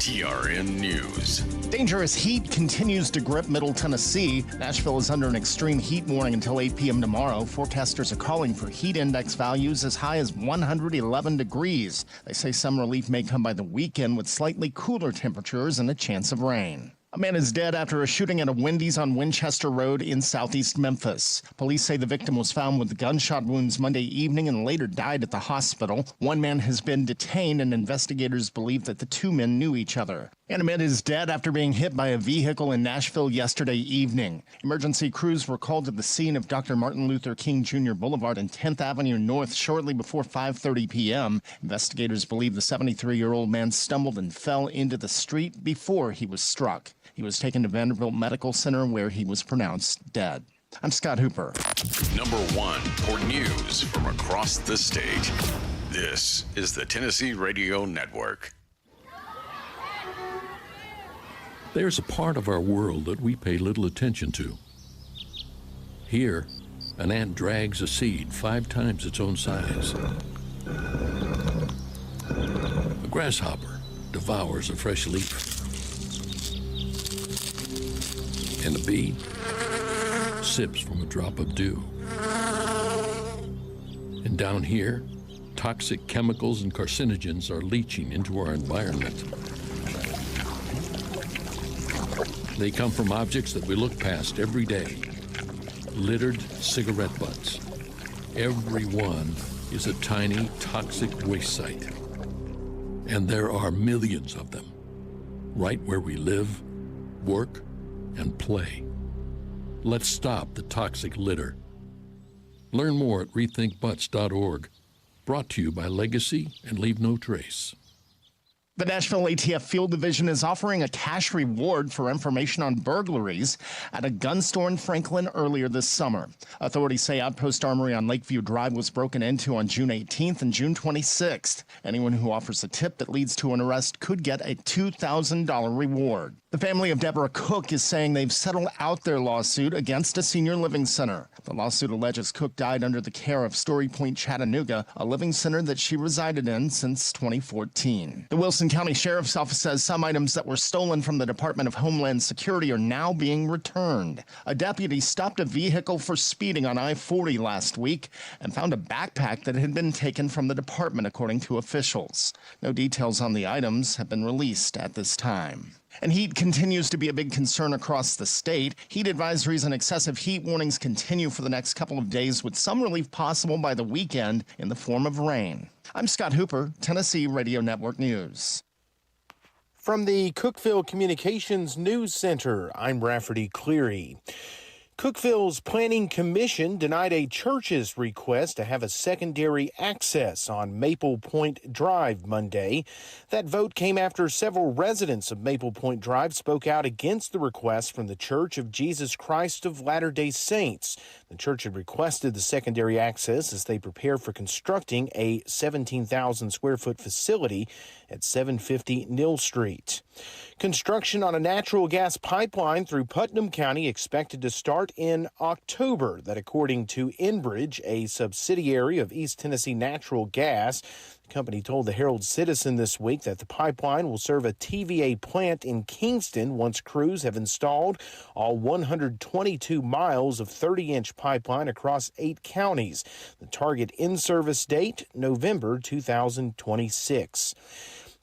TRN News. Dangerous heat continues to grip Middle Tennessee. Nashville is under an extreme heat warning until 8 p.m. tomorrow. Forecasters are calling for heat index values as high as 111 degrees. They say some relief may come by the weekend with slightly cooler temperatures and a chance of rain. A man is dead after a shooting at a Wendy's on Winchester Road in southeast Memphis. Police say the victim was found with gunshot wounds Monday evening and later died at the hospital. One man has been detained, and investigators believe that the two men knew each other. And a man is dead after being hit by a vehicle in Nashville yesterday evening. Emergency crews were called to the scene of Dr. Martin Luther King Jr. Boulevard and 10th Avenue North shortly before 5:30 p.m. Investigators believe the 73-year-old man stumbled and fell into the street before he was struck. He was taken to Vanderbilt Medical Center where he was pronounced dead. I'm Scott Hooper. Number one for news from across the state. This is the Tennessee Radio Network. There's a part of our world that we pay little attention to. Here, an ant drags a seed 5 times its own size. A grasshopper devours a fresh leaf. And a bee sips from a drop of dew. And down here, toxic chemicals and carcinogens are leaching into our environment. They come from objects that we look past every day. Littered cigarette butts. Every one is a tiny toxic waste site. And there are millions of them, right where we live, work, and play. Let's stop the toxic litter. Learn more at rethinkbutts.org. Brought to you by Legacy and Leave No Trace. The Nashville ATF Field Division is offering a cash reward for information on burglaries at a gun store in Franklin earlier this summer. Authorities say Outpost Armory on Lakeview Drive was broken into on June 18th and June 26th. Anyone who offers a tip that leads to an arrest could get a $2,000 reward. The family of Deborah Cook is saying they've settled out their lawsuit against a senior living center. The lawsuit alleges Cook died under the care of Story Point Chattanooga, a living center that she resided in since 2014. The Wilson County Sheriff's Office says some items that were stolen from the Department of Homeland Security are now being returned. A deputy stopped a vehicle for speeding on I-40 last week and found a backpack that had been taken from the department, according to officials. No details on the items have been released at this time. And heat continues to be a big concern across the state. Heat advisories and excessive heat warnings continue for the next couple of days, with some relief possible by the weekend in the form of rain. I'm Scott Hooper, Tennessee Radio Network News. From the Cookeville Communications News Center, I'm Rafferty Cleary. Cookeville's Planning Commission denied a church's request to have a secondary access on Maple Point Drive Monday. That vote came after several residents of Maple Point Drive spoke out against the request from the Church of Jesus Christ of Latter-day Saints. The church had requested the secondary access as they prepare for constructing a 17,000-square-foot facility at 750 Neal Street. Construction on a natural gas pipeline through Putnam County expected to start in October. That, according to Enbridge, a subsidiary of East Tennessee Natural Gas. The company told the Herald-Citizen this week that the pipeline will serve a TVA plant in Kingston once crews have installed all 122 miles of 30-inch pipeline across 8 counties. The target in-service date, November 2026.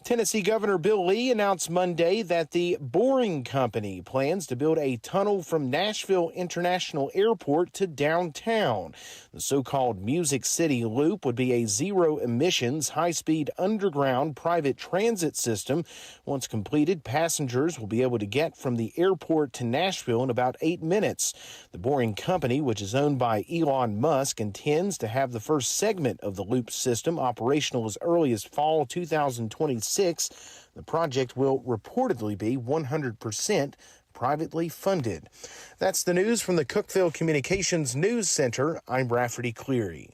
Tennessee Governor Bill Lee announced Monday that the Boring Company plans to build a tunnel from Nashville International Airport to downtown. The so-called Music City Loop would be a zero-emissions, high-speed underground private transit system. Once completed, passengers will be able to get from the airport to Nashville in about 8 minutes. The Boring Company, which is owned by Elon Musk, intends to have the first segment of the loop system operational as early as fall 2026. The project will reportedly be 100% privately funded. That's the news from the Cookeville Communications News Center. I'm Rafferty Cleary.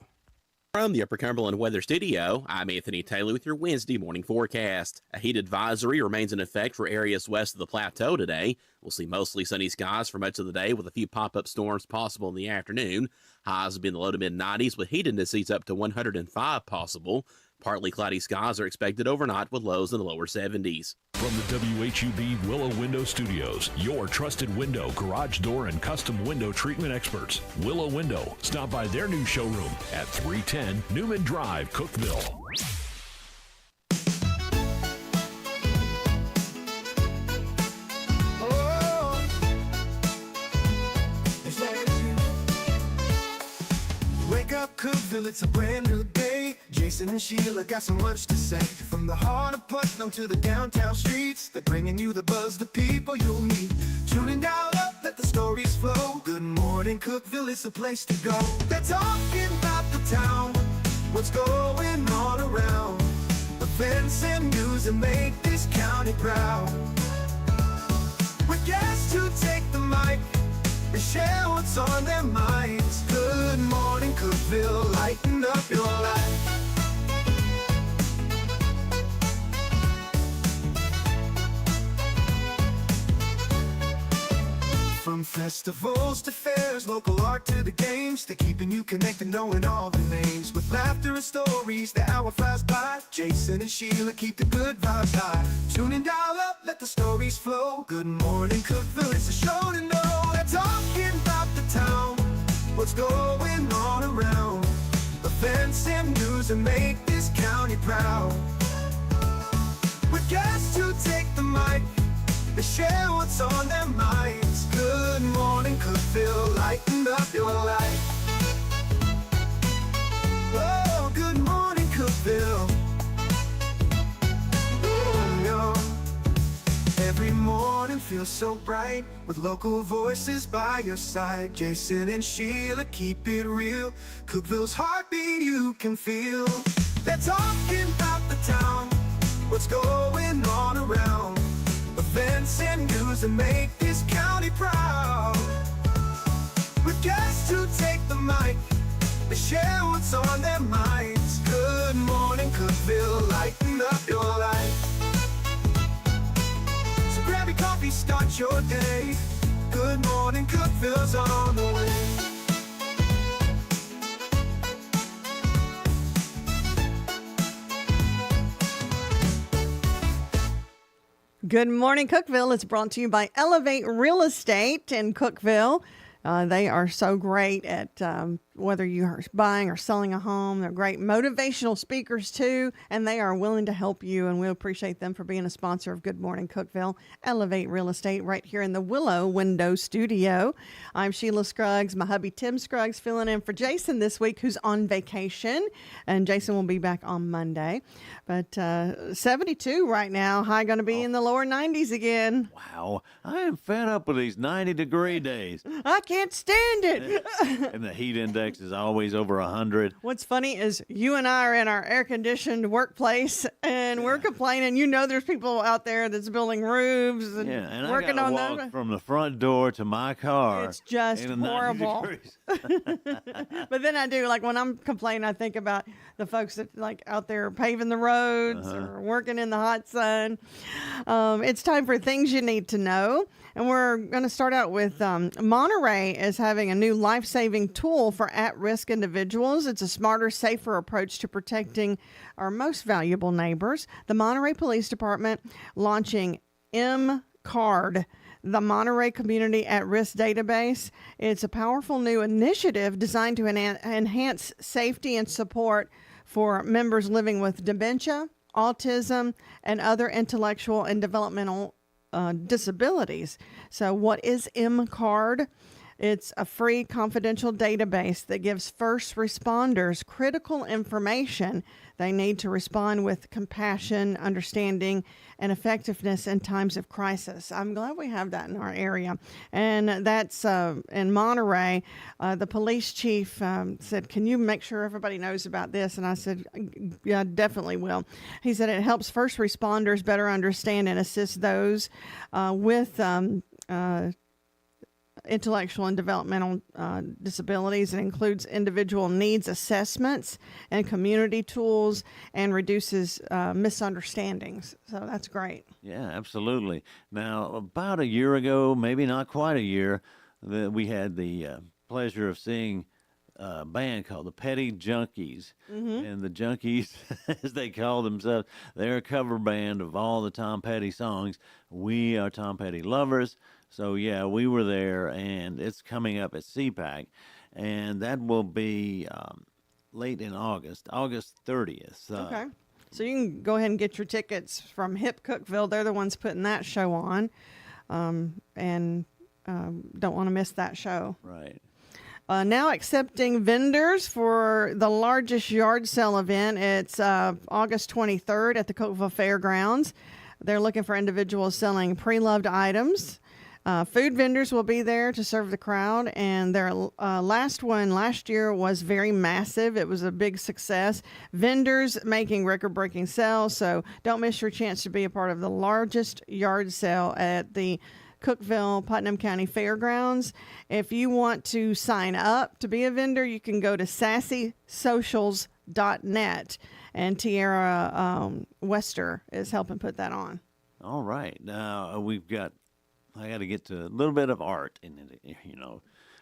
From the Upper Cumberland Weather Studio, I'm Anthony Taylor with your Wednesday morning forecast. A heat advisory remains in effect for areas west of the plateau today. We'll see mostly sunny skies for much of the day with a few pop-up storms possible in the afternoon. Highs will be in the low to mid-90s with heat indices up to 105 possible. Partly cloudy skies are expected overnight with lows in the lower 70s. From the WHUB Willow Window Studios, your trusted window, garage door, and custom window treatment experts. Willow Window. Stop by their new showroom at 310 Newman Drive, Cookeville. Wake up, Cookeville, it's a brand new day. Jason and Sheila got so much to say. From the heart of Putnam to the downtown streets, they're bringing you the buzz, the people you'll meet. Tuning dial up, let the stories flow. Good morning, Cookeville, it's a place to go. They're talking about the town, what's going on around. Events and news that make this county proud. With guests who take the mic, they share what's on their minds. Good morning, Cookeville, lighten up your life. From festivals to fairs, local art to the games, they're keeping you connected, knowing all the names. With laughter and stories, the hour flies by. Jason and Sheila keep the good vibes high. Tune in, dial up, let the stories flow. Good morning, Cookeville, it's a show to know. They're talking about the town, what's going on around. Events and news that make this county proud. With guests who take the mic, they share what's on their minds. Good morning, Cookeville, lighten up your life. Oh, good morning, Cookeville. Every morning feels so bright, with local voices by your side. Jason and Sheila keep it real. Cookeville's heartbeat you can feel. They're talking about the town, what's going on around. Events and news that make this county proud. With guests who take the mic, they share what's on their minds. Good morning, Cookeville, lighten up your life. So grab your coffee, start your day. Good morning, Cookeville's on the way. Good morning, Cookeville. It's brought to you by Elevate Real Estate in Cookeville. They are so great at whether you are buying or selling a home. They're great motivational speakers, too, and they are willing to help you, and we appreciate them for being a sponsor of Good Morning Cookeville. Elevate Real Estate right here in the Willow Window Studio. I'm Sheila Scruggs. My hubby, Tim Scruggs, filling in for Jason this week, who's on vacation, and Jason will be back on Monday. But 72 right now. High going to be in the lower 90s again. Wow. I am fed up with these 90-degree days. I can't stand it. And the heat index is always over 100. What's funny is you and I are in our air-conditioned workplace, and we're complaining. You know there's people out there that's building roofs and working I on walk them. from the front door to my car. It's just horrible. But then I do, like when I'm complaining, I think about the folks that like out there paving the roads or working in the hot sun. It's time for things you need to know. And we're going to start out with Monterey is having a new life-saving tool for at-risk individuals. It's a smarter, safer approach to protecting our most valuable neighbors. The Monterey Police Department launching M-Card, the Monterey Community At-Risk Database. It's a powerful new initiative designed to enhance safety and support for members living with dementia, autism, and other intellectual and developmental disabilities. So what is M-Card? It's a free confidential database that gives first responders critical information they need to respond with compassion, understanding, and effectiveness in times of crisis. I'm glad we have that in our area. And that's in Monterey. The police chief said, can you make sure everybody knows about this? And I said, yeah, I definitely will. He said it helps first responders better understand and assist those with intellectual and developmental disabilities. It includes individual needs assessments and community tools and reduces misunderstandings. So that's great. Yeah, absolutely. Now, about a year ago, maybe not quite a year, we had the pleasure of seeing band called the Petty Junkies. And the Junkies, as they call themselves, they're a cover band of all the Tom Petty songs. We are Tom Petty lovers. So, yeah, we were there, and it's coming up at CPAC. And that will be late in August 30th. Okay. So you can go ahead and get your tickets from Hip Cookeville. They're the ones putting that show on. And don't want to miss that show. Right. Now accepting vendors for the largest yard sale event. It's August 23rd at the Cookeville Fairgrounds. They're looking for individuals selling pre-loved items. Food vendors will be there to serve the crowd, and their last one last year was very massive. It was a big success. Vendors making record-breaking sales, so don't miss your chance to be a part of the largest yard sale at the Cookeville, Putnam County Fairgrounds. If you want to sign up to be a vendor, you can go to sassysocials.net, and Tiara Wester is helping put that on. All right. Now, I got to get to a little bit of art in it.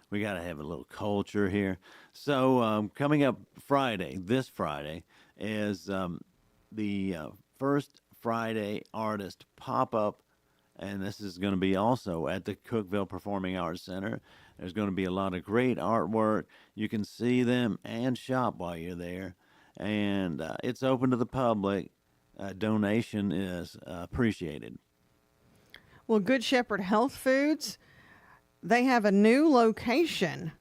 We got to have a little culture here. So coming up this Friday, is the first Friday artist pop-up. And this is going to be also at the Cookeville Performing Arts Center. There's going to be a lot of great artwork. You can see them and shop while you're there. And it's open to the public. Donation is appreciated. Well, Good Shepherd Health Foods, they have a new location.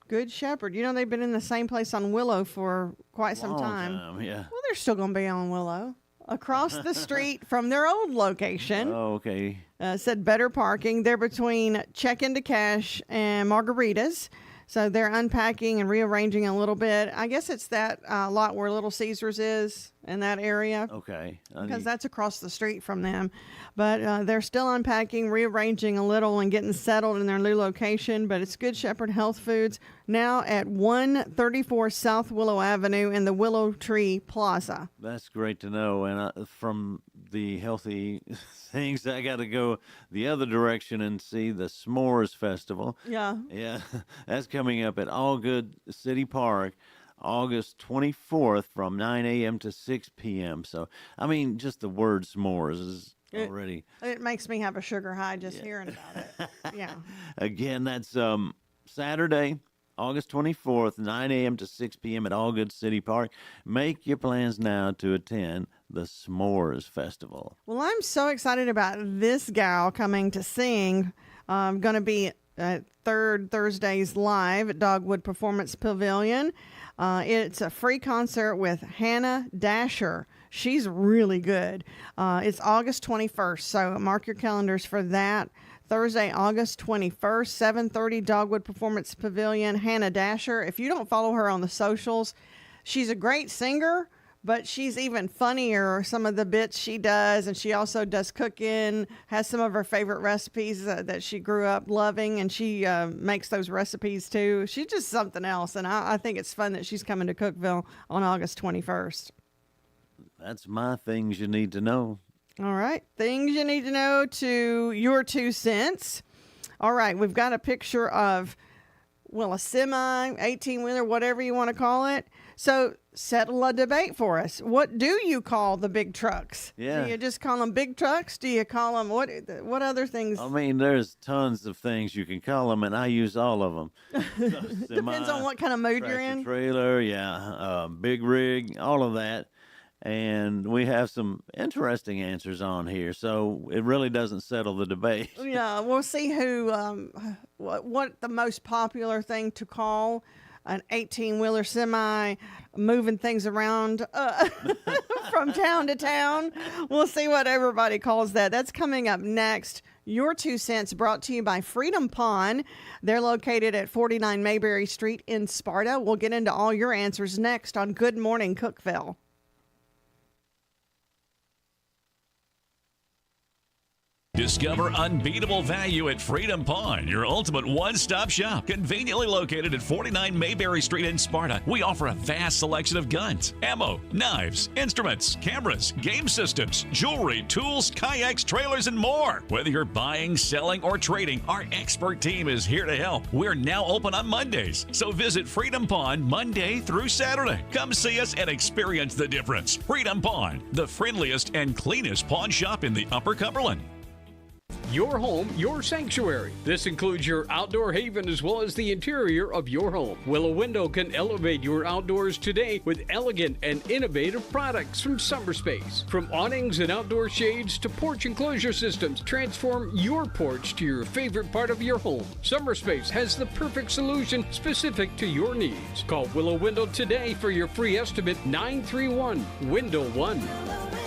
Good Shepherd. They've been in the same place on Willow for quite some time. Yeah. Well, they're still going to be on Willow. Across the street from their old location. Oh, okay. Said better parking. They're between check into cash and margaritas. So they're unpacking and rearranging a little bit. I guess it's that lot where Little Caesars is in that area. Okay. Because that's across the street from them. But they're still unpacking, rearranging a little, and getting settled in their new location. But it's Good Shepherd Health Foods now at 134 South Willow Avenue in the Willow Tree Plaza. That's great to know. And from the healthy things, I got to go the other direction and see the S'mores Festival. Yeah. Yeah. That's coming up at All Good City Park, August 24th from 9 a.m. to 6 p.m. So, just the word s'mores is already... It makes me have a sugar high just hearing about it. Yeah. Again, that's Saturday, August 24th, 9 a.m. to 6 p.m. at All Good City Park. Make your plans now to attend the S'mores Festival. Well, I'm so excited about this gal coming to sing. Going to be at Third Thursdays live at Dogwood Performance Pavilion. It's a free concert with Hannah Dasher. She's really good. It's August 21st, so mark your calendars for that. Thursday, August 21st, 7:30, Dogwood Performance Pavilion. Hannah Dasher. If you don't follow her on the socials, she's a great singer, but she's even funnier, some of the bits she does, and she also does cooking, has some of her favorite recipes that she grew up loving, and she makes those recipes too. She's just something else, and I think it's fun that she's coming to Cookeville on August 21st. That's my things you need to know. All right. Things you need to know to your 2 cents. All right. We've got a picture of, a semi, 18-wheeler, whatever you want to call it. So settle a debate for us. What do you call the big trucks? Yeah. Do you just call them big trucks? Do you call them what other things? There's tons of things you can call them, and I use all of them. Depends on what kind of mood you're in. Trailer, yeah, big rig, all of that. And we have some interesting answers on here, so it really doesn't settle the debate. Yeah, we'll see who, what the most popular thing to call an 18-wheeler semi, moving things around from town to town. We'll see what everybody calls that. That's coming up next. Your 2 cents brought to you by Freedom Pond. They're located at 49 Mayberry Street in Sparta. We'll get into all your answers next on Good Morning Cookeville. Discover unbeatable value at Freedom Pawn, your ultimate one-stop shop. Conveniently located at 49 Mayberry Street in Sparta, we offer a vast selection of guns, ammo, knives, instruments, cameras, game systems, jewelry, tools, kayaks, trailers, and more. Whether you're buying, selling, or trading, our expert team is here to help. We're now open on Mondays, so visit Freedom Pawn Monday through Saturday. Come see us and experience the difference. Freedom Pawn, the friendliest and cleanest pawn shop in the Upper Cumberland. Your home, your sanctuary. This includes your outdoor haven as well as the interior of your home. Willow Window can elevate your outdoors today with elegant and innovative products from SummerSpace. From awnings and outdoor shades to porch enclosure systems, transform your porch to your favorite part of your home. SummerSpace has the perfect solution specific to your needs. Call Willow Window today for your free estimate, 931-WINDOW-1.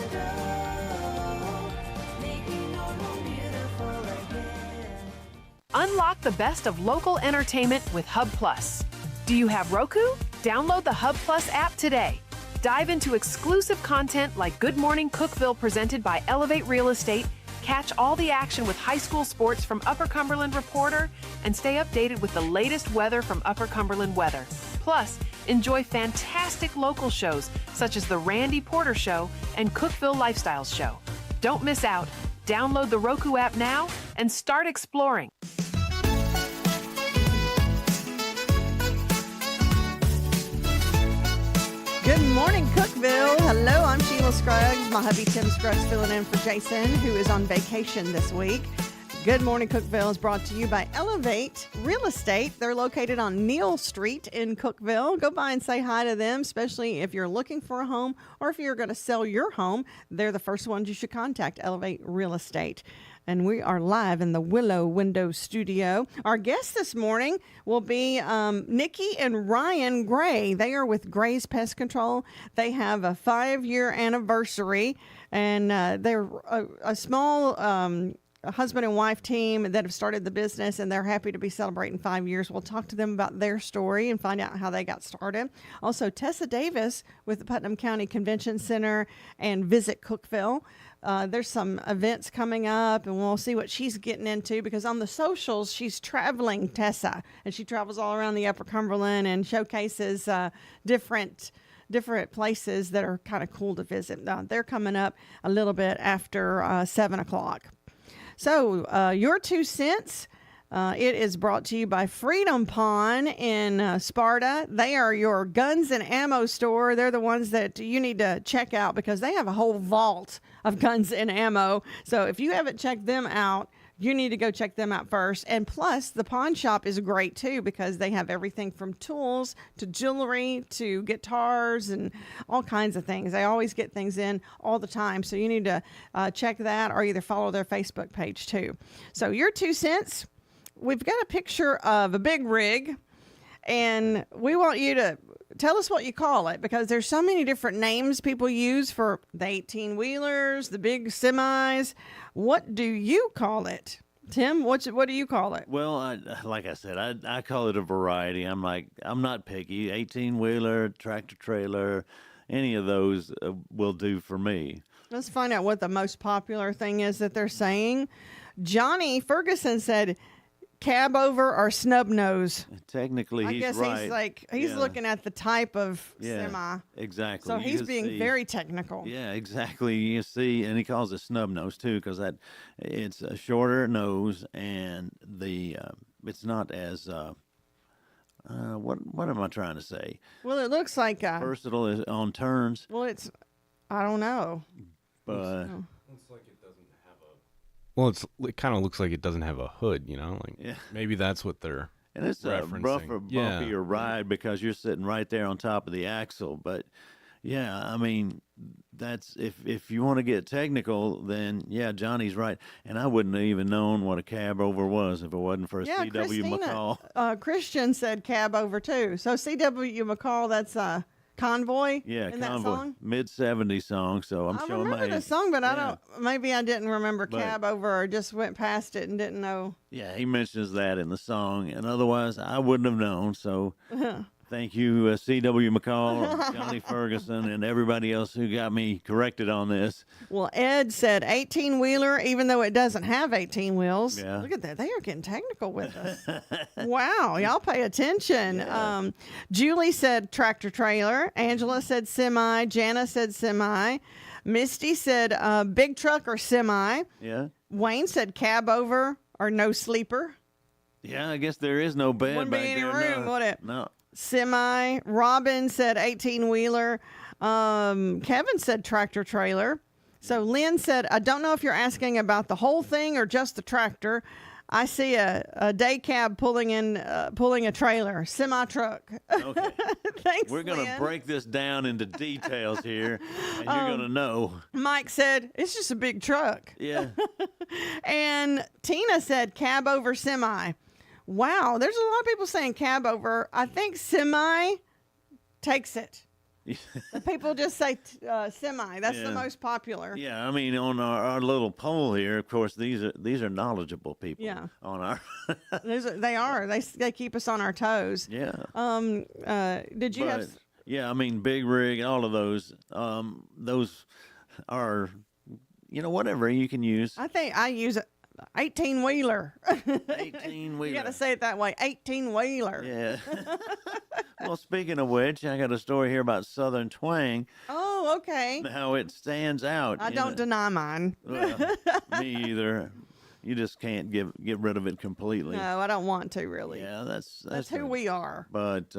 Unlock the best of local entertainment with Hub Plus. Do you have Roku? Download the Hub Plus app today. Dive into exclusive content like Good Morning Cookeville presented by Elevate Real Estate, catch all the action with high school sports from Upper Cumberland Reporter, and stay updated with the latest weather from Upper Cumberland Weather. Plus, enjoy fantastic local shows such as The Randy Porter Show and Cookeville Lifestyles Show. Don't miss out. Download the Roku app now and start exploring. Good morning, Cookeville. Hello, I'm Sheila Scruggs. My hubby Tim Scruggs filling in for Jason, who is on vacation this week. Good Morning Cookeville is brought to you by Elevate Real Estate. They're located on Neal Street in Cookeville. Go by and say hi to them, especially if you're looking for a home or if you're going to sell your home. They're the first ones you should contact, Elevate Real Estate. And we are live in the Willow Window Studio. Our guests this morning will be Nikki and Ryan Gray. They are with Gray's Pest Control. They have a 5-year anniversary, and they're a small husband and wife team that have started the business, and they're happy to be celebrating 5 years. We'll talk to them about their story and find out how they got started. Also, Tessa Davis with the Putnam County Convention Center and Visit Cookeville. There's some events coming up, and we'll see what she's getting into, because on the socials, she's traveling, Tessa, and she travels all around the Upper Cumberland and showcases different places that are kind of cool to visit. They're coming up a little bit after 7 o'clock. So your 2 cents, it is brought to you by Freedom Pawn in Sparta. They are your guns and ammo store. They're the ones that you need to check out because they have a whole vault of guns and ammo. So if you haven't checked them out, you need to go check them out first. And plus, the pawn shop is great too because they have everything from tools to jewelry to guitars and all kinds of things. They always get things in all the time. So you need to check that or either follow their Facebook page too. So your 2 cents, we've got a picture of a big rig, and we want you to tell us what you call it, because there's so many different names people use for the 18-wheelers, the big semis. What do you call it? Tim, what do you call it? Well, like I said, I call it a variety. I'm not picky. 18-wheeler, tractor trailer, any of those will do for me. Let's find out what the most popular thing is that they're saying. Johnny Ferguson said cab over or snub nose. Technically, he's right. I guess he's looking at the type of semi. Exactly. So he's being very technical. Yeah, exactly. You see, and he calls it snub nose too, because it's a shorter nose, and it's not as what am I trying to say? Well, it looks like versatile is on turns. Well, I don't know. But it's like it doesn't have a. Well, it kind of looks like it doesn't have a hood, Maybe that's what they're. And it's referencing. A rougher, bumpier ride because you're sitting right there on top of the axle. But yeah, I mean, that's if you want to get technical, then yeah, Johnny's right. And I wouldn't have even known what a cab over was if it wasn't for C.W. McCall. Christian said cab over too. So C.W. McCall, that's Convoy. Yeah, in Convoy. That song? Mid-70s song. So I remember the song, but maybe I didn't remember cab over or just went past it and didn't know. Yeah, he mentions that in the song, and otherwise I wouldn't have known. So Thank you, C.W. McCall, Johnny Ferguson, and everybody else who got me corrected on this. Well, Ed said 18-wheeler, even though it doesn't have 18 wheels. Yeah. Look at that. They are getting technical with us. Wow. Y'all pay attention. Yeah. Julie said tractor trailer. Angela said semi. Jana said semi. Misty said big truck or semi. Yeah. Wayne said cab over or no sleeper. Yeah, I guess there is no bed Wouldn't back be any there. room, no. would it? No. Semi. Robin said 18-wheeler. Kevin said tractor trailer. So Lynn said, I don't know if you're asking about the whole thing or just the tractor. I see a day cab pulling a trailer, semi truck. Okay. Thanks, We're going to Lynn. break this down into details here, and you're going to know. Mike said, it's just a big truck. Yeah. And Tina said cab over semi. Wow, there's a lot of people saying cab over. I think semi takes it. The people just say semi. That's the Yeah. most popular. Yeah, I mean, on our little poll here, of course, these are knowledgeable people. Yeah. On our. They are. They keep us on our toes. Yeah. Did you have? But, yeah, I mean, big rig, all of those. Those are, whatever you can use. I think I use 18-wheeler. 18-wheeler. You got to say it that way. 18-wheeler. Yeah. Well, speaking of which, I got a story here about Southern Twang. Oh, okay. How it stands out. I don't deny mine. Well, me either. You just can't get rid of it completely. No, I don't want to really. Yeah, that's who we are. But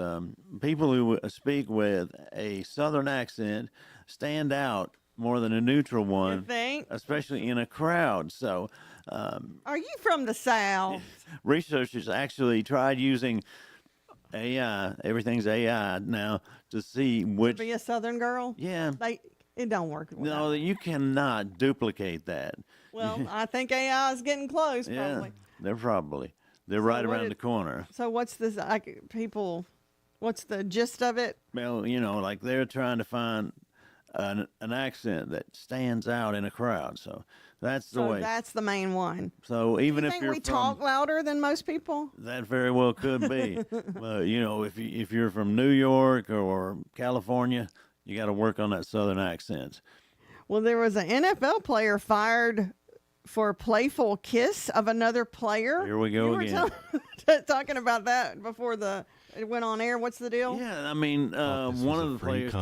people who speak with a Southern accent stand out more than a neutral one. You think? Especially in a crowd. So. Are you from the South? Researchers actually tried using AI. Everything's AI now to see which. Be a Southern girl? Yeah. It don't work. No, you cannot duplicate that. Well, I think AI is getting close. Yeah, Probably. they're right around the corner. So what's this? What's the gist of it? Well, like they're trying to find an accent that stands out in a crowd. So that's the way. That's the main one. So even Do you if think you're we talk louder than most people? that very well could be. But if you're from New York or California, you got to work on that Southern accent. Well, there was an NFL player fired for a playful kiss of another player. Here we go again. Talking about that before it went on air. What's the deal? Yeah, I mean, one of the players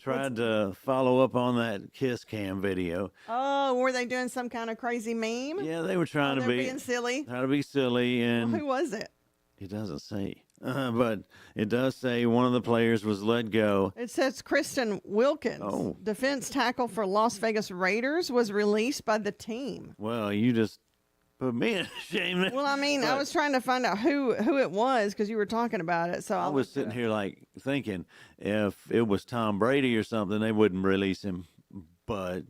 tried to follow up on that kiss cam video. Oh, were they doing some kind of crazy meme? Yeah, they were trying to be being silly. Trying to be silly, and Well, who was it? It doesn't say, but it does say one of the players was let go. It says Kristen Wilkins, defense tackle for Las Vegas Raiders, was released by the team. Well, you just put me in shame. Well, I mean, I was trying to find out who it was because you were talking about it. So I was sitting here like thinking if it was Tom Brady or something, they wouldn't release him. But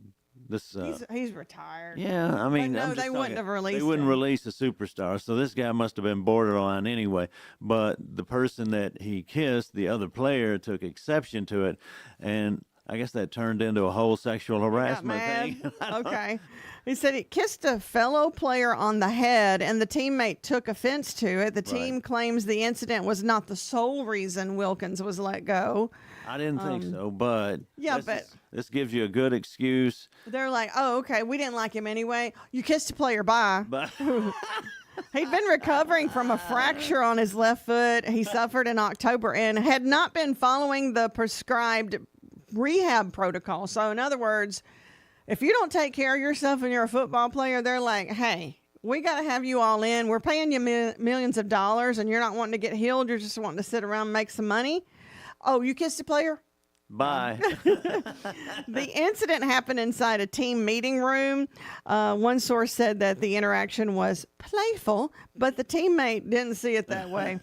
this, he's retired. Yeah, I mean, but no, they wouldn't have released. They wouldn't him. release a superstar, so this guy must have been borderline anyway. But the person that he kissed, the other player, took exception to it, and I guess that turned into a whole sexual harassment thing. Okay. He said he kissed a fellow player on the head and the teammate took offense to it. The team claims the incident was not the sole reason Wilkins was let go. I didn't think so, but this gives you a good excuse. They're like, oh, okay, we didn't like him anyway. You kissed a player, bye. He'd been recovering from a fracture on his left foot. He suffered in October and had not been following the prescribed rehab protocol. So in other words, if you don't take care of yourself and you're a football player, they're like, hey, we got to have you all in. We're paying you millions of dollars and you're not wanting to get healed. You're just wanting to sit around and make some money. Oh, you kissed a player? Bye. The incident happened inside a team meeting room. One source said that the interaction was playful, but the teammate didn't see it that way.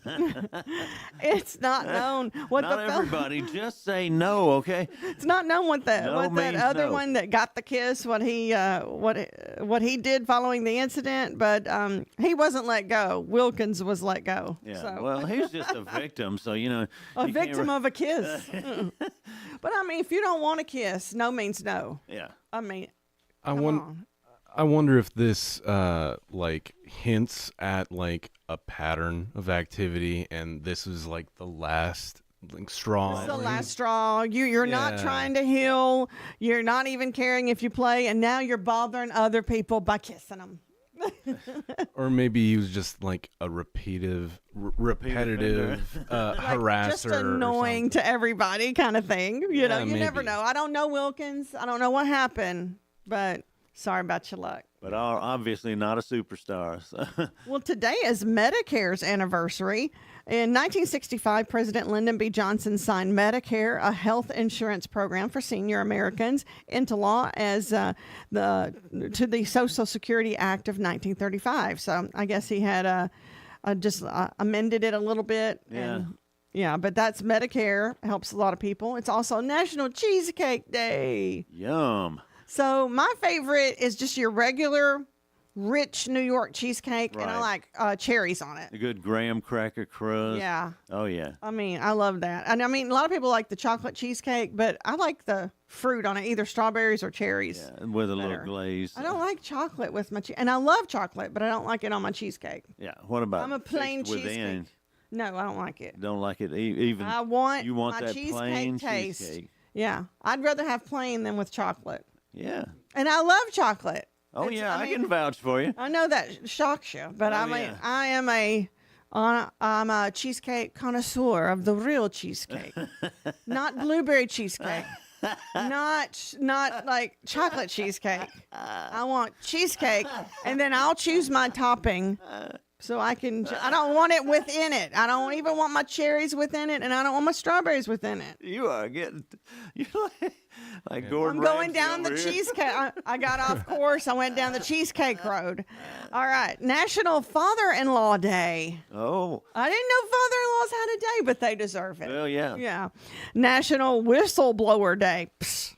It's not known what not everybody. Just say no, okay? It's not known what that other one that got the kiss, what he did following the incident, but he wasn't let go. Wilkins was let go. Yeah. So. Well, he's just a victim, so a victim of a kiss. But I mean, if you don't want to kiss, no means no. Yeah. I mean, I I wonder if this like hints at like a pattern of activity, and this is like the last like straw. It's the last straw. You're not trying to heal. You're not even caring if you play, and now you're bothering other people by kissing them. Or maybe he was just like a repetitive harasser. Just annoying to everybody kind of thing. You know, you never know. I don't know Wilkins. I don't know what happened, but sorry about your luck. But obviously not a superstar. So. Well, today is Medicare's anniversary. In 1965, President Lyndon B. Johnson signed Medicare, a health insurance program for senior Americans, into law as to the Social Security Act of 1935. So I guess he had just amended it a little bit. Yeah. But that's Medicare. Helps a lot of people. It's also National Cheesecake Day. Yum. So my favorite is just your regular rich New York cheesecake, Right. and I like cherries on it. A good graham cracker crust. Yeah. Oh, yeah. I mean, I love that. And I mean, a lot of people like the chocolate cheesecake, but I like the fruit on it, either strawberries or cherries. Yeah, with a little glaze. I don't like chocolate with my and I love chocolate, but I don't like it on my cheesecake. Yeah. What about I'm a plain fixed cheesecake. within? No, I don't like it. Don't like it even. I want you want my that cheesecake plain taste. cheesecake. Yeah. I'd rather have plain than with chocolate. Yeah. And I love chocolate. Oh, yeah, I can vouch for you. I know that shocks you, but Oh, I mean, yeah. I'm a cheesecake connoisseur of the real cheesecake, not blueberry cheesecake, not like chocolate cheesecake. I want cheesecake, and then I'll choose my topping. So I don't want it within it. I don't even want my cherries within it, and I don't want my strawberries within it. You are getting, you're like Gordon I'm going Ramsay down the over here. cheesecake. I got off course. I went down the cheesecake road. All right. National Father-in-Law Day. Oh. I didn't know father-in-laws had a day, but they deserve it. Well, yeah. Yeah. National Whistleblower Day. Psst.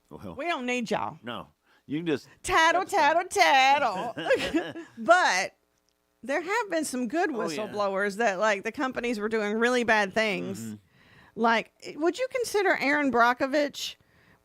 Well, We don't need y'all. no. You can just. Tattle, tattle, tattle. But there have been some good Oh, yeah. whistleblowers that, like, the companies were doing really bad things. Mm-hmm. Like, would you consider Erin Brockovich?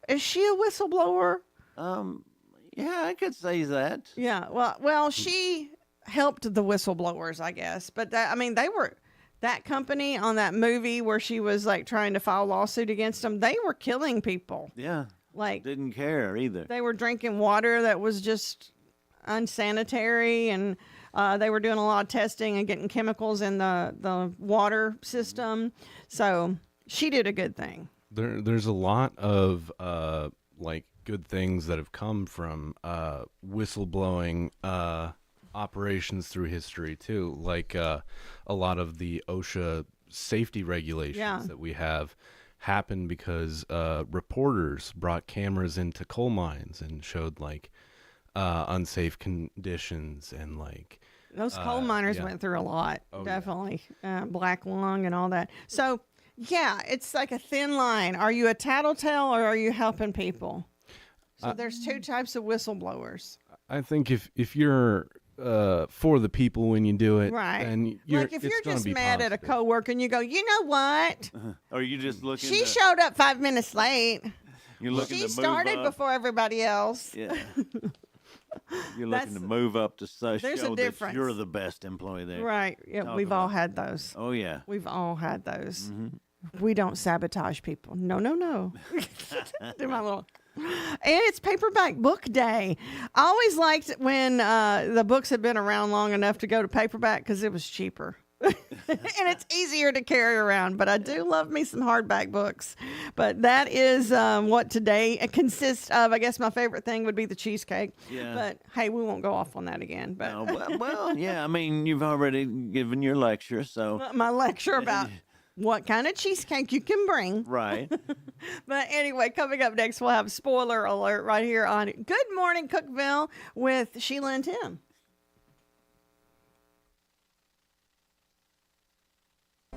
Is she a whistleblower? Yeah, I could say that. Yeah. Well, she helped the whistleblowers, I guess. But they were that company on that movie where she was like trying to file a lawsuit against them. They were killing people. Yeah. Like, Didn't care either. they were drinking water that was just unsanitary, and they were doing a lot of testing and getting chemicals in the water system. So she did a good thing. There's a lot of like good things that have come from whistleblowing operations through history too. Like a lot of the OSHA safety regulations that we have happened because reporters brought cameras into coal mines and showed like unsafe conditions and like Those coal miners went through a lot, definitely. Black lung and all that. So, yeah, it's like a thin line. Are you a tattletale or are you helping people? So there's two types of whistleblowers. I think if you're for the people when you do it, Right. then you're, Like if it's you're gonna just be mad at a positive. coworker and you go, you know what? Or you just looking. She showed up 5 minutes late. You're looking She to move started up. before everybody else. Yeah. You're looking to move up to there's a show that difference. you're the best employee there. Right. Yeah, Talk we've all about- had those. Oh yeah. We've all had those. Mm-hmm. We don't sabotage people. No. Do my little. And it's paperback book day. I always liked when the books had been around long enough to go to paperback because it was cheaper. And it's easier to carry around. But I do love me some hardback books. But that is what today consists of. I guess my favorite thing would be the cheesecake. Yeah. But hey, we won't go off on that again. But Well, yeah. I mean, you've already given your lecture, so my lecture about what kind of cheesecake you can bring. right. But anyway, coming up next, we'll have spoiler alert right here on Good Morning Cookeville with Sheila and Tim.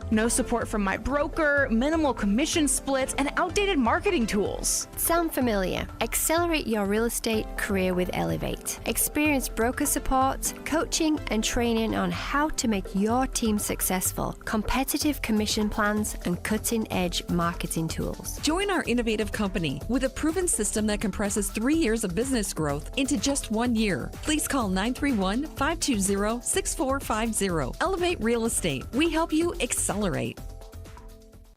No support from my broker, minimal commission splits, and outdated marketing tools. Sound familiar? Accelerate your real estate career with Elevate. Experience broker support, coaching, and training on how to make your team successful, competitive commission plans, and cutting-edge marketing tools. Join our innovative company with a proven system that compresses 3 years of business growth into just 1 year. Please call 931-520-6450. Elevate Real Estate. We help you accelerate.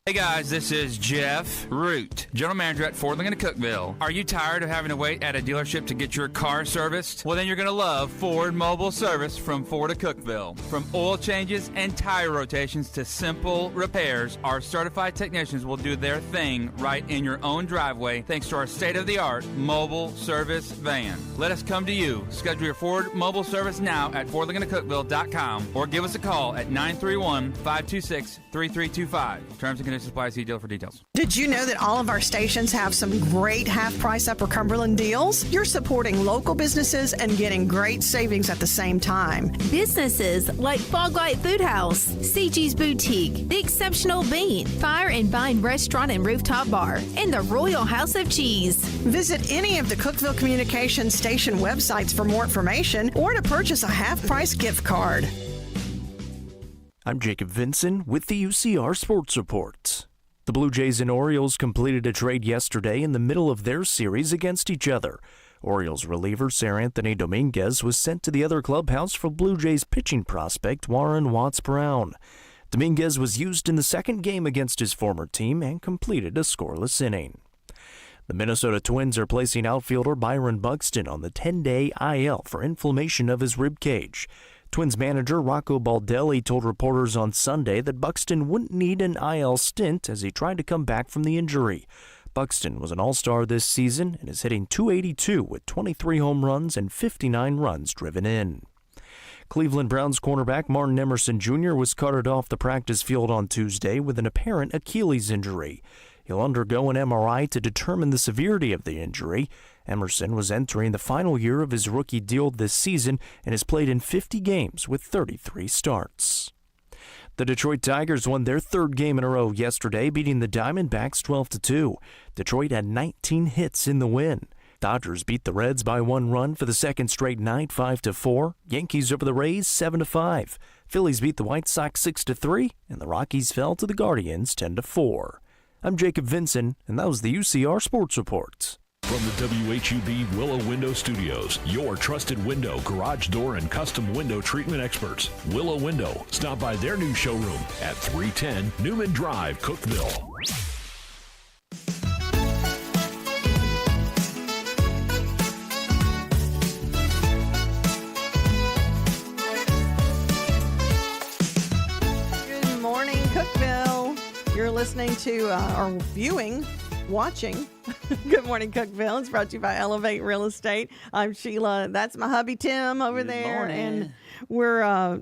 Hey guys, this is Jeff Root, General Manager at Ford Lincoln of Cookeville. Are you tired of having to wait at a dealership to get your car serviced? Well, then you're going to love Ford Mobile Service from Ford of Cookeville. From oil changes and tire rotations to simple repairs, our certified technicians will do their thing right in your own driveway thanks to our state-of-the-art mobile service van. Let us come to you. Schedule your Ford Mobile Service now at FordLincolnofCookeville.com or give us a call at 931-526-3325. Terms and conditions apply. See dealer for details. Did you know that all of our stations have some great half-price Upper Cumberland deals? You're supporting local businesses and getting great savings at the same time. Businesses like Fog Light Food House, CG's Boutique, The Exceptional Bean, Fire and Vine Restaurant and Rooftop Bar, and the Royal House of Cheese. Visit any of the Cookeville Communications station websites for more information or to purchase a half-price gift card. I'm Jacob Vinson with the UCR Sports Report. The Blue Jays and Orioles completed a trade yesterday in the middle of their series against each other. Orioles reliever Sir Anthony Dominguez was sent to the other clubhouse for Blue Jays pitching prospect Warren Watts-Brown. Dominguez was used in the second game against his former team and completed a scoreless inning. The Minnesota Twins are placing outfielder Byron Buxton on the 10-day IL for inflammation of his rib cage. Twins manager Rocco Baldelli told reporters on Sunday that Buxton wouldn't need an IL stint as he tried to come back from the injury. Buxton was an all-star this season and is hitting .282 with 23 home runs and 59 runs driven in. Cleveland Browns cornerback Martin Emerson Jr. was carted off the practice field on Tuesday with an apparent Achilles injury. He'll undergo an MRI to determine the severity of the injury. Emerson was entering the final year of his rookie deal this season and has played in 50 games with 33 starts. The Detroit Tigers won their third game in a row yesterday, beating the Diamondbacks 12-2. Detroit had 19 hits in the win. Dodgers beat the Reds by 1 run for the second straight night, 5-4. Yankees over the Rays, 7-5. Phillies beat the White Sox 6-3, and the Rockies fell to the Guardians 10-4. I'm Jacob Vinson, and that was the UCR Sports Report. From the WHUB Willow Window Studios, your trusted window, garage door, and custom window treatment experts. Willow Window. Stop by their new showroom at 310 Newman Drive, Cookeville. Good morning, Cookeville. You're listening to or watching Good Morning Cookeville. It's brought to you by Elevate Real Estate. I'm Sheila. That's my hubby Tim over there. Morning. And we're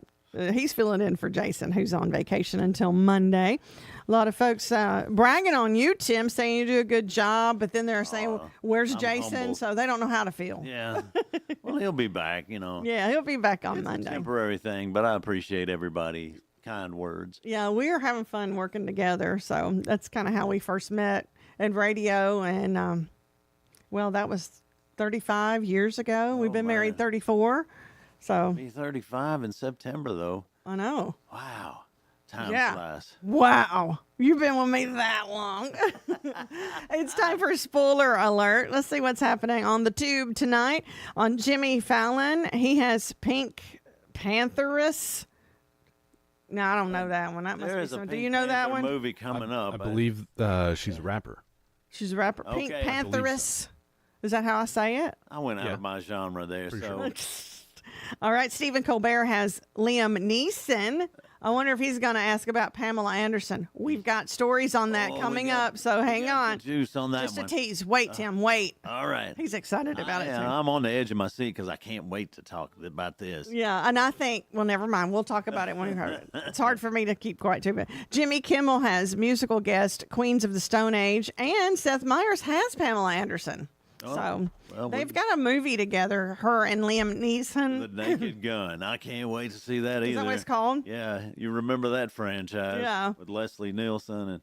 he's filling in for Jason, who's on vacation until Monday. A lot of folks bragging on you, Tim, saying you do a good job, but then they're saying, where's I'm Jason? humbled. So they don't know how to feel. Yeah. Well, he'll be back, Yeah, he'll be back on It's Monday. a temporary thing, but I appreciate everybody. Kind words. Yeah, we are having fun working together. So that's kind of how we first met in radio. And, well, that was 35 years ago. We've been married 34. So Be 35 in September, though. I know. Wow. Time flies. Wow. You've been with me that long. It's time for a spoiler alert. Let's see what's happening on the tube tonight. On Jimmy Fallon, he has Pink Pantheress. No, I don't know that one. That must be something. Do you know that one? Movie coming up. I believe she's a rapper. She's a rapper. Pink Okay. Pantheress. Is that how I say it? I went out of my genre there, so. All right. Stephen Colbert has Liam Neeson. I wonder if he's going to ask about Pamela Anderson. We've got stories on that coming up, so hang on. Juice on that Just one. a tease. Wait, Tim, wait. All right. He's excited about it, too. I'm on the edge of my seat because I can't wait to talk about this. Yeah, and I think, well, never mind. We'll talk about it when we heard it. It's hard for me to keep quiet, too. But Jimmy Kimmel has musical guest Queens of the Stone Age, and Seth Meyers has Pamela Anderson. So well, they've got a movie together, her and Liam Neeson. The Naked Gun. I can't wait to see that either. Is that what it's called? Yeah, you remember that franchise? Yeah. With Leslie Nielsen and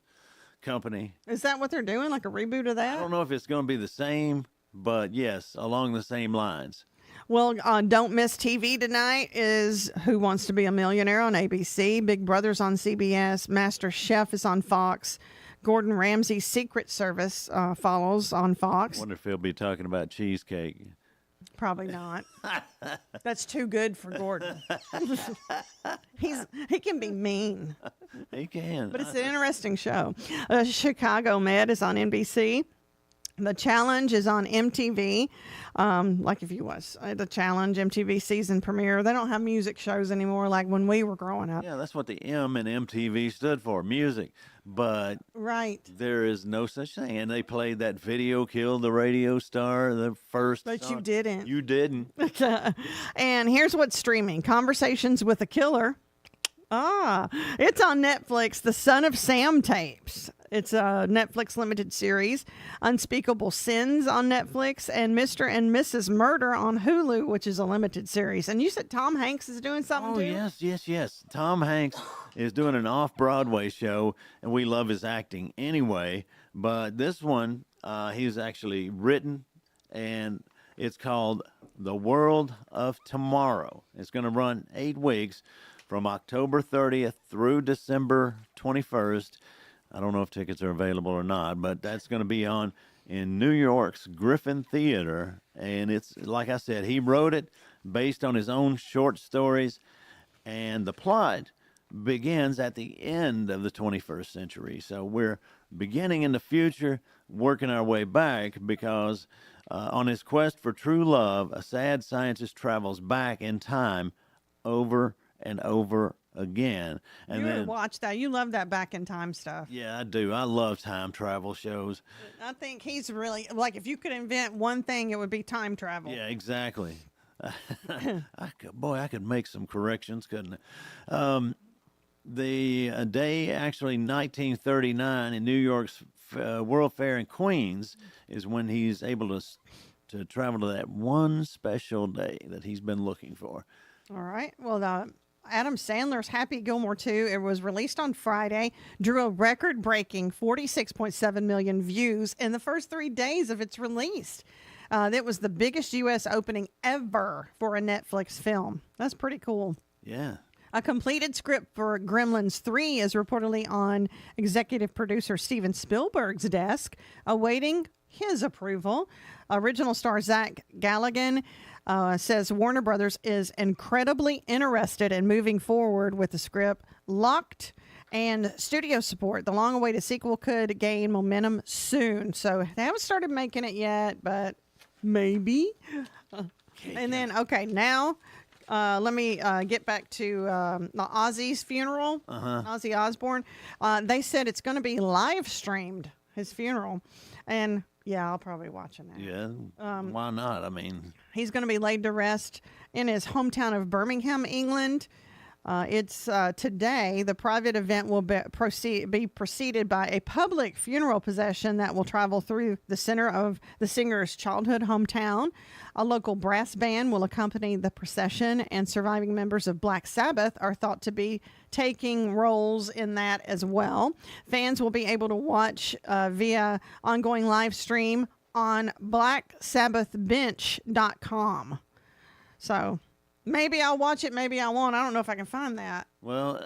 company. Is that what they're doing? Like a reboot of that? I don't know if it's going to be the same, but yes, along the same lines. Well, don't miss TV tonight is Who Wants to Be a Millionaire on ABC, Big Brother's on CBS, Master Chef is on Fox, Gordon Ramsay's Secret Service follows on Fox. I wonder if he'll be talking about cheesecake. Probably not. That's too good for Gordon. He can be mean. He can. But it's an interesting show. Chicago Med is on NBC. The Challenge is on MTV. Like if you watch The Challenge, MTV season premiere. They don't have music shows anymore like when we were growing up. Yeah, that's what the M in MTV stood for, music. But right, there is no such thing. And they played that Video Killed the Radio Star, the first But song. you didn't. You didn't. And here's what's streaming. Conversations with a Killer. It's on Netflix. The Son of Sam tapes. It's a Netflix limited series. Unspeakable Sins on Netflix, and Mr. and Mrs. Murder on Hulu, which is a limited series. And you said Tom Hanks is doing something too? Yes. Tom Hanks is doing an off-Broadway show, and we love his acting anyway. But this one, he's actually written, and it's called The World of Tomorrow. It's going to run 8 weeks from October 30th through December 21st. I don't know if tickets are available or not, but that's going to be on in New York's Griffin Theater. And it's, like I said, he wrote it based on his own short stories. And the plot begins at the end of the 21st century. So we're beginning in the future, working our way back because on his quest for true love, a sad scientist travels back in time over and over again. And You then would watch that. You love that back in time stuff. yeah, I do. I love time travel shows. I think he's really, like, if you could invent one thing, it would be time travel. Yeah, exactly. I could make some corrections, couldn't I? The day, actually, 1939 in New York's World Fair in Queens is when he's able to travel to that one special day that he's been looking for. All right. Well, Adam Sandler's Happy Gilmore 2, it was released on Friday, drew a record-breaking 46.7 million views in the first 3 days of its release. That was the biggest U.S. opening ever for a Netflix film. That's pretty cool. Yeah. A completed script for Gremlins 3 is reportedly on executive producer Steven Spielberg's desk, awaiting his approval. Original star Zach Galligan says Warner Brothers is incredibly interested in moving forward with the script, locked, and studio support. The long-awaited sequel could gain momentum soon. So they haven't started making it yet, but maybe. And then, okay, now let me get back to Ozzy's funeral, Ozzy Osbourne. They said it's going to be live streamed, his funeral. And yeah, I'll probably watch that. Yeah, why not? I mean, he's going to be laid to rest in his hometown of Birmingham, England. It's today. The private event will be preceded by a public funeral procession that will travel through the center of the singer's childhood hometown. A local brass band will accompany the procession, and surviving members of Black Sabbath are thought to be taking roles in that as well. Fans will be able to watch via ongoing live stream on blacksabbathbench.com. So maybe I'll watch it, maybe I won't. I don't know if I can find that. well,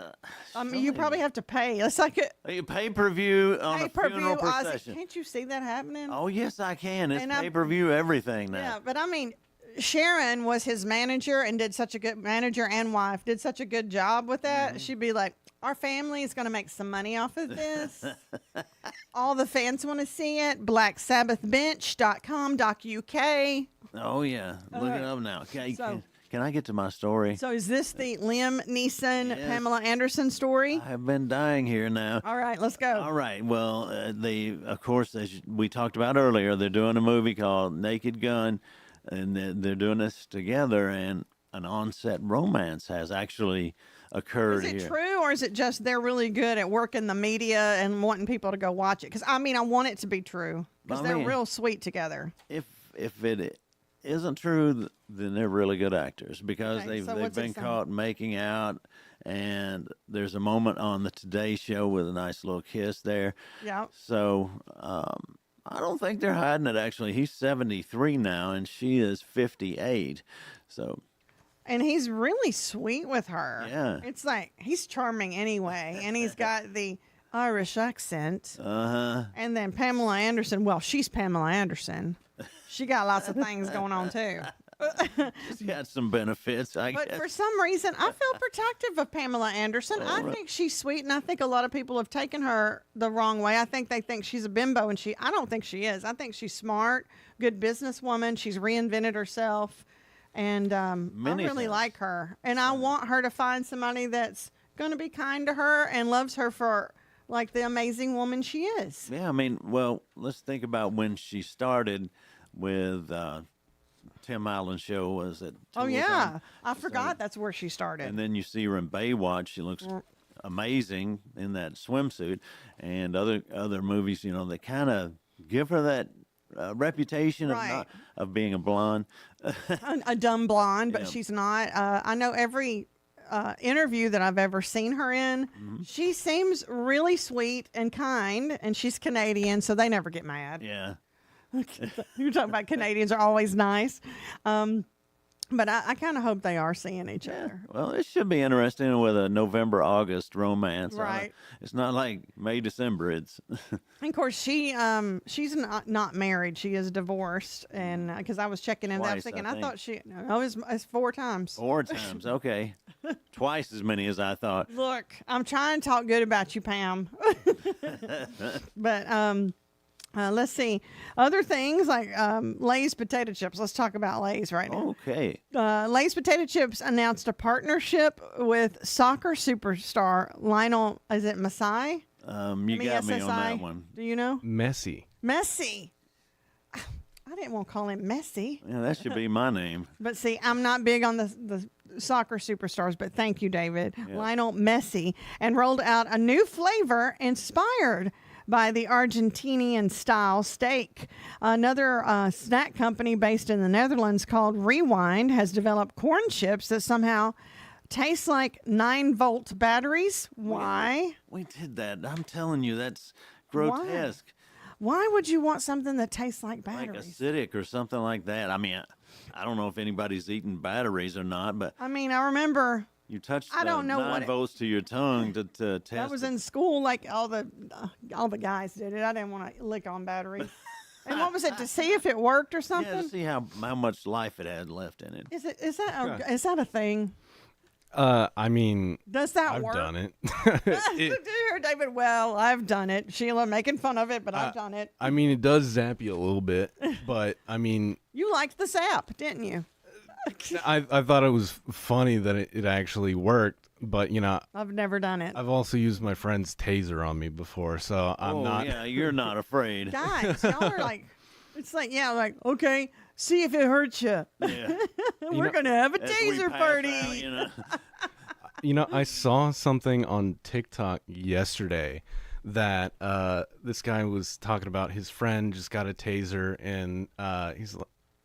I mean, you probably have to pay. It's like a pay-per-view on a funeral Ozzy. procession. Can't you see that happening? Oh, yes, I can. It's And pay-per-view everything now. Yeah, but I mean, Sharon was his manager and did such a good manager and wife did such a good job with that. She'd be like, our family is going to make some money off of this. All the fans want to see it. blacksabbathbench.com.uk. Oh, yeah. Look it up now. Okay, So- can I get to my story? So is this the Liam Neeson, Pamela Anderson story? I have been dying here now. All right, let's go. All right. Well, of course, as we talked about earlier, they're doing a movie called Naked Gun, and they're doing this together, and an on-set romance has actually occurred Is it here. true, or is it just they're really good at working the media and wanting people to go watch it? Because, I mean, I want it to be true because they're real sweet together. If if it isn't true, then they're really good actors because Okay, so they've what's it been say? caught making out, and there's a moment on the Today Show with a nice little kiss there. Yeah. So I don't think they're hiding it. Actually, he's 73 now, and she is 58. So. And he's really sweet with her. Yeah. It's like he's charming anyway, and he's got the Irish accent. And then Pamela Anderson. Well, she's Pamela Anderson. She got lots of things going on too. She's got some benefits, I But guess. for some reason, I feel protective of Pamela Anderson. I think she's sweet, and I think a lot of people have taken her the wrong way. I think they think she's a bimbo, and I don't think she is. I think she's smart, good businesswoman. She's reinvented herself, and I Many really things. like her. And I want her to find somebody that's going to be kind to her and loves her for like the amazing woman she is. Yeah, I mean, well, let's think about when she started with 10 Mile and Show. Was it? Oh Tool yeah, Time? I forgot that's where she started. And then you see her in Baywatch. She looks amazing in that swimsuit, and other movies. You know, they kind of give her that reputation Right. of being a blonde. a dumb blonde, but Yeah. she's not. I know every interview that I've ever seen her in, Mm-hmm. she seems really sweet and kind, and she's Canadian, so they never get mad. Yeah. You're talking about Canadians are always nice. But I kind of hope they are seeing each other. Well, it should be interesting with a November-August romance. Right. It's not like May-December. It's And of course, she's not married. She is divorced, and because I was checking in, I was Twice, I thinking, I think. thought no, it's 4 times. 4 times. Okay. Twice as many as I thought. Look, I'm trying to talk good about you, Pam. But let's see. Other things like Lay's potato chips. Let's talk about Lay's right now. Okay. Lay's potato chips announced a partnership with soccer superstar Lionel. Is it Messi? You got me on that M-E-S-S-I? one. Do you know? Messi. Messi. I didn't want to call him Messi. Yeah, that should be my name. But see, I'm not big on the soccer superstars, but thank you, David. Lionel Messi, and rolled out a new flavor inspired by the Argentinian style steak. Another snack company based in the Netherlands called Rewind has developed corn chips that somehow taste like 9-volt batteries. Why? We did that. I'm telling you, that's grotesque. Why would you want something that tastes like Like batteries? acidic or something like that. I mean, I don't know if anybody's eating batteries or not, but I mean, I remember you touched I don't know 9 what it- volts to your tongue to test that was it. in school. Like all the guys did it. I didn't want to lick on batteries. And what was it, to see if it worked or something? Yeah, to see how much life it had left in it. Is that a thing? I mean, Does that I've work? done it. Do you hear David? Well, I've done it. Sheila making fun of it, but I've done it. I mean, it does zap you a little bit, but I mean, You liked the sap, didn't you? I thought it was funny that it actually worked, but you know, I've never done it. I've also used my friend's taser on me before, so I'm not. Yeah, you're not afraid. Guys, y'all are like, it's like, yeah, like, okay, see if it hurts you. Yeah. We're going to have a As we taser pass party. out, you know. You know, I saw something on TikTok yesterday that this guy was talking about his friend just got a taser, and he's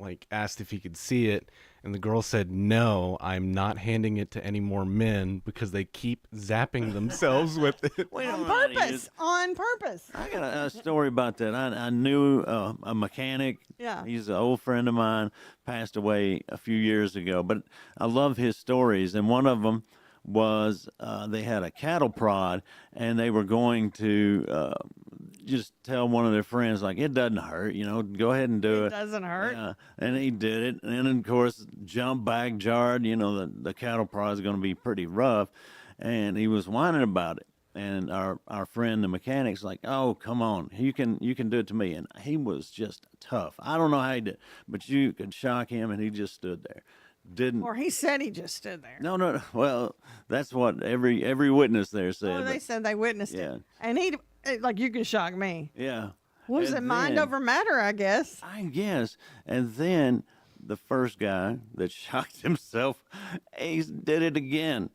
like asked if he could see it, and the girl said, "No, I'm not handing it to any more men because they keep zapping themselves with it." We On don't know how to use purpose. On purpose. I got a story about that. I knew a mechanic. Yeah. He's an old friend of mine, passed away a few years ago, but I love his stories. And one of them was they had a cattle prod, and they were going to just tell one of their friends, like, it doesn't hurt, you know, go ahead and do it. It doesn't hurt. Yeah. And he did it. And then, of course, jump back jarred, you know, the cattle prod is going to be pretty rough. And he was whining about it. And our friend, the mechanic's like, "Oh, come on, you can do it to me." And he was just tough. I don't know how he did, but you could shock him, and he just stood there. Didn't. Or he said he just stood there. No. Well, that's what every witness there said. Oh, they but- said they witnessed Yeah. it. And he, like, you can shock me. Yeah. What was it, And mind then- over matter, I guess? I guess. And then the first guy that shocked himself, he did it again.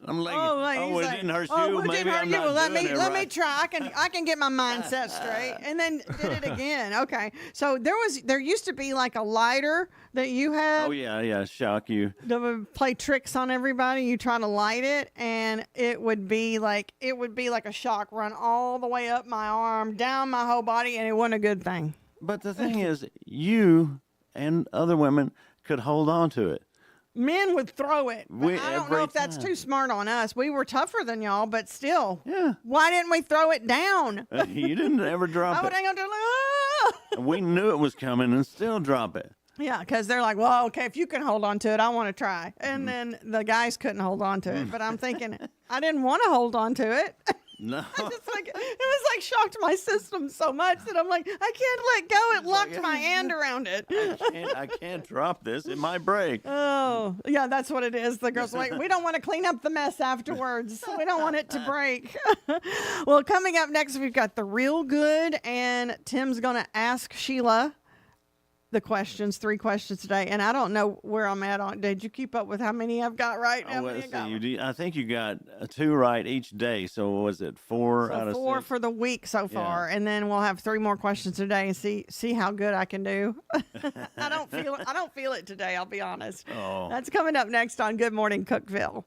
I'm like, he's it like, didn't hurt oh, you. it Maybe didn't hurt I'm you. not Well, let doing me it let me right. try. I can get my mindset straight, and then did it again. Okay, so there used to be like a lighter that you had. Oh yeah, shock you. That would play tricks on everybody. You try to light it, and it would be like a shock run all the way up my arm, down my whole body, and it wasn't a good thing. But the thing is, you and other women could hold on to it. Men would throw it. But I don't know if that's time. too smart on us. We were tougher than y'all, but still. Yeah. Why didn't we throw it down? You didn't ever drop I would it. hang on to it like, ah! We knew it was coming and still drop it. Yeah, because they're like, well, okay, if you can hold on to it, I want to try. And then the guys couldn't hold on to it. But I'm thinking, I didn't want to hold on to it. No. It was like shocked my system so much that I'm like, I can't let go. It locked my hand around it. I can't drop this. It might break. Oh, yeah, that's what it is. The girls are like, we don't want to clean up the mess afterwards. We don't want it to break. Well, coming up next, we've got The Real Good, and Tim's going to ask Sheila the questions, 3 questions today. And I don't know where I'm at on. Did you keep up with how many I've got right? How many I got? I think you got 2 right each day. So was it 4 out of 6? 4 for the week so far, and then we'll have 3 more questions today and see how good I can do. I don't feel it today. I'll be honest. Oh. That's coming up next on Good Morning Cookeville.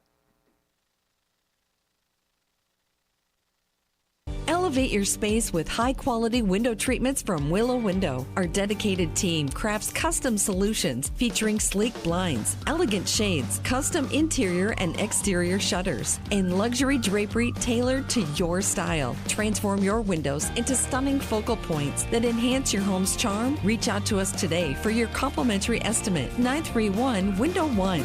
Elevate your space with high-quality window treatments from Willow Window. Our dedicated team crafts custom solutions featuring sleek blinds, elegant shades, custom interior and exterior shutters, and luxury drapery tailored to your style. Transform your windows into stunning focal points that enhance your home's charm. Reach out to us today for your complimentary estimate. 931 Window 1.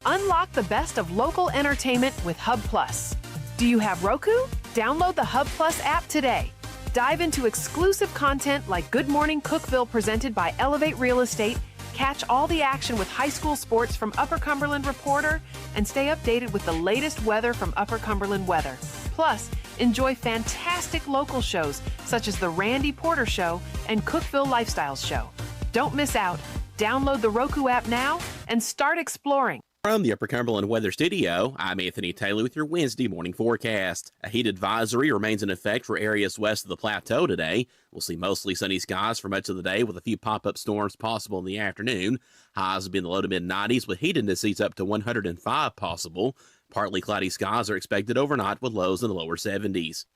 Unlock the best of local entertainment with Hub Plus. Do you have Roku? Download the Hub Plus app today. Dive into exclusive content like Good Morning Cookeville presented by Elevate Real Estate, catch all the action with high school sports from Upper Cumberland Reporter, and stay updated with the latest weather from Upper Cumberland Weather. Plus, enjoy fantastic local shows such as The Randy Porter Show and Cookeville Lifestyles Show. Don't miss out. Download the Roku app now and start exploring. From the Upper Cumberland Weather Studio, I'm Anthony Taylor with your Wednesday morning forecast. A heat advisory remains in effect for areas west of the plateau today. We'll see mostly sunny skies for much of the day with a few pop-up storms possible in the afternoon. Highs will be in the low to mid-90s with heat indices up to 105 possible. Partly cloudy skies are expected overnight with lows in the lower 70s.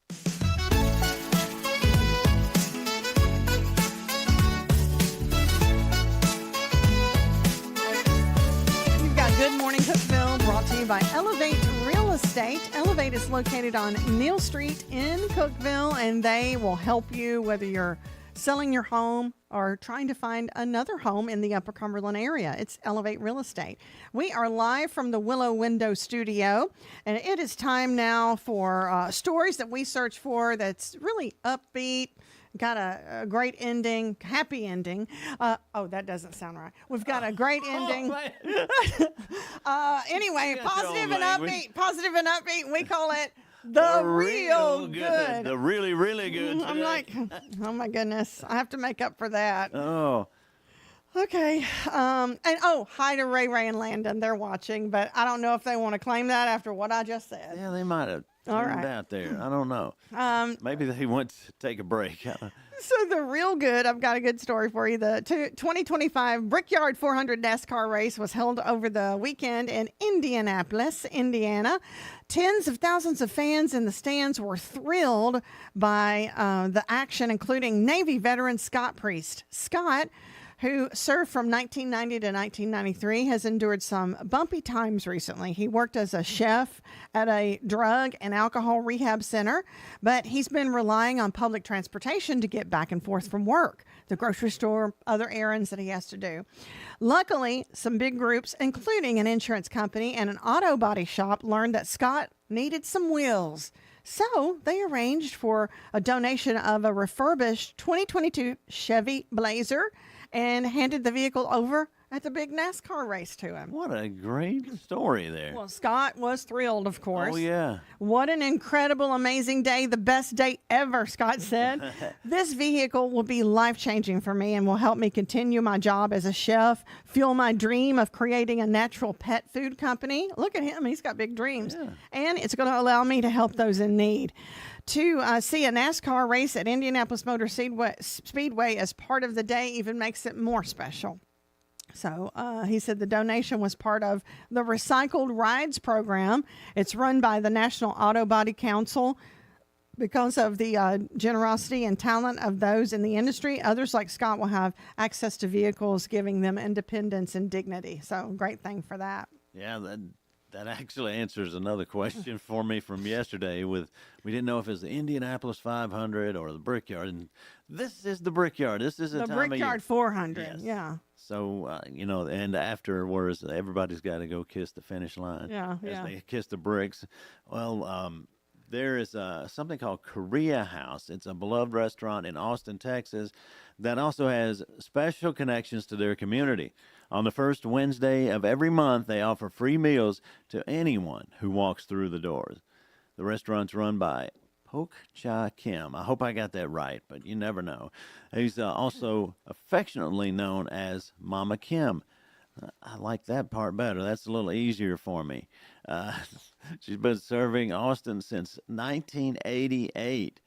Good Morning Cookeville, brought to you by Elevate Real Estate. Elevate is located on Neal Street in Cookeville, and they will help you whether you're selling your home or trying to find another home in the Upper Cumberland area. It's Elevate Real Estate. We are live from the Willow Window Studio, and it is time now for stories that we search for that's really upbeat, got a great ending, happy ending. That doesn't sound right. We've got a great ending. Anyway, positive and upbeat. We call it the real good. The really, really good. I'm like, oh my goodness, I have to make up for that. Oh. Okay. Hi to Ray and Landon. They're watching, but I don't know if they want to claim that after what I just said. Yeah, they might have turned out there. I don't know. Maybe they want to take a break. So the real good, I've got a good story for you. The 2025 Brickyard 400 NASCAR race was held over the weekend in Indianapolis, Indiana. Tens of thousands of fans in the stands were thrilled by the action, including Navy veteran Scott Priest. Scott, who served from 1990 to 1993, has endured some bumpy times recently. He worked as a chef at a drug and alcohol rehab center, but he's been relying on public transportation to get back and forth from work, the grocery store, other errands that he has to do. Luckily, some big groups, including an insurance company and an auto body shop, learned that Scott needed some wheels. So they arranged for a donation of a refurbished 2022 Chevy Blazer and handed the vehicle over at the big NASCAR race to him. What a great story there. Well, Scott was thrilled, of course. Oh, yeah. What an incredible, amazing day. The best day ever, Scott said. This vehicle will be life-changing for me and will help me continue my job as a chef, fuel my dream of creating a natural pet food company. Look at him. He's got big dreams. Yeah. And it's going to allow me to help those in need. To see a NASCAR race at Indianapolis Motor Speedway as part of the day even makes it more special. So he said the donation was part of the Recycled Rides program. It's run by the National Auto Body Council. Because of the generosity and talent of those in the industry, others like Scott will have access to vehicles, giving them independence and dignity. So great thing for that. Yeah, that actually answers another question for me from yesterday. We didn't know if it was the Indianapolis 500 or the Brickyard, and this is the Brickyard. This is the time of Brickyard year. 400. Yes. Yeah. So and afterwards, everybody's got to go kiss the finish line. Yeah, as they kiss the bricks. Well, there is something called Korea House. It's a beloved restaurant in Austin, Texas, that also has special connections to their community. On the first Wednesday of every month, they offer free meals to anyone who walks through the doors. The restaurant's run by Pok Cha Kim. I hope I got that right, but you never know. He's also affectionately known as Mama Kim. I like that part better. That's a little easier for me. She's been serving Austin since 1988.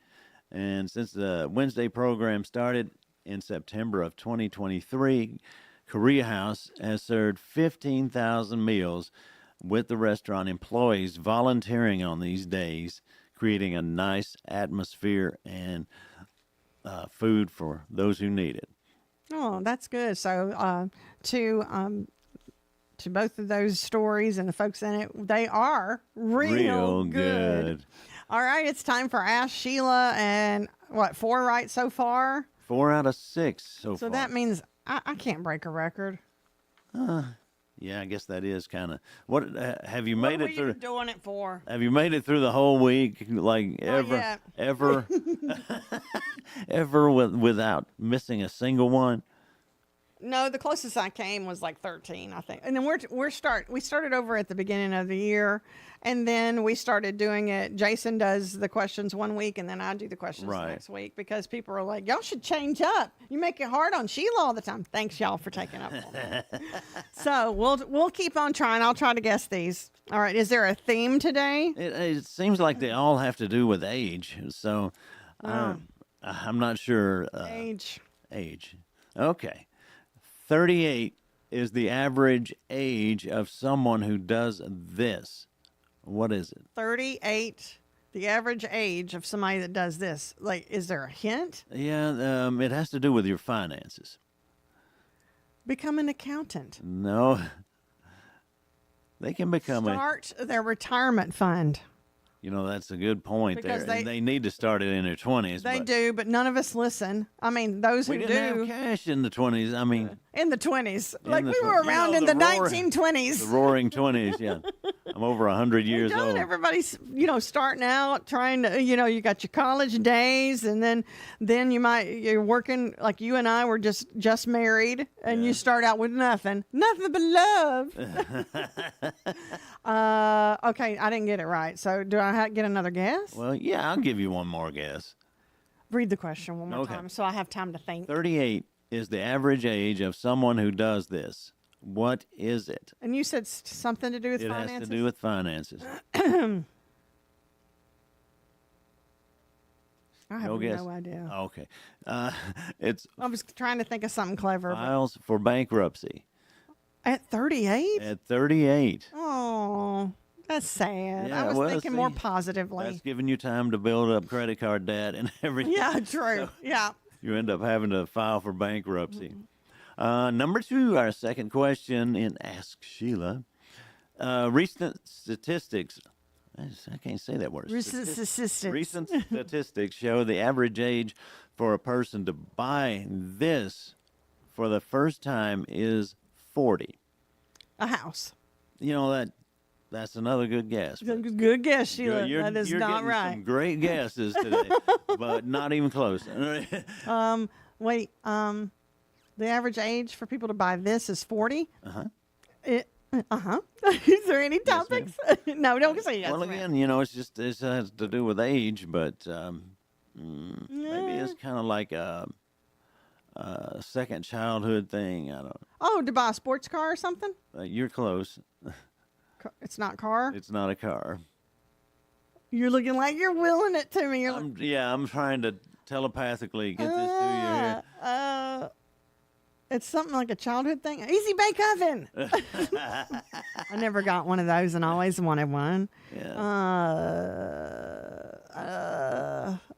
And since the Wednesday program started in September of 2023, Korea House has served 15,000 meals with the restaurant employees volunteering on these days, creating a nice atmosphere and food for those who need it. Oh, that's good. So to both of those stories and the folks in it, they are real good. All right, it's time for Ask Sheila, and 4 right so far? 4 out of 6 so far. So that means I can't break a record. Yeah, I guess that is kind of what. Have you made it through? What are you doing it for? Have you made it through the whole week? Like ever without missing a single one? No, the closest I came was like 13, I think. And then we started over at the beginning of the year, and then we started doing it. Jason does the questions one week, and then I do the questions next week, because people are like, y'all should change up. You make it hard on Sheila all the time. Thanks, y'all, for taking up for me. So we'll keep on trying. I'll try to guess these. All right. Is there a theme today? It seems like they all have to do with age. So I'm not sure. Age. Okay. 38 is the average age of someone who does this. What is it? 38, the average age of somebody that does this. Like, is there a hint? Yeah, it has to do with your finances. Become an accountant. No. They can become Start their retirement fund. That's a good point because there. They need to start it in their 20s. They do, but none of us listen. I mean, those who do. We didn't have cash in the 20s. I mean, in the 20s. Like we were around in the 1920s. The roaring 20s, yeah. I'm over 100 years old. Everybody's, starting out, trying to, you got your college days, and then you're working, like you and I were just married, and you start out with nothing but love. Okay, I didn't get it right. So do I get another guess? Well, yeah, I'll give you one more guess. Read the question one more time so I have time to think. 38 is the average age of someone who does this. What is it? And you said something to do with finances? It has to do with finances. I have no idea. Okay. I was trying to think of something clever. Files for bankruptcy. At 38? At 38. Oh, that's sad. Yeah, I was thinking more positively. That's giving you time to build up credit card debt and everything. Yeah, true. So you end up having to file for bankruptcy. Number 2, our second question in Ask Sheila. Recent statistics. I can't say that word. Recent statistics show the average age for a person to buy this for the first time is 40. A house. That's another good guess. Good guess, Sheila. That is not right. Some great guesses today, but not even close. Wait. The average age for people to buy this is 40. Uh-huh. Is there any topics? No, don't say yes. Well, again, it has to do with age, but maybe it's kind of like a second childhood thing. I don't know. Oh, to buy a sports car or something? You're close. It's not car? It's not a car. You're looking like you're willing it to me. I'm trying to telepathically get this to you here. It's something like a childhood thing. Easy bake oven. I never got one of those and always wanted one. Yeah.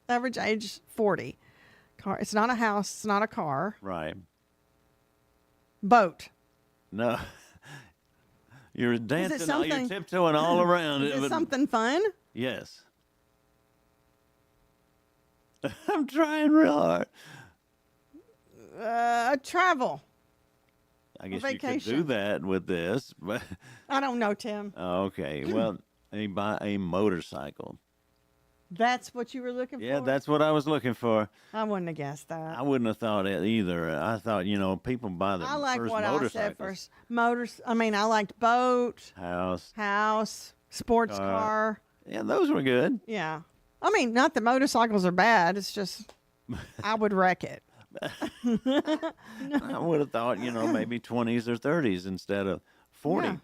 Average age 40. Car. It's not a house. It's not a car. Right. Boat. No. You're dancing. You're something- tiptoeing all around Is it. it but- something fun? Yes. I'm trying real hard. Travel. I guess you could vacation. do that with this, but I don't know, Tim. okay. Well, buy a motorcycle. That's what you were looking Yeah, for? that's what I was looking for. I wouldn't have guessed that. I wouldn't have thought it either. I thought, people buy the I like first what I motorcycles. said first. I liked boat, House, sports car. Yeah, those were good. Yeah. I mean, not that motorcycles are bad. It's just I would wreck it. I would have thought, maybe 20s or 30s instead of 40. Yeah.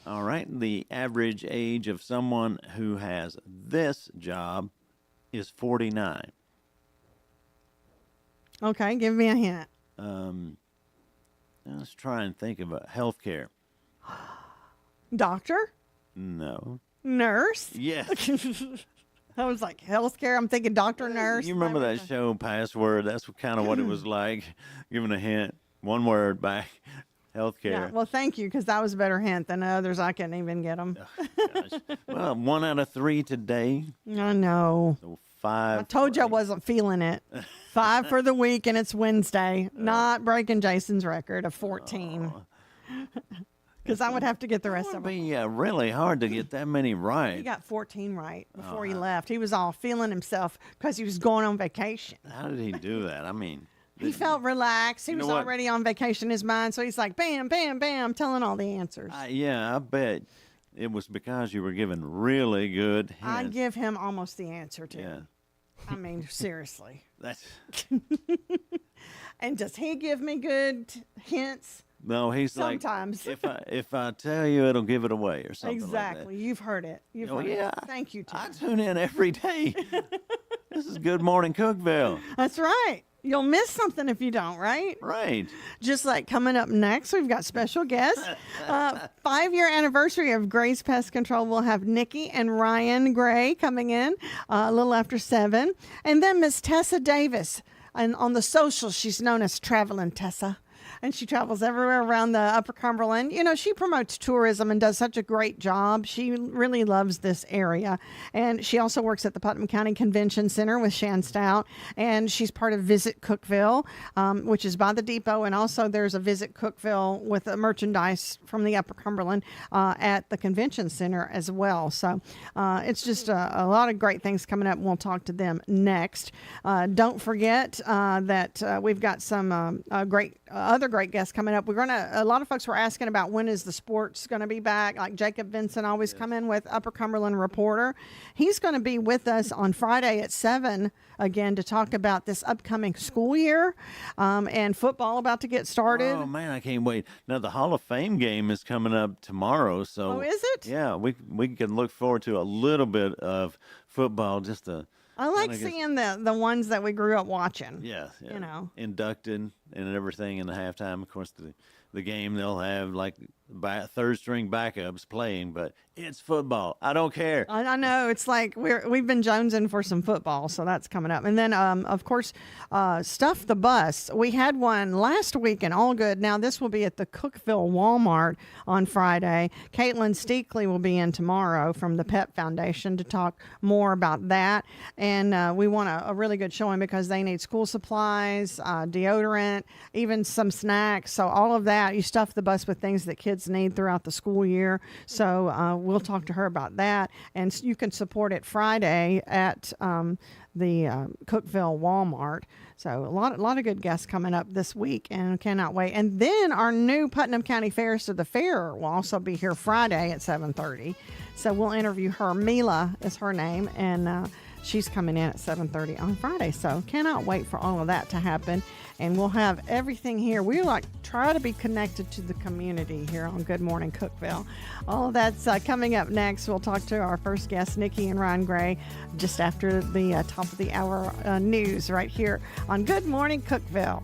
All right. The average age of someone who has this job is 49. Okay, give me a hint. Let's try and think of healthcare. Doctor? No. Nurse? Yes. I was like, healthcare. I'm thinking doctor, nurse. You remember that show, Password? That's kind of what it was like. Giving a hint. One word back. Healthcare. Yeah, well, thank you, because that was a better hint than others. I couldn't even get them. Well, 1 out of 3 today. I know. So 5. I told you I wasn't feeling it. 5 for the week, and it's Wednesday. Not breaking Jason's record of 14. Because I would have to get the rest of them. It would be really hard to get that many right. He got 14 right before he left. He was all feeling himself because he was going on vacation. How did he do that? I mean, He felt relaxed. He You was know what? already on vacation in his mind. So he's like, bam, bam, bam, telling all the answers. I bet it was because you were given really good hints. I give him almost the answer, too. Yeah. I mean, seriously. That's And does he give me good hints? no. He's Sometimes. like, if I tell you, it'll give it away or something Exactly. like You've heard it. You've Oh, heard yeah. it. Thank you, Tim. that. I tune in every day. This is Good Morning Cookeville. That's right. You'll miss something if you don't, right? Right. Just like coming up next, we've got special guests. 5-year anniversary of Gray's Pest Control. We'll have Nikki and Ryan Gray coming in a little after 7. And then Miss Tessa Davis. And on the socials, she's known as Traveling Tessa. And she travels everywhere around the Upper Cumberland. She promotes tourism and does such a great job. She really loves this area. And she also works at the Putnam County Convention Center with Shan Stout. And she's part of Visit Cookeville, which is by the depot. And also there's a Visit Cookeville with merchandise from the Upper Cumberland at the Convention Center as well. So it's just a lot of great things coming up, and we'll talk to them next. Don't forget that we've got some other great guests coming up. A lot of folks were asking about when is the sports going to be back. Like Jacob Vincent always come in with Upper Cumberland Reporter. He's going to be with us on Friday at 7 again to talk about this upcoming school year and football about to get started. Oh man, I can't wait. Now the Hall of Fame game is coming up tomorrow, so Oh, is it? Yeah, we can look forward to a little bit of football. Just to I like kinda get- seeing the ones that we grew up watching. Yeah. Inducted and everything in the halftime. Of course, the game they'll have like third string backups playing, but it's football. I don't care. I know. It's like we've been jonesing for some football, so that's coming up. And then, of course, Stuff the Bus. We had one last week in All Good. Now, this will be at the Cookeville Walmart on Friday. Caitlin Steakley will be in tomorrow from the Pet Foundation to talk more about that. And we want a really good showing because they need school supplies, deodorant, even some snacks. So all of that, you stuff the bus with things that kids kids need throughout the school year. So we'll talk to her about that. And you can support it Friday at the Cookeville Walmart. So a lot of good guests coming up this week, and cannot wait. And then our new Putnam County Fairs to the Fair will also be here Friday at 7:30. So we'll interview her. Mila is her name, and she's coming in at 7:30 on Friday. So cannot wait for all of that to happen. And we'll have everything here. We try to be connected to the community here on Good Morning Cookeville. All of that's coming up next. We'll talk to our first guests, Nikki and Ryan Gray, just after the top of the hour news right here on Good Morning Cookeville.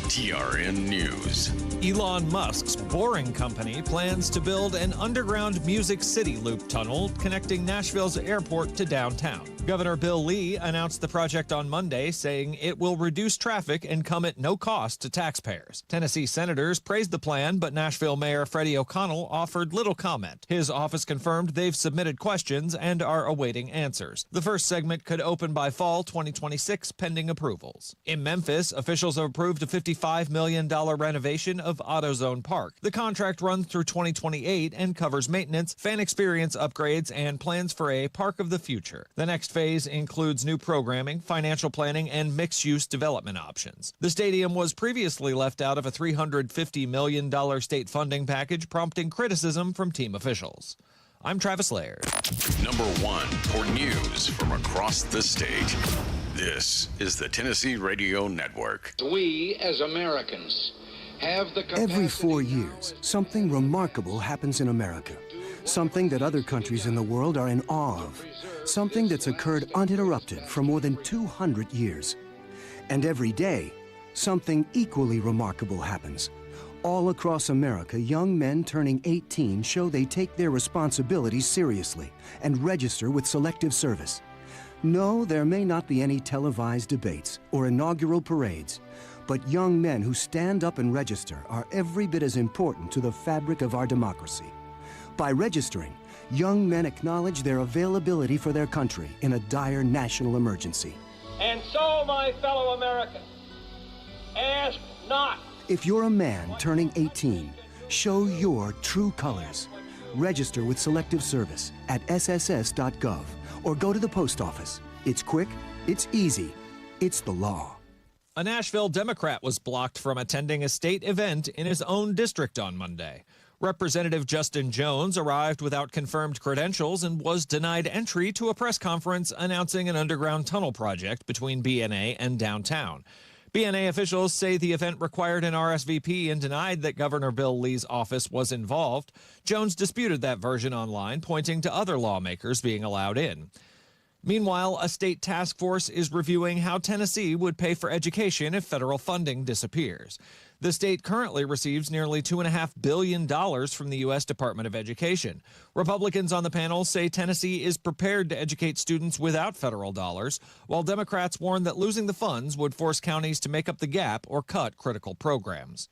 TRN News. Elon Musk's Boring Company plans to build an underground Music City loop tunnel connecting Nashville's airport to downtown. Governor Bill Lee announced the project on Monday, saying it will reduce traffic and come at no cost to taxpayers. Tennessee senators praised the plan, but Nashville Mayor Freddie O'Connell offered little comment. His office confirmed they've submitted questions and are awaiting answers. The first segment could open by fall 2026, pending approvals. In Memphis, officials have approved a $55 million renovation of AutoZone Park. The contract runs through 2028 and covers maintenance, fan experience upgrades, and plans for a park of the future. The next phase includes new programming, financial planning, and mixed-use development options. The stadium was previously left out of a $350 million state funding package, prompting criticism from team officials. I'm Travis Laird. Number 1 for news from across the state. This is the Tennessee Radio Network. We, as Americans, have the capacity. Every 4 years, something remarkable happens in America. Something that other countries in the world are in awe of. Something that's occurred uninterrupted for more than 200 years. And every day, something equally remarkable happens. All across America, young men turning 18 show they take their responsibilities seriously and register with Selective Service. No, there may not be any televised debates or inaugural parades, but young men who stand up and register are every bit as important to the fabric of our democracy. By registering, young men acknowledge their availability for their country in a dire national emergency. And so, my fellow Americans, ask not. If you're a man turning 18, show your true colors. Register with Selective Service at sss.gov or go to the post office. It's quick, it's easy, it's the law. A Nashville Democrat was blocked from attending a state event in his own district on Monday. Representative Justin Jones arrived without confirmed credentials and was denied entry to a press conference announcing an underground tunnel project between BNA and downtown. BNA officials say the event required an RSVP and denied that Governor Bill Lee's office was involved. Jones disputed that version online, pointing to other lawmakers being allowed in. Meanwhile, a state task force is reviewing how Tennessee would pay for education if federal funding disappears. The state currently receives nearly $2.5 billion from the U.S. Department of Education. Republicans on the panel say Tennessee is prepared to educate students without federal dollars, while Democrats warn that losing the funds would force counties to make up the gap or cut critical programs.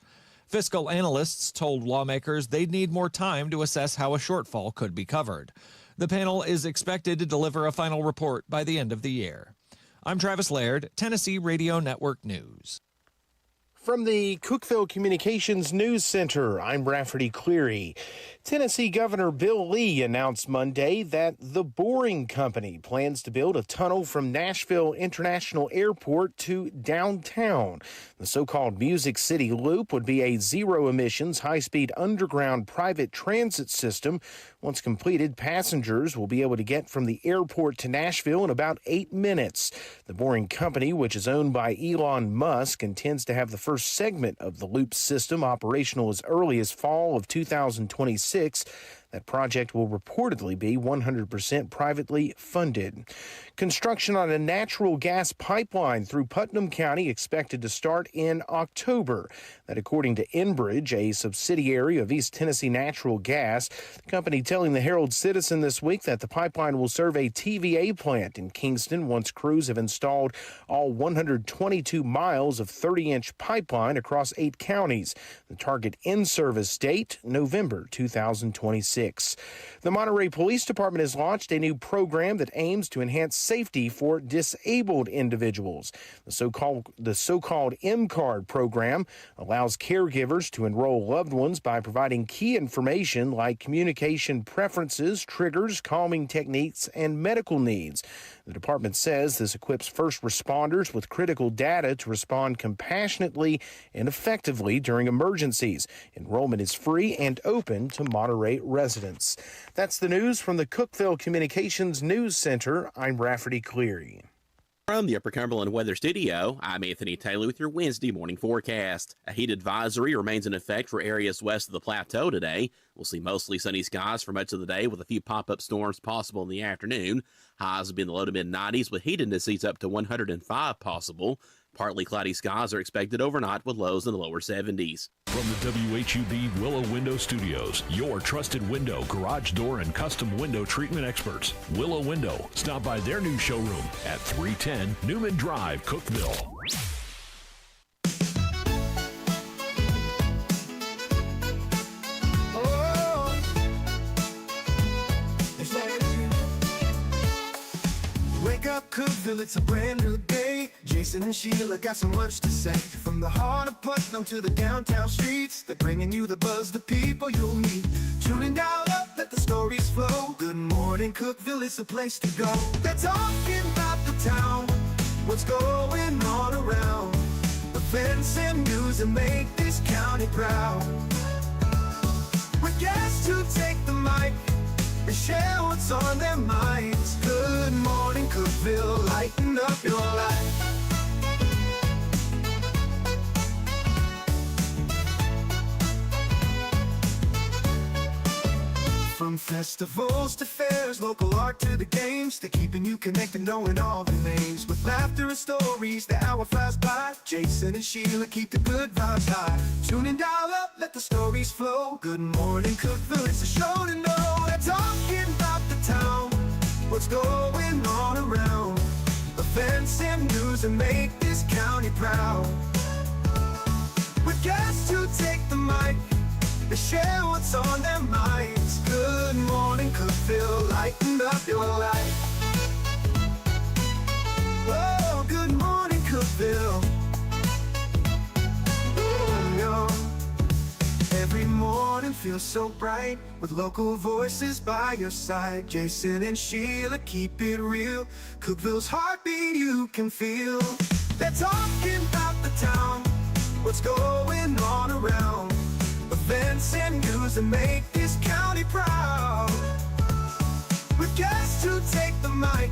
Fiscal analysts told lawmakers they'd need more time to assess how a shortfall could be covered. The panel is expected to deliver a final report by the end of the year. I'm Travis Laird, Tennessee Radio Network News. From the Cookeville Communications News Center, I'm Rafferty Cleary. Tennessee Governor Bill Lee announced Monday that the Boring Company plans to build a tunnel from Nashville International Airport to downtown. The so-called Music City Loop would be a zero-emissions, high-speed underground private transit system. Once completed, passengers will be able to get from the airport to Nashville in about 8 minutes. The Boring Company, which is owned by Elon Musk, intends to have the first segment of the loop system operational as early as fall of 2026. That project will reportedly be 100% privately funded. Construction on a natural gas pipeline through Putnam County expected to start in October. That according to Enbridge, a subsidiary of East Tennessee Natural Gas. The company telling the Herald Citizen this week that the pipeline will serve a TVA plant in Kingston once crews have installed all 122 miles of 30-inch pipeline across 8 counties. The target in-service date, November 2026. The Monterey Police Department has launched a new program that aims to enhance safety for disabled individuals. The so-called M-Card program allows caregivers to enroll loved ones by providing key information like communication preferences, triggers, calming techniques, and medical needs. The department says this equips first responders with critical data to respond compassionately and effectively during emergencies. Enrollment is free and open to Monterey residents. That's the news from the Cookeville Communications News Center. I'm Rafferty Cleary. From the Upper Cumberland Weather Studio, I'm Anthony Taylor with your Wednesday morning forecast. A heat advisory remains in effect for areas west of the plateau today. We'll see mostly sunny skies for much of the day with a few pop-up storms possible in the afternoon. Highs will be in the low to mid-90s with heat indices up to 105 possible. Partly cloudy skies are expected overnight with lows in the lower 70s. From the WHUB Willow Window Studios, your trusted window, garage door, and custom window treatment experts. Willow Window. Stop by their new showroom at 310 Newman Drive, Cookeville. Wake up, Cookeville, it's a brand new day. Jason and Sheila got so much to say. From the heart of Putnam to the downtown streets, they're bringing you the buzz, the people you'll meet. Tuning dial up, let the stories flow. Good morning, Cookeville, it's a place to go. They're talking about the town, what's going on around. Events and news that make this county proud. With guests who take the mic and share what's on their minds. Good morning, Cookeville, lighten up your life. From festivals to fairs, local art to the games, they're keeping you connected, knowing all the names. With laughter and stories, the hour flies by. Jason and Sheila keep the good vibes high. Tune in, dial up, let the stories flow. Good morning, Cookeville, it's a show to know. They're talking about the town, what's going on around. Events and news that make this county proud. With guests who take the mic, they share what's on their minds. Good morning, Cookeville, lighten up your life. Oh, good morning, Cookeville. Every morning feels so bright with local voices by your side. Jason and Sheila keep it real. Cookeville's heartbeat you can feel. They're talking about the town, what's going on around. Events and news that make this county proud. With guests who take the mic,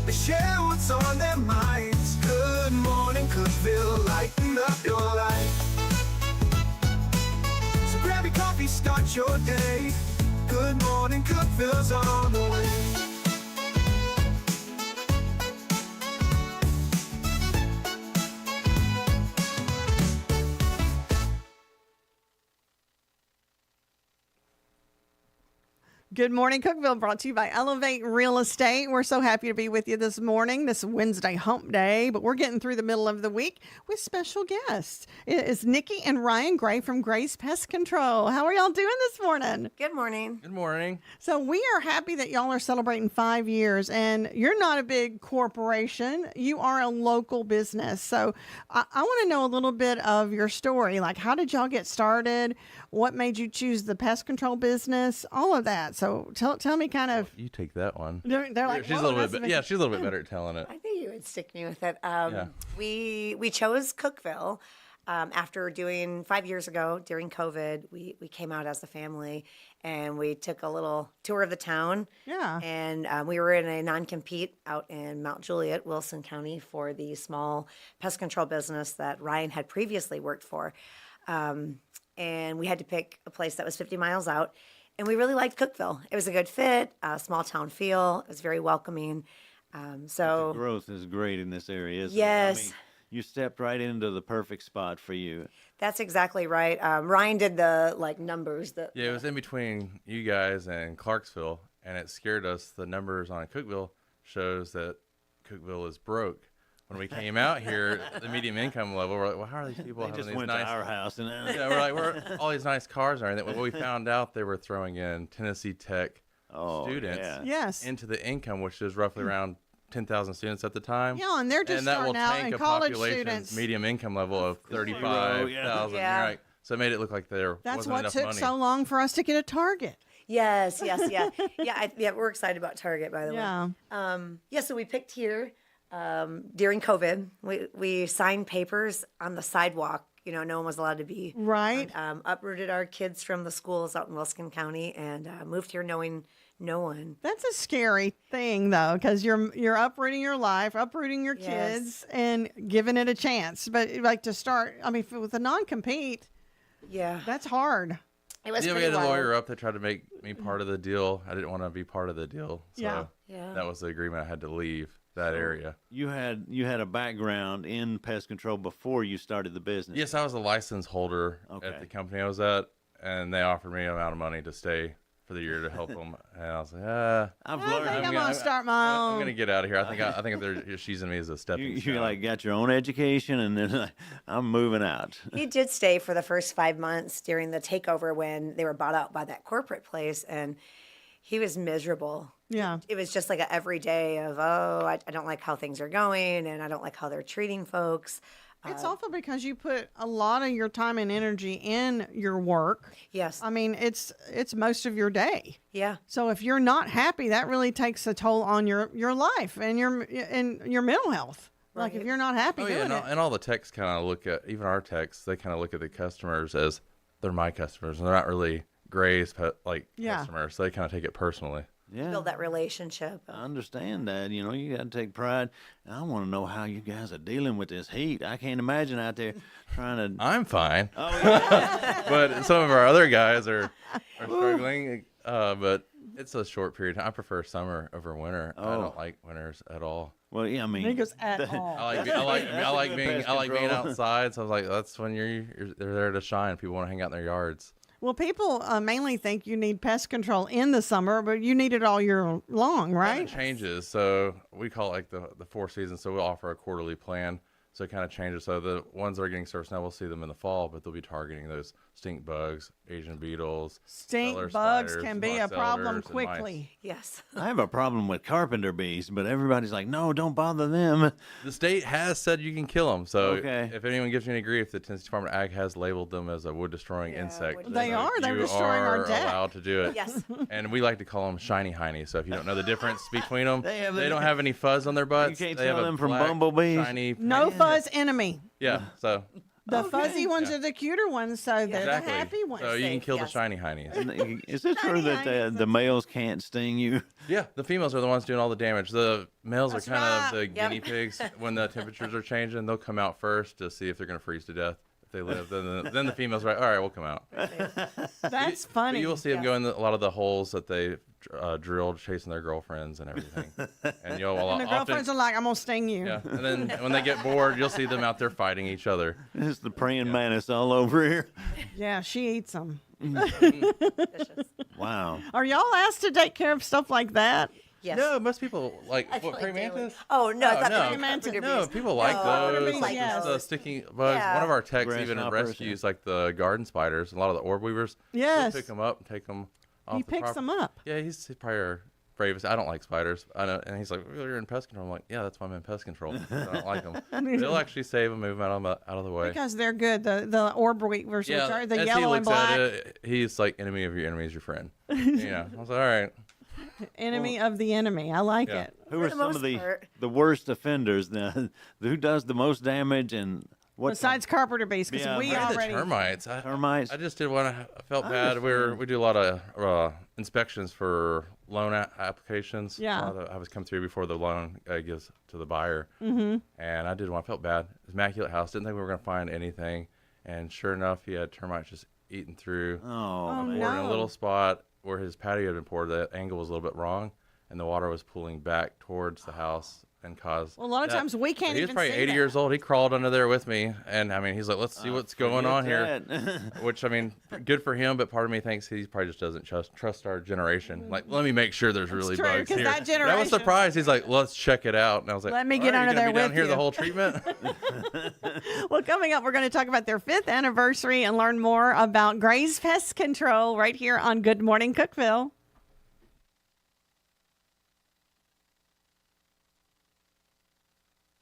they share what's on their minds. Good morning, Cookeville, lighten up your life. So grab your coffee, start your day. Good morning, Cookeville's on the way. Good morning, Cookeville, brought to you by Elevate Real Estate. We're so happy to be with you this morning, this Wednesday hump day, but we're getting through the middle of the week with special guests. It is Nikki and Ryan Gray from Gray's Pest Control. How are y'all doing this morning? Good morning. Good morning. So we are happy that y'all are celebrating 5 years, and you're not a big corporation. You are a local business. So I want to know a little bit of your story. Like, how did y'all get started? What made you choose the pest control business? All of that. So tell me kind of. You take that one. They're like, she's a little bit. Yeah, she's a little bit better at telling it. I think you would stick me with it. We chose Cookeville after doing 5 years ago during COVID. We came out as a family and we took a little tour of the town. Yeah. And we were in a non-compete out in Mount Juliet, Wilson County, for the small pest control business that Ryan had previously worked for. And we had to pick a place that was 50 miles out. And we really liked Cookeville. It was a good fit, a small town feel. It was very welcoming. The growth is great in this area, isn't yes. it? I mean, you stepped right into the perfect spot for you. That's exactly right. Ryan did the numbers. Yeah, it was in between you guys and Clarksville, and it scared us. The numbers on Cookeville shows that Cookeville is broke. When we came out here, the medium income level, we're like, well, how are these people having just these went nice... to our house. And yeah, we're like, we're all these nice cars and everything. Well, we found out they were throwing in Tennessee Tech students into the income, which is roughly around 10,000 students at the time. Yeah, and they're just starting out, and college students. Medium income level of 35,000. Yeah. Right. So it made it look like there That's wasn't what enough took money. so long for us to get a Target. Yes, yeah. Yeah, we're excited about Target, by the way. So we picked here during COVID. We signed papers on the sidewalk. You know, no one was allowed to be. Right. Uprooted our kids from the schools out in Wilson County and moved here knowing no one. That's a scary thing, though, because you're uprooting your life, uprooting your kids, and giving it a chance. But like to start, I mean, with a non-compete, that's hard. It was we pretty had a wild. lawyer up that tried to make me part of the deal. I didn't want to be part of the deal, so that was the agreement. I had to leave that area. You had a background in pest control before you started the business. Yes, I was a license holder at the company I was at, and they offered me an amount of money to stay for the year to help them. And I was like, I'm gonna start my own. I'm gonna get out of here. I think they're using me as a stepping stone. You like got your own education, and then I'm moving out. He did stay for the first 5 months during the takeover when they were bought out by that corporate place, and he was miserable. Yeah. It was just like a everyday of, I don't like how things are going, and I don't like how they're treating folks. It's awful because you put a lot of your time and energy in your work. Yes. I mean, it's most of your day. Yeah. So if you're not happy, that really takes a toll on your life and your mental health. Right. Like if you're not happy doing it. And all the techs kind of look at, even our techs, they kind of look at the customers as they're my customers, and they're not really Gray's customers. So they kind of take it personally. Yeah. Build that relationship. I understand that. You know, you got to take pride. I want to know how you guys are dealing with this heat. I can't imagine out there trying to. I'm fine. Oh, yeah. But some of our other guys are struggling. But it's a short period. I prefer summer over winter. I don't like winters at all. Well, yeah, I mean, He goes at all. I like being outside. So I was like, that's when they're there to shine. People want to hang out in their yards. Well, people mainly think you need pest control in the summer, but you need it all year long, right? It changes. So we call it like the 4 seasons. So we'll offer a quarterly plan. So it kind of changes. So the ones that are getting serviced now, we'll see them in the fall, but they'll be targeting those stink bugs, Asian beetles. Stink bugs can be a problem quickly. Yes. I have a problem with carpenter bees, but everybody's like, no, don't bother them. The state has said you can kill them. So Okay. if anyone gives you any grief, the Tennessee Department of Ag has labeled them as a wood-destroying insect. They are. They're You destroying our are deck. allowed to do it. Yes. And we like to call them shiny heinies. So if you don't know the difference between them, They have they don't have any fuzz on their butts. You can't they tell have a them from black, bumblebees. Shiny, No fuzz enemy. yeah. So The fuzzy ones are the cuter ones, so they're the happy ones. So you can kill the shiny heinies. Is it true that the males can't sting you? Yeah, the females are the ones doing all the damage. The males That's are kind of right. the guinea pigs. When the temperatures are changing, they'll come out first to see if they're going to freeze to death. If they live, then the females are like, all right, we'll come out. That's funny. But you will see them go in a lot of the holes that they drilled, chasing their girlfriends and everything. And you'll And the girlfriends are like, I'm going to sting you. Yeah, and then when they get bored, you'll see them out there fighting each other. It's the praying mantis all over here. Yeah, she eats them. Wow. Are y'all asked to take care of stuff like that? Yes. No, most people like I feel what like praying daily. mantis. Oh, no, I thought no, praying mantis. no, people like those, like yes. the sticky bugs. Yeah. One of our techs even Grasshoppers, rescues like the garden spiders. A lot of the orb weavers. Yes. He'll pick them up and take them. Off He the picks them up. Yeah, he's probably our bravest. I don't like spiders. I know, and he's like, well, "You're in pest control." I'm like, "Yeah, that's why I'm in pest control. I don't like them." They'll actually save them, move them out of the way. Because they're good. The orb weavers, which are the as yellow he and looks black. at it, he's like, "Enemy of your enemy is your friend." You know, I was like, "All right." Enemy of the enemy. I like it. Who are some of the worst offenders now? Who does the most damage and what? Besides carpenter bees, because we Probably already the termites. Termites. I just did one. I felt bad. We do a lot of inspections for loan applications. Yeah. I was come through before the loan gives to the buyer. Mhm. And I did one. I felt bad. It was immaculate house. Didn't think we were going to find anything. And sure enough, he had termites just eating through. Oh, in a little spot where his patio had been poured. The angle was a little bit wrong, and the water was pooling back towards the house and caused. Well, a lot of times we can't He was even probably see 80 that. years old. He crawled under there with me, and I mean, he's like, "Let's see what's going on here," which I mean, good for him. But part of me thinks he probably just doesn't trust our generation. Like, let me make sure there's really true, bugs 'cause here. that And I generation- was surprised. He's like, "Let's check it out," and I was like, Let me "All get right, under you gonna there be down with here you." the whole treatment. Well, coming up, we're going to talk about their 5th anniversary and learn more about Gray's Pest Control right here on Good Morning Cookeville.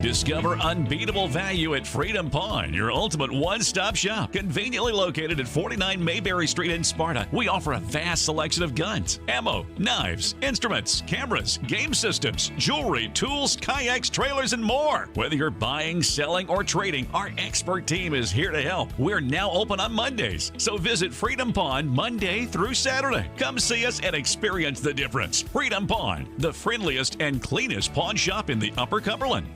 Discover unbeatable value at Freedom Pawn, your ultimate one-stop shop. Conveniently located at 49 Mayberry Street in Sparta, we offer a vast selection of guns, ammo, knives, instruments, cameras, game systems, jewelry, tools, kayaks, trailers, and more. Whether you're buying, selling, or trading, our expert team is here to help. We're now open on Mondays, so visit Freedom Pawn Monday through Saturday. Come see us and experience the difference. Freedom Pawn, the friendliest and cleanest pawn shop in the Upper Cumberland.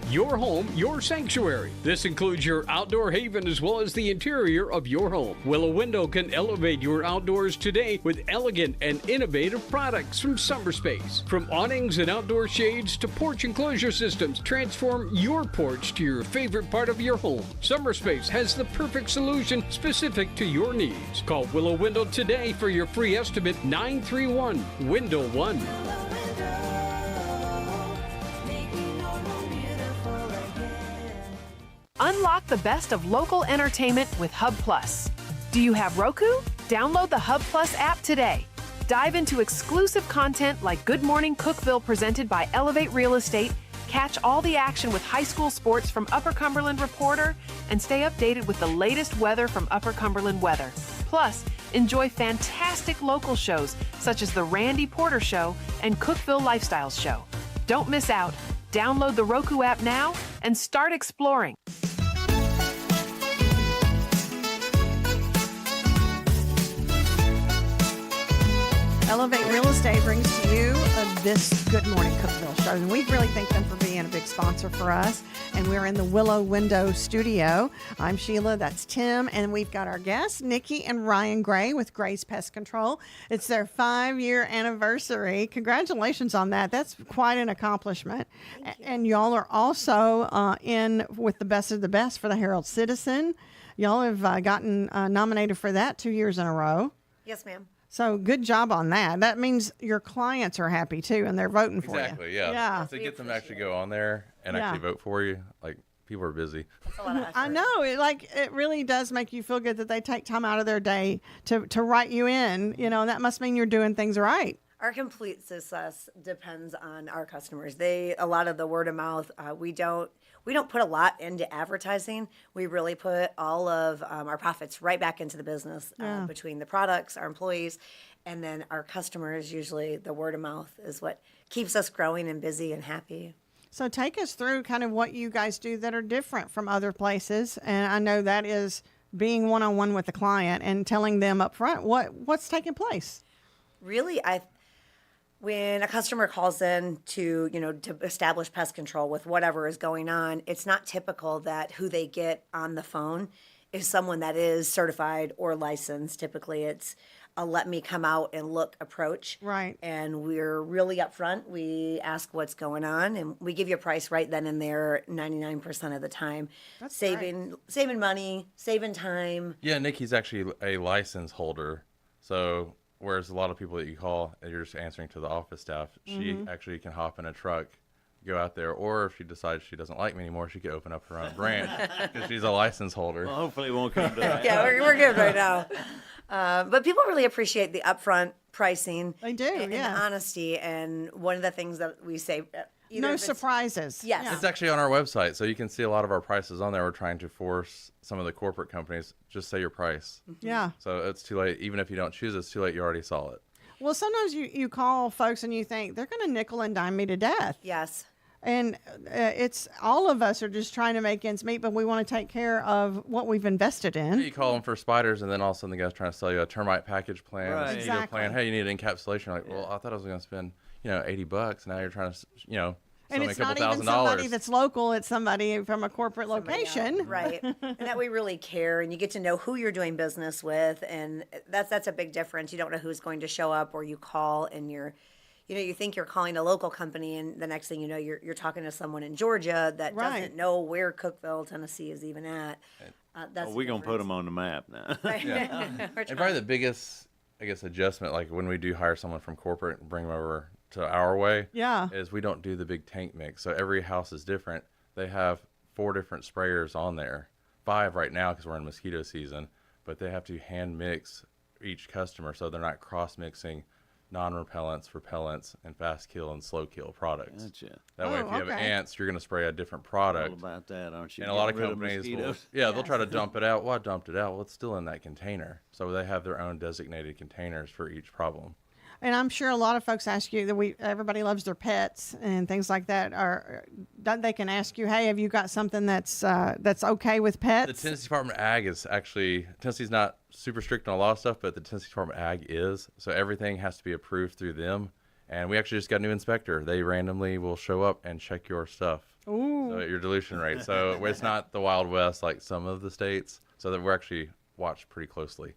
Your home, your sanctuary. This includes your outdoor haven as well as the interior of your home. Willow Window can elevate your outdoors today with elegant and innovative products from SummerSpace. From awnings and outdoor shades to porch enclosure systems, transform your porch to your favorite part of your home. SummerSpace has the perfect solution specific to your needs. Call Willow Window today for your free estimate 931-WINDOW-1. Unlock the best of local entertainment with Hub Plus. Do you have Roku? Download the Hub Plus app today. Dive into exclusive content like Good Morning Cookeville presented by Elevate Real Estate, catch all the action with high school sports from Upper Cumberland Reporter, and stay updated with the latest weather from Upper Cumberland Weather. Plus, enjoy fantastic local shows such as The Randy Porter Show and Cookeville Lifestyles Show. Don't miss out. Download the Roku app now and start exploring. Elevate Real Estate brings to you this Good Morning Cookeville show. And we really thank them for being a big sponsor for us. And we're in the Willow Window studio. I'm Sheila, that's Tim, and we've got our guests, Nikki and Ryan Gray with Gray's Pest Control. It's their 5-year anniversary. Congratulations on that. That's quite an accomplishment. And y'all are also in with the best of the best for the Herald Citizen. Y'all have gotten nominated for that 2 years in a row. Yes, ma'am. So good job on that. That means your clients are happy too, and they're voting for you. Exactly. Yeah. Yeah. To get them to actually go on there and Yeah. actually vote for you, like people are busy. I know it really does make you feel good that they take time out of their day to write you in. You know, that must mean you're doing things right. Our complete success depends on our customers. A lot of the word of mouth. We don't put a lot into advertising. We really put all of our profits right back into the business Yeah. between the products, our employees, and then our customers. Usually, the word of mouth is what keeps us growing and busy and happy. So take us through kind of what you guys do that are different from other places, and I know that is being one-on-one with the client and telling them up front what's taking place. Really, when a customer calls in to establish pest control with whatever is going on, it's not typical that who they get on the phone is someone that is certified or licensed. Typically, it's a let me come out and look approach. Right. And we're really upfront. We ask what's going on, and we give you a price right then and there 99% of the time. That's saving money, saving time. Yeah, Nikki's actually a license holder. So whereas a lot of people that you call and you're just answering to the office staff, she actually can hop in a truck, go out there, or if she decides she doesn't like me anymore, she could open up her own branch because she's a license holder. Well, hopefully it won't come to that. Yeah, we're good right now. But people really appreciate the upfront pricing. They do, and yeah. the honesty. And one of the things that we say, either No if it's- surprises. Yes. It's actually on our website, so you can see a lot of our prices on there. We're trying to force some of the corporate companies, just say your price. Yeah. So it's too late. Even if you don't choose, it's too late. You already saw it. Well, sometimes you call folks and you think they're going to nickel and dime me to death. Yes. And it's all of us are just trying to make ends meet, but we want to take care of what we've invested in. You call them for spiders, and then all of a sudden the guy's trying to sell you a termite package plan, Right. a mosquito Exactly. plan. Hey, you need encapsulation. You're like, well, I thought I was going to spend, $80. Now you're trying to, sell And me a it's couple not even $1,000. somebody that's local. It's somebody from a corporate location. Right. And that we really care, and you get to know who you're doing business with, and that's a big difference. You don't know who's going to show up, or you call and you think you're calling a local company, and the next thing you know, you're talking to someone in Georgia that Right. doesn't know where Cookeville, Tennessee is even at. That's We're going to put them on the map now. Yeah. And probably the biggest, adjustment, like when we do hire someone from corporate and bring them over to our way, Yeah. is we don't do the big tank mix. So every house is different. They have 4 different sprayers on there, 5 right now because we're in mosquito season, but they have to hand mix each customer so they're not cross mixing non-repellents, repellents, and fast kill and slow kill products. Gotcha. That way, if you have okay. ants, you're going to spray a different All product. about that, aren't you? And a lot of Getting rid companies will, mosquitoes. they'll try to dump it out. Well, I dumped it out. Well, it's still in that container. So they have their own designated containers for each problem. And I'm sure a lot of folks ask you that everybody loves their pets and things like that. Or they can ask you, hey, have you got something that's okay with The pets? Tennessee Department of Ag is actually, Tennessee's not super strict on a lot of stuff, but the Tennessee Department of Ag is. So everything has to be approved through them. And we actually just got a new inspector. They randomly will show up and check your stuff. Ooh. So your dilution rate. So it's not the Wild West like some of the states. So that we're actually watched pretty closely.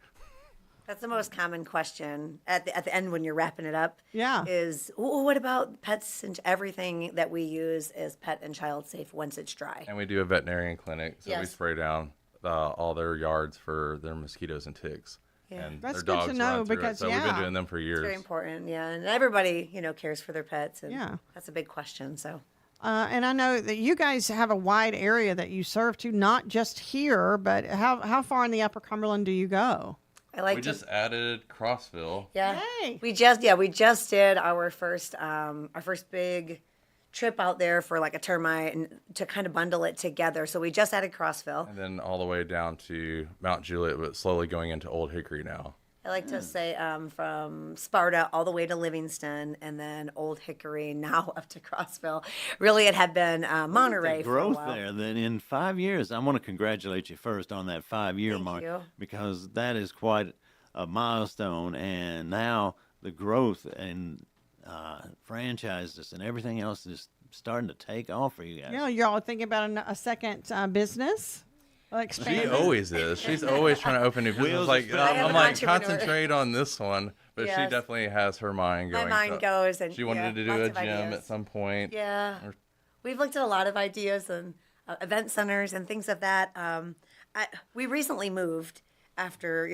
That's the most common question at the end when you're wrapping it up. Yeah. Is, what about pets, and everything that we use is pet and child safe once it's dry. And we do a veterinarian clinic. So we Yes. spray down all their yards for their mosquitoes and ticks. Yeah. And That's their good to dogs know run through because, it. So we've been yeah. doing them for years. It's very important, yeah. And everybody, cares for their pets. And Yeah. that's a big question, so. And I know that you guys have a wide area that you serve to, not just here, but how far in the Upper Cumberland do you go? I like We to, just added Crossville. yeah. Hey. We just did our first big trip out there for like a termite and to kind of bundle it together. So we just added Crossville. And then all the way down to Mount Juliet, but slowly going into Old Hickory now. I like to say from Sparta all the way to Livingston, and then Old Hickory, now up to Crossville. Really, it had been Monterey The for a growth while. there. Then in 5 years, I want to congratulate you first on that 5-year Thank mark you. because that is quite a milestone. And now the growth and franchises and everything else is starting to take off for you guys. You know, you're all thinking about a second business? She Expanding? always is. She's always trying to open new business. Wheels Like are spinning. I'm an like entrepreneur. concentrate on this one, but she Yes. definitely has her mind My going. mind so goes, and she wanted yeah, to do lots a of gym ideas. at some point. Yeah. Or- We've looked at a lot of ideas and event centers and things of that. We recently moved after,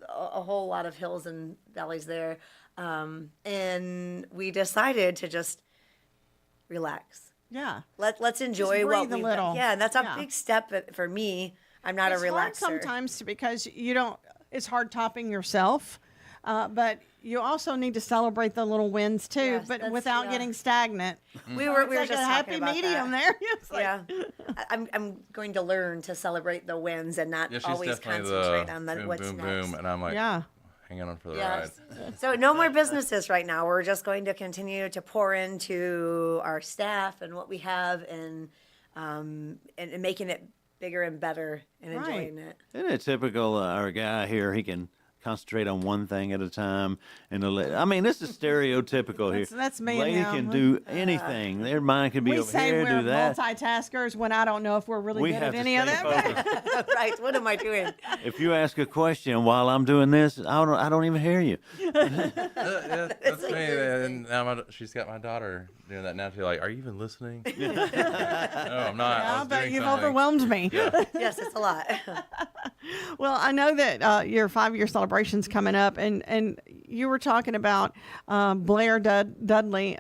a whole lot of hills and valleys there. And we decided to just relax. Yeah. Let's enjoy what breathe a we've little. done. Yeah, and that's a Yeah. big step for me. I'm not It's a hard relaxer. sometimes because it's hard topping yourself. But you also need to celebrate the little wins too, Yes, but that's- without yeah. getting stagnant. We were It's like just a talking happy about medium that. there. It's like- Yeah, I'm going to learn to celebrate the wins and not Yeah, she's always definitely concentrate the on the boom, what's boom, next. boom, and I'm like, Yeah. hanging on for the Yes. ride. So no more businesses right now. We're just going to continue to pour into our staff and what we have, and making it bigger and better and enjoying it. Isn't it typical? Our guy here, he can concentrate on one thing at a time. And I mean, this is stereotypical here. That's me. Lady can do anything. Their mind can be We over say here, we're do that. multitaskers when I don't know if we're really We good have at to any of stay them. focused. Right. What am I doing? If you ask a question while I'm doing this, I don't even hear you. That's me. And now she's got my daughter doing that now. She's like, "Are you even listening?" No, I'm not. Yeah, I was but doing you've something. overwhelmed me. Yeah. Yes, it's a lot. Well, I know that your 5-year celebration's coming up, and you were talking about Blair Dudney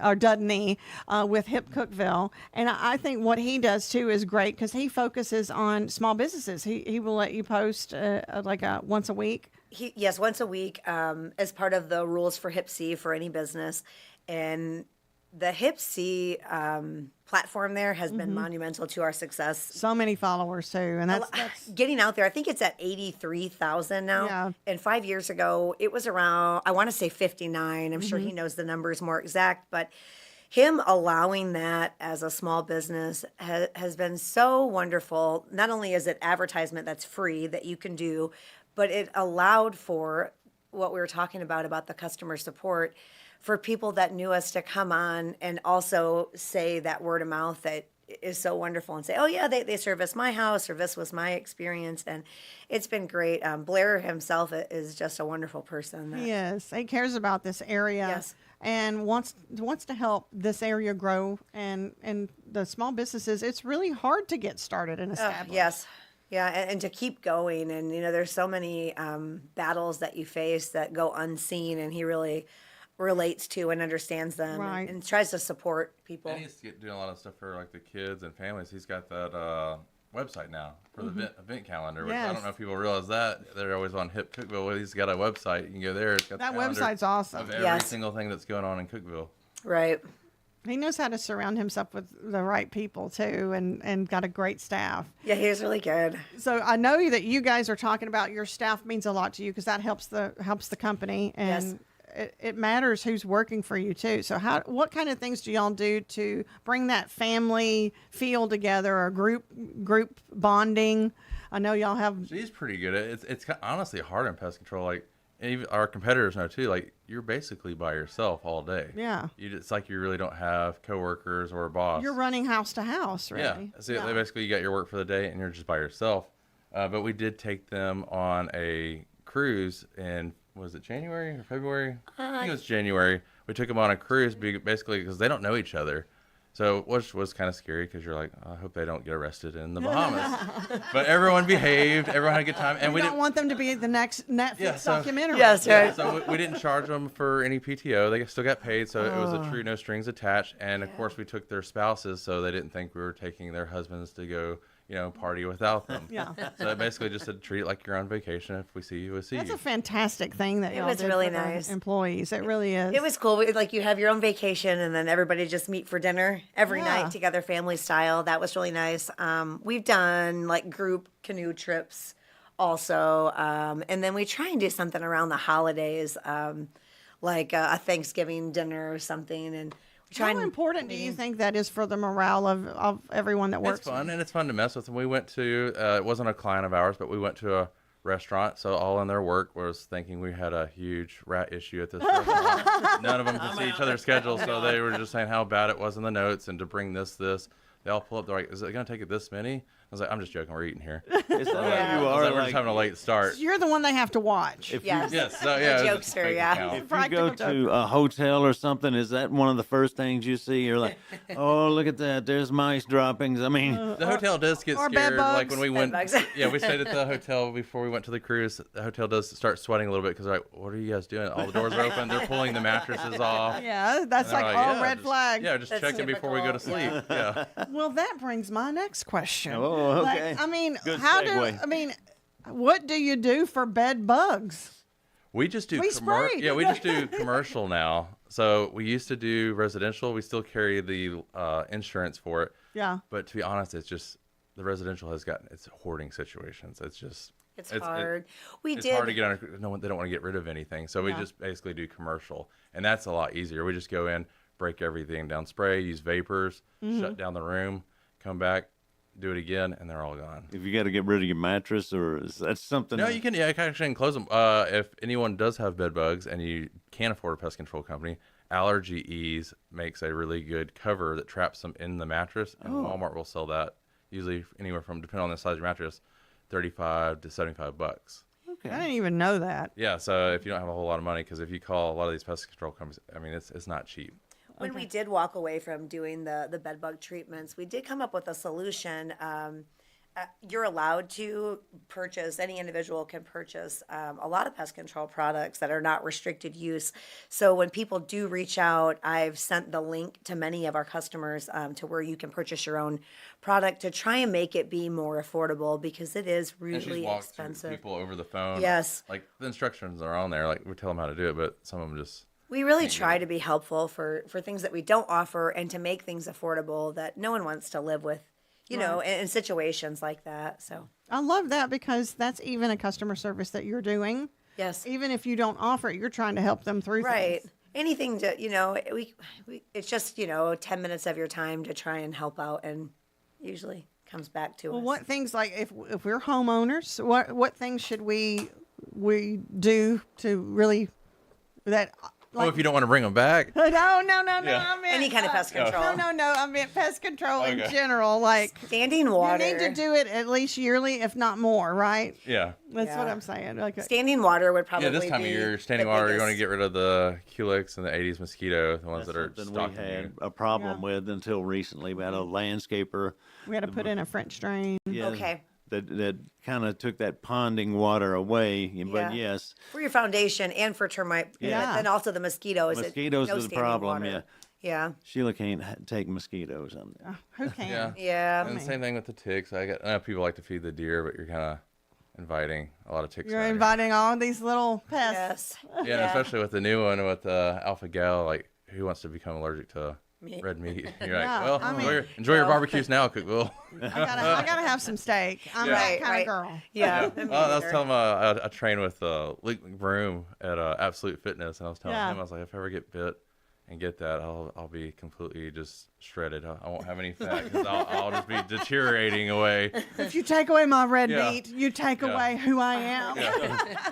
with Hip Cookeville, and I think what he does too is great because he focuses on small businesses. He will let you post once a week. Yes, once a week as part of the rules for Hip C for any business, and the Hip C platform there has been monumental to our success. So many followers too, and that's getting out there. I think it's at 83,000 now. Yeah. And 5 years ago, it was around, I want to say 59. I'm sure he knows the numbers more exact, but him allowing that as a small business has been so wonderful. Not only is it advertisement that's free that you can do, but it allowed for what we were talking about the customer support, for people that knew us to come on and also say that word of mouth that is so wonderful and say, oh yeah, they service my house, or this was my experience. And it's been great. Blair himself is just a wonderful person. Yes, he cares about this area. Yes. And wants to help this area grow, and the small businesses. It's really hard to get started and established. Yes. Yeah, and to keep going. And, there's so many battles that you face that go unseen, and he really relates to and understands them, Right. and tries to support people. And he's doing a lot of stuff for like the kids and families. He's got that website now for the event calendar. Which I Yes. don't know if people realize that. They're always on Hip Cookeville. Well, he's got a website. You can go there. It's got That the calendar website's awesome. of every Yes. single thing that's going on in Cookeville. Right. He knows how to surround himself with the right people too, and got a great staff. Yeah, he's really good. So I know that you guys are talking about your staff means a lot to you because that helps the company, and it matters who's working for you too. So what kind of things do y'all do to bring that family feel together, or group bonding? I know y'all have. She's pretty good at it. It's honestly hard in pest control. Like, even our competitors know too. Like, you're basically by yourself all day. Yeah. It's like you really don't have coworkers or a boss. You're running house to house, really. Yeah. So basically, you got your work for the day, and you're just by yourself. But we did take them on a cruise in, was it January or February? I think it was January. We took them on a cruise basically because they don't know each other. So, which was kind of scary because you're like, I hope they don't get arrested in the Bahamas. But everyone behaved. Everyone had a good time. And we don't didn't want them to be the next Netflix documentary. Yes, right. So we didn't charge them for any PTO. They still got paid. So it was a true no strings attached. And, of course, we took their spouses so they didn't think we were taking their husbands to go, party without them. Yeah. So basically just to treat it like you're on vacation. If we see you, we'll see That's you. a fantastic thing that It y'all was did really for the nice. employees. It really is. It was cool. Like, you have your own vacation, and then everybody just meet for dinner every night together, family style. That was really nice. We've done like group canoe trips also. And then we try and do something around the holidays, like a Thanksgiving dinner or something. And we try. How important do you think that is for the morale of everyone that works? It's fun, and it's fun to mess with them. We went to, it wasn't a client of ours, but we went to a restaurant, so all in their work was thinking we had a huge rat issue at this restaurant. None of them could see each other's schedules, so they were just saying how bad it was in the notes and to bring this. They all pull up, they're like, is it going to take it this many? I was like, I'm just joking, we're eating here. It's not like you I was are like, we're just having a late start. You're the one they have to watch. Yes, so yeah. it was just Jokester, making yeah. count. If you go to a hotel or something, is that one of the first things you see? You're like, oh, look at that. There's mice droppings. I mean, The hotel does get or bed scared. Like bugs. when we went, bugs. yeah, we stayed at the hotel before we went to the cruise. The hotel does start sweating a little bit because they're like, what are you guys doing? All the doors are open. They're pulling the mattresses off. Yeah, that's And they're like all yeah, red just- flag. Yeah, just That's checking before we go to typical. sleep. Yeah. Well, that brings my next question. Oh, okay. Like, I mean, Good segue. What do you do for bed bugs? We just do We spray. Yeah, we just do commercial now. So we used to do residential. We still carry the insurance for it. Yeah. But to be honest, it's just the residential has gotten it's hoarding situations. It's just It's hard. It's hard to get under. No one, they don't want to get rid of anything. So we just basically do commercial, and that's a lot easier. We just go in, break everything down, spray, use vapors, shut down the room, come back, do it again, and they're all gone. If you got to get rid of your mattress, or is that something? No, you can. Yeah, you can actually enclose them. If anyone does have bed bugs and you can't afford a pest control company, Allergy Ease makes a really good cover that traps them in the mattress, and Walmart will sell that usually anywhere from, depending on the size of your mattress, $35 to $75. Okay. I didn't even know that. Yeah, so if you don't have a whole lot of money, because if you call a lot of these pest control companies, I mean, it's not cheap. When we did walk away from doing the bed bug treatments, we did come up with a solution. You're allowed to purchase, any individual can purchase a lot of pest control products that are not restricted use. So when people do reach out, I've sent the link to many of our customers to where you can purchase your own product to try and make it be more affordable, because it is And she's really walked expensive. through people over the phone. Yes. Like, the instructions are on there. Like, we tell them how to do it, but some of them just... We really try to be helpful for things that we don't offer, and to make things affordable that no one wants to live with, you know, in situations like that. So I love that, because that's even a customer service that you're doing. Yes. Even if you don't offer it, you're trying to help them through right. things. Anything to, you know, we it's just, you know, 10 minutes of your time to try and help out, and usually comes back to Well, us. what things, like if we're homeowners, what things should we do to really that? if you don't want to bring them back? No. Yeah. I meant Any kind of pest control. No. I meant pest control in Okay. general. Like standing water. You need to do it at least yearly, if not more, right? Yeah. That's what I'm saying. Like standing water would probably Yeah, this time of be year, standing the water, you're going to biggest. get rid of the Culex and the Aedes mosquito, the ones that are Something stalking we had you. a problem with until recently. We had a landscaper. We had to put in a French drain. Yeah, Okay. That kind of took that ponding water away. But Yeah. yes, For your foundation and for termite, Yeah. but then also the mosquitoes. mosquitoes no are the standing problem. water. Yeah. Yeah. Sheila can't take mosquitoes on there. Who can? Yeah. Yeah. And the same thing with the ticks. I know people like to feed the deer, but you're kind of inviting a lot of ticks. You're out here. inviting all these little pests. Yeah, and especially with the new one with alpha gal, like, who wants to become allergic to Me. red meat? You're like, Yeah, well, I mean- enjoy your barbecues now, Cookeville. I gotta have some steak. I'm Yeah. that kind Right. of girl. Yeah. I was telling him I train with Luke McBroom at Absolute Fitness, and I was telling him, I was like, if I ever get bit and get that, I'll be completely just shredded. I won't have any fat, because I'll just be deteriorating away. If you take away my red Yeah. meat, you take Yeah. away who I am.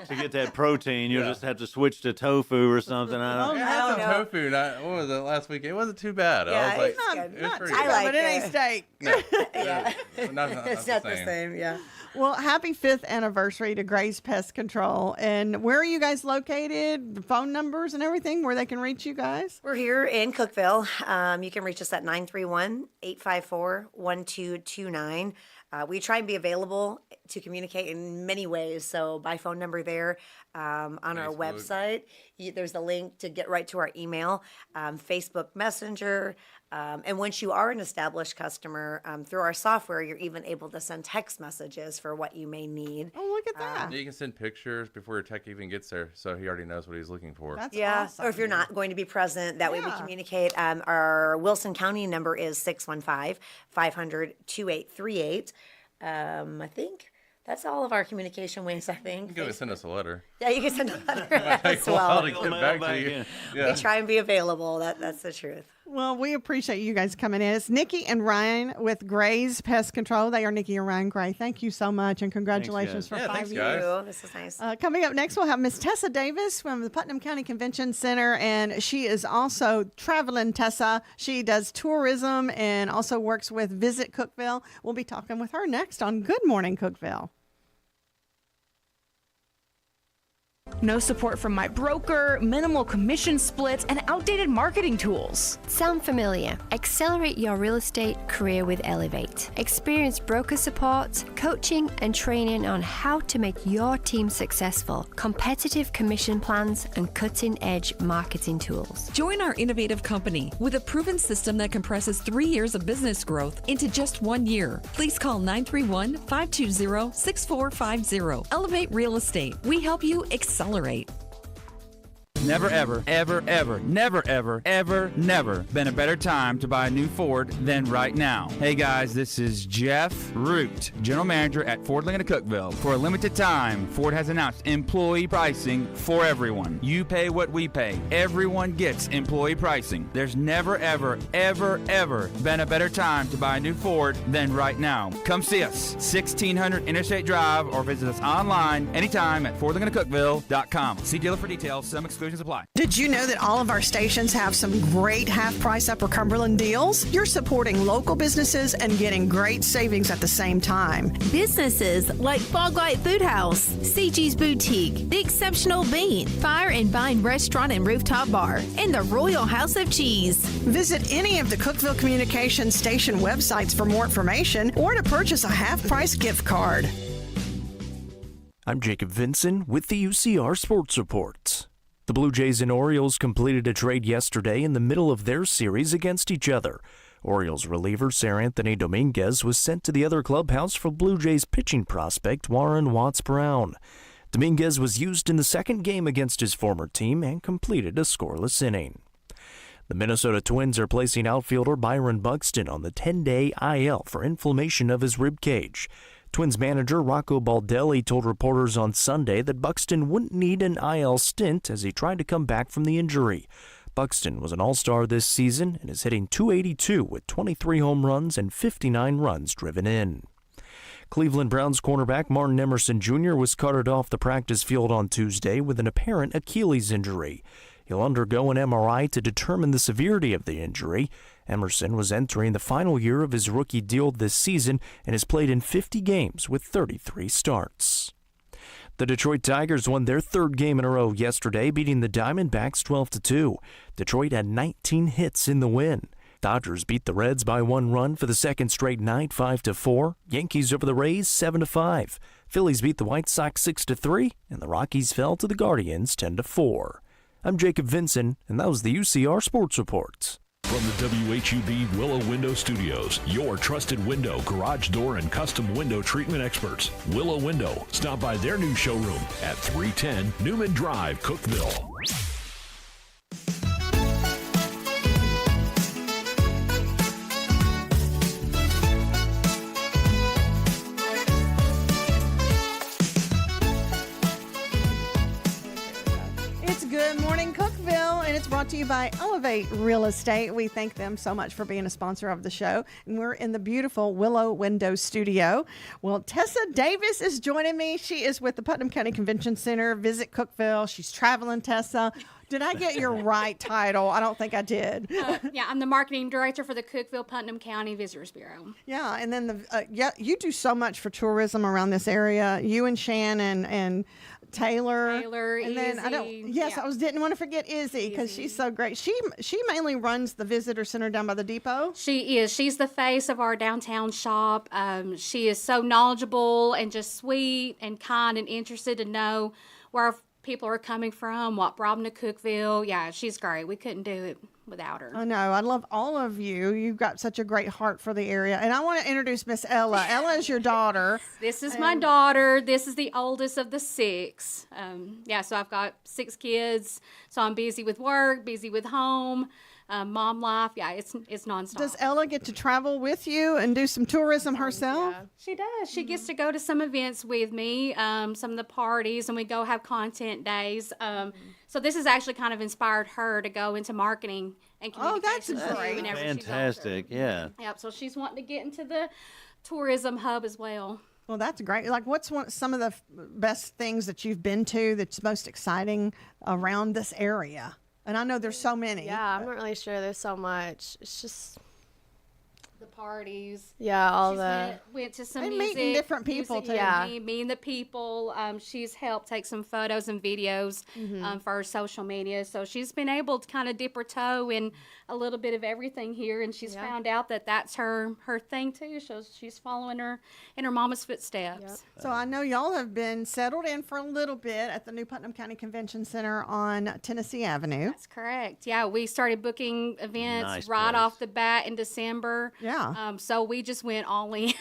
To get that protein, you'll just have to switch to tofu or something. I don't I had some tofu. What was it last week? It wasn't too bad. I was like, it's good. it was pretty I good. like but it ain't steak. Yeah. Not It's not the same. Yeah. Well, happy 5th anniversary to Gray's Pest Control. And where are you guys located? The phone numbers and everything where they can reach you guys? We're here in Cookeville. You can reach us at 931-854-1229. We try and be available to communicate in many ways. So by phone number there, on our Facebook. website, there's a link to get right to our email, Facebook Messenger. And once you are an established customer, through our software, you're even able to send text messages for what you may need. Oh, look at that. You can send pictures before your tech even gets there, so he already knows what he's looking for. That's Yeah, awesome. or if you're not going to be present, that way we communicate. Our Wilson County number is 615-500-2838. I think that's all of our communication ways, I think. You can go send us a letter. Yeah, you can send a letter Take as a while well. to get back to you. Yeah. We try and be available. That's the truth. Well, we appreciate you guys coming in. It's Nikki and Ryan with Gray's Pest Control. They are Nikki and Ryan Gray. Thank you so much, and congratulations for 5 years. Thank you. This is nice. Coming up next, we'll have Miss Tessa Davis from the Putnam County Convention Center, and she is also traveling Tessa. She does tourism and also works with Visit Cookeville. We'll be talking with her next on Good Morning Cookeville. No support from my broker, minimal commission splits, and outdated marketing tools. Sound familiar? Accelerate your real estate career with Elevate. Experience broker support, coaching, and training on how to make your team successful, competitive commission plans, and cutting-edge marketing tools. Join our innovative company with a proven system that compresses 3 years of business growth into just 1 year. Please call 931-520-6450. Elevate Real Estate. We help you accelerate. never, ever, ever, ever, never, ever, ever, never been a better time to buy a new Ford than right now. Hey guys, this is Jeff Root, General Manager at Ford Lincoln of Cookeville. For a limited time, Ford has announced employee pricing for everyone. You pay what we pay. Everyone gets employee pricing. There's never, ever, ever, ever been a better time to buy a new Ford than right now. Come see us, 1600 Interstate Drive, or visit us online anytime at FordLincolnofCookeville.com. See dealer for details. Some exclusions apply. Did you know that all of our stations have some great half-price Upper Cumberland deals? You're supporting local businesses and getting great savings at the same time. Businesses like Foglight Food House, CG's Boutique, The Exceptional Bean, Fire and Vine Restaurant and Rooftop Bar, and the Royal House of Cheese. Visit any of the Cookeville Communications station websites for more information or to purchase a half-price gift card. I'm Jacob Vinson with the UCR Sports Reports. The Blue Jays and Orioles completed a trade yesterday in the middle of their series against each other. Orioles reliever Sir Anthony Dominguez was sent to the other clubhouse for Blue Jays pitching prospect Warren Watts-Brown. Dominguez was used in the second game against his former team and completed a scoreless inning. The Minnesota Twins are placing outfielder Byron Buxton on the 10-day IL for inflammation of his rib cage. Twins manager Rocco Baldelli told reporters on Sunday that Buxton wouldn't need an IL stint as he tried to come back from the injury. Buxton was an all-star this season and is hitting .282 with 23 home runs and 59 runs driven in. Cleveland Browns cornerback Martin Emerson Jr. was carted off the practice field on Tuesday with an apparent Achilles injury. He'll undergo an MRI to determine the severity of the injury. Emerson was entering the final year of his rookie deal this season and has played in 50 games with 33 starts. The Detroit Tigers won their third game in a row yesterday, beating the Diamondbacks 12-2. Detroit had 19 hits in the win. Dodgers beat the Reds by 1 run for the second straight night, 5-4. Yankees over the Rays, 7-5. Phillies beat the White Sox 6-3, and the Rockies fell to the Guardians 10-4. I'm Jacob Vinson, and that was the UCR Sports Report. From the WHUB Willow Window Studios, your trusted window, garage door, and custom window treatment experts. Willow Window. Stop by their new showroom at 310 Newman Drive, Cookeville. Good Morning Cookeville, and it's brought to you by Elevate Real Estate. We thank them so much for being a sponsor of the show, and we're in the beautiful Willow Window Studio. Well, Tessa Davis is joining me. She is with the Putnam County Convention Center, Visit Cookeville. She's traveling, Tessa. Did I get your right title? I don't think I did. Yeah, I'm the marketing director for the Cookeville Putnam County Visitors Bureau. Yeah, and then you do so much for tourism around this area. You and Shannon and Taylor, and then Izzy, I didn't want to forget Izzy because she's so great. She mainly runs the visitor center down by the depot. She is. She's the face of our downtown shop. She is so knowledgeable and just sweet and kind and interested to know where our people are coming from, what brought them to Cookeville. Yeah, she's great. We couldn't do it without her. I know. I love all of you. You've got such a great heart for the area. And I want to introduce Miss Ella. Ella is your daughter. This is my daughter. This is the oldest of the 6. So I've got 6 kids. So I'm busy with work, busy with home. Mom life, it's nonstop. Does Ella get to travel with you and do some tourism herself? Yeah, she does. She gets to go to some events with me, some of the parties, and we go have content days. So this has actually kind of inspired her to go into marketing and communications. Oh, that's great. Fantastic, yeah. Yep, so she's wanting to get into the tourism hub as well. Well, that's great. Like, what's some of the best things that you've been to that's most exciting around this area? And I know there's so many. Yeah, I'm not really sure. There's so much. It's just the parties. Yeah, went to some and music, meeting different people too. Yeah, meeting the people. She's helped take some photos and videos for her social media. So she's been able to kind of dip her toe in a little bit of everything here, and she's found out that that's her thing too. So she's following her in her mama's footsteps. Yep. So I know y'all have been settled in for a little bit at the new Putnam County Convention Center on Tennessee Avenue. That's correct. Yeah, we started booking events Nice right place. off the bat in December. Yeah. So we just went all in.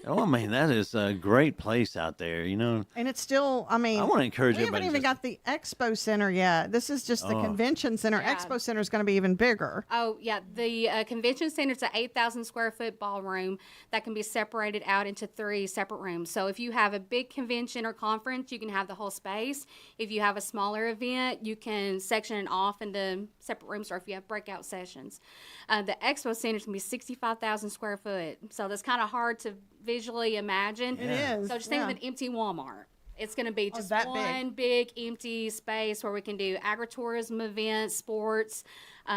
Oh, I mean, that is a great place out there, you know. And it's still, I mean, I want to encourage we haven't everybody. even got the Expo Center yet. This is just the Oh. Convention Center. Yeah. Expo Center is going to be even bigger. Oh, yeah. The convention center is an 8,000 square foot ballroom that can be separated out into 3 separate rooms. So if you have a big convention or conference, you can have the whole space. If you have a smaller event, you can section it off into separate rooms, or if you have breakout sessions. The Expo Center is going to be 65,000 square foot. So that's kind of hard to visually imagine. It is, So just think yeah. of an empty Walmart. It's going to be just that one big empty space where we can do agritourism events, sports,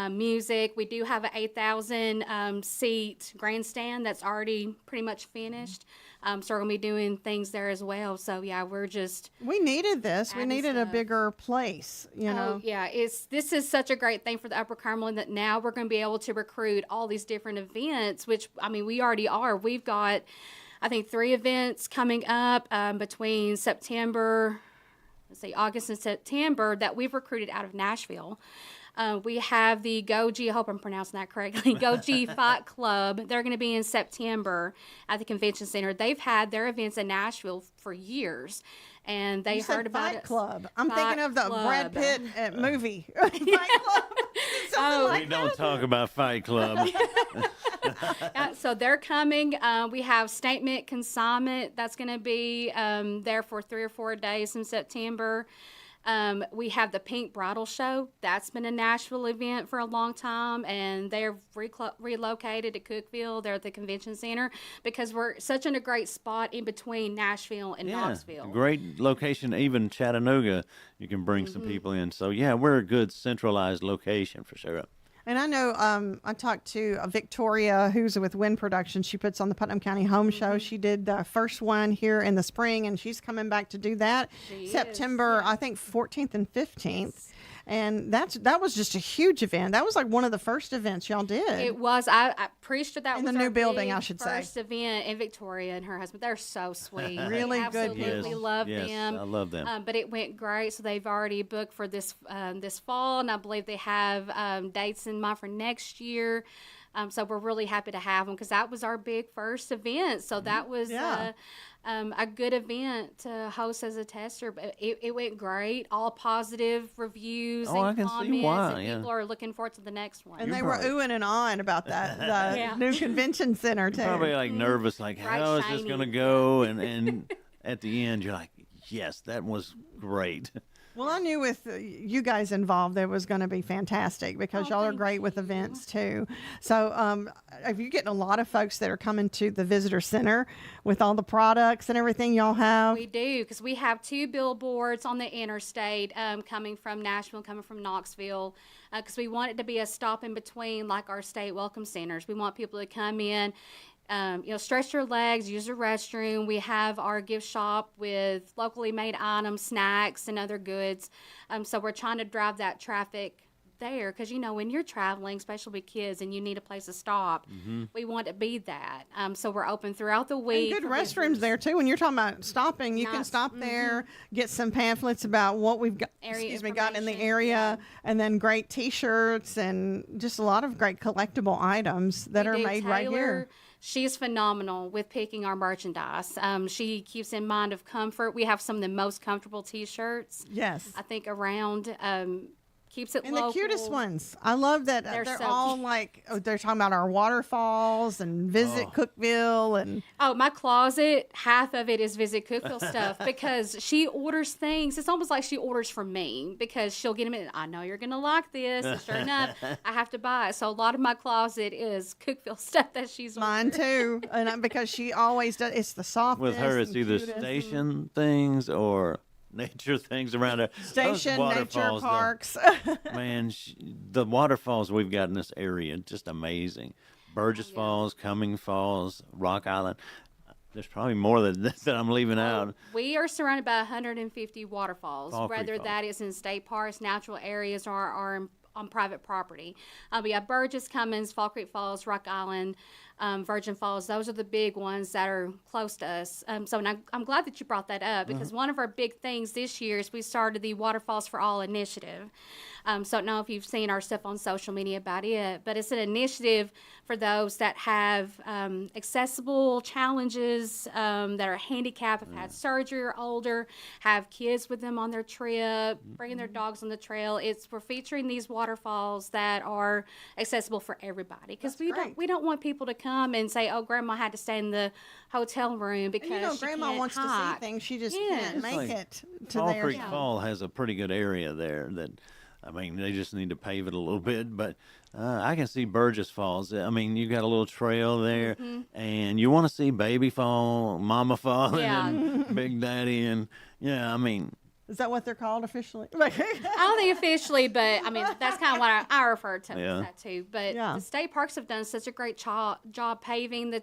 music. We do have an 8,000 seat grandstand that's already pretty much finished. So we're going to be doing things there as well. So yeah, we needed this. We needed a bigger place, you know. Oh yeah, this is such a great thing for the Upper Cumberland that now we're going to be able to recruit all these different events, which I mean we already are. We've got, I think, 3 events coming up between August and September that we've recruited out of Nashville. We have the Go G, I hope I'm pronouncing that correctly, Go G Fight Club. They're going to be in September at the Convention Center. They've had their events in Nashville for years, and they You said heard about Fight it. Club. I'm Fight thinking of the Brad Club. Pitt movie. Fight Club. We don't talk about Fight Club. Yeah, so they're coming. We have Statement Consignment that's going to be there for 3 or 4 days in September. We have the Pink Bridal Show. That's been a Nashville event for a long time, and they're relocated to Cookeville. They're at the Convention Center because we're such in a great spot in between Nashville and Knoxville. Great location. Even Chattanooga, you can bring some people in. So, yeah, we're a good centralized location for sure. And I know I talked to Victoria, who's with Wind Productions. She puts on the Putnam County Home Show. She did the first one here in the spring, and she's coming back to do that September, I think, 14th and 15th. And that was just a huge event. That was like one of the first events y'all did. It was. I pretty sure that In was the new our building, big I should say. first event. And Victoria and her husband, they're so sweet. Really good Absolutely people. love Yes, them. I love them. But it went great. So they've already booked for this fall, and I believe they have dates in mind for next year. So we're really happy to have them because that was our big first event. So that was a good event to host as a tester. But it went great. All positive reviews I and can see comments. why, And yeah. people are looking forward to the next one. And they were oohing and ahhing about that, the new convention center, too. You're probably like nervous, like, Bright, how is this shiny. going to go? And at the end, you're like, yes, that was great. Well, I knew with you guys involved, it was going to be fantastic because y'all are great with events too. So, are you getting a lot of folks that are coming to the visitor center with all the products and everything y'all have? We do, because we have 2 billboards on the interstate coming from Nashville, coming from Knoxville, because we want it to be a stop in between like our state welcome centers. We want people to come in, stretch their legs, use the restroom. We have our gift shop with locally made items, snacks, and other goods. So we're trying to drive that traffic there because, when you're traveling, especially with kids, and you need a place to stop, we want to be that. So we're open throughout the week. And good restrooms there too. When you're talking about stopping, you can stop there, get some pamphlets about what we've got. Got in the area, and then great T-shirts and just a lot of great collectible items that are made right here. She's phenomenal with picking our merchandise. She keeps in mind of comfort. We have some of the most comfortable T-shirts. Yes. I think around. Keeps it and local. the cutest ones. I love that they're so all cute. like they're talking about our waterfalls and visit Cookeville and my closet, half of it is visit Cookeville stuff because she orders things. It's almost like she orders for me because she'll get them in. I know you're gonna like this, and sure enough, I have to buy it. So a lot of my closet is Cookeville stuff that she's mine too, and because she always does. It's the softest. With her, it's and either cutest station things or nature things around her. Station, Those nature waterfalls, parks. Man, the waterfalls we've got in this area, just amazing. Burgess Falls, Cumming Falls, Rock Island. There's probably more than this that I'm leaving out. We are surrounded by 150 waterfalls, Fall Creek whether Falls. that is in state parks, natural areas, or on private property. We have Burgess, Cummins, Fall Creek Falls, Rock Island. Virgin Falls. Those are the big ones that are close to us. So I'm glad that you brought that up, because one of our big things this year is we started the Waterfalls for All initiative. So I don't know if you've seen our stuff on social media about it, but it's an initiative for those that have accessible challenges, that are handicapped, have had surgery or older, have kids with them on their trip, bringing their dogs on the trail. We're featuring these waterfalls that are accessible for everybody, because we don't want people to come and say, "Oh, Grandma had to stay in the hotel room because she Grandma can't wants hike." to see things, she just Yeah. can't make it to Fall there. Creek Fall has a pretty good area there that, I mean, they just need to pave it a little bit, but I can see Burgess Falls. I mean, you got a little trail there, and you want to see Baby Fall, Mama Fall, and Big Daddy, and I mean. Is that what they're called officially? I don't think officially, but I mean, that's kind of what I refer to that too. But the state parks have done such a great job paving the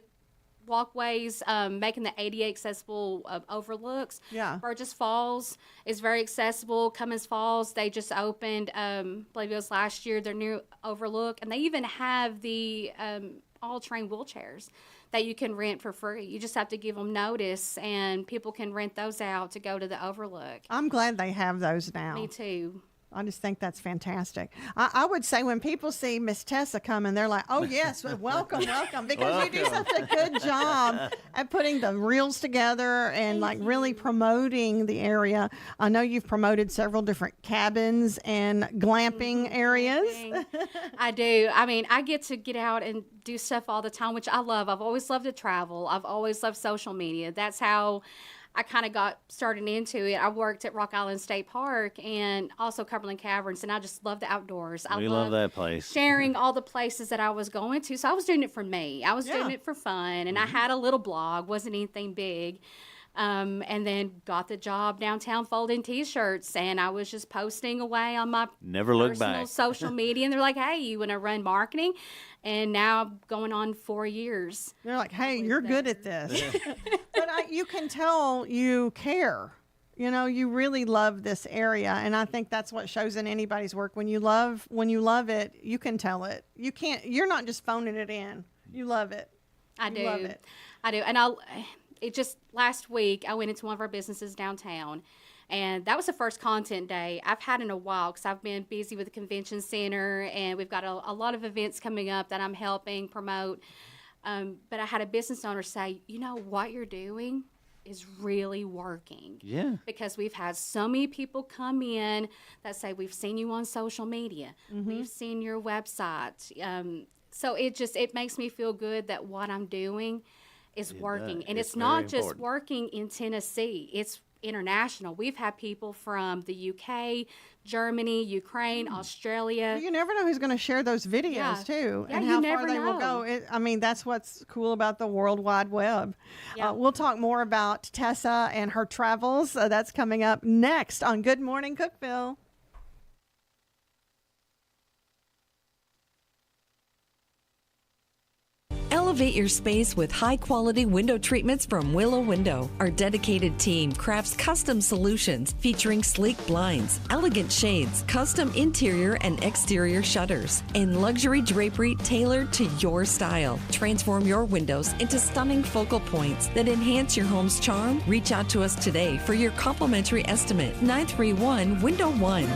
walkways, making the ADA accessible overlooks. Burgess Falls is very accessible. Cummins Falls, they just opened, I believe it was last year, their new overlook. And they even have the all-terrain wheelchairs that you can rent for free. You just have to give them notice, and people can rent those out to go to the overlook. I'm glad they have those now. Me too. I just think that's fantastic. I would say when people see Miss Tessa coming, they're like, "Oh yes, welcome, welcome," because you do such a good job at putting the reels together and like really promoting the area. I know you've promoted several different cabins and glamping areas. I do. I mean, I get out and do stuff all the time, which I love. I've always loved to travel. I've always loved social media. That's how I kind of got started into it. I worked at Rock Island State Park and also Cumberland Caverns, and I just love the outdoors. We love that place. Sharing all the places that I was going to. So I was doing it for me. I was doing it for fun, and I had a little blog, wasn't anything big. And then got the job downtown folding T-shirts, and I was just posting away on my personal social media, and they're like, "Hey, you want to run marketing?" And now I'm going on 4 years. They're like, "Hey, you're good at this." But you can tell you care. You know, you really love this area, and I think that's what shows in anybody's work. When you love it, you can tell it. You're not just phoning it in. You love it. I do. And it just last week I went into one of our businesses downtown, and that was the first content day I've had in a while, because I've been busy with the convention center, and we've got a lot of events coming up that I'm helping promote. But I had a business owner say, "You know, what you're doing is really working." Yeah. Because we've had so many people come in that say, "We've seen you on social media. We've seen your website." So it makes me feel good that what I'm doing is working. And it's not just working in Tennessee. It's international. We've had people from the UK, Germany, Ukraine, Australia. You never know who's going to share those videos too, and how far they will go. I mean, that's what's cool about the World Wide Web. We'll talk more about Tessa and her travels. That's coming up next on Good Morning Cookeville. Elevate your space with high-quality window treatments from Willow Window. Our dedicated team crafts custom solutions featuring sleek blinds, elegant shades, custom interior and exterior shutters, and luxury drapery tailored to your style. Transform your windows into stunning focal points that enhance your home's charm. Reach out to us today for your complimentary estimate. 931 Window 1.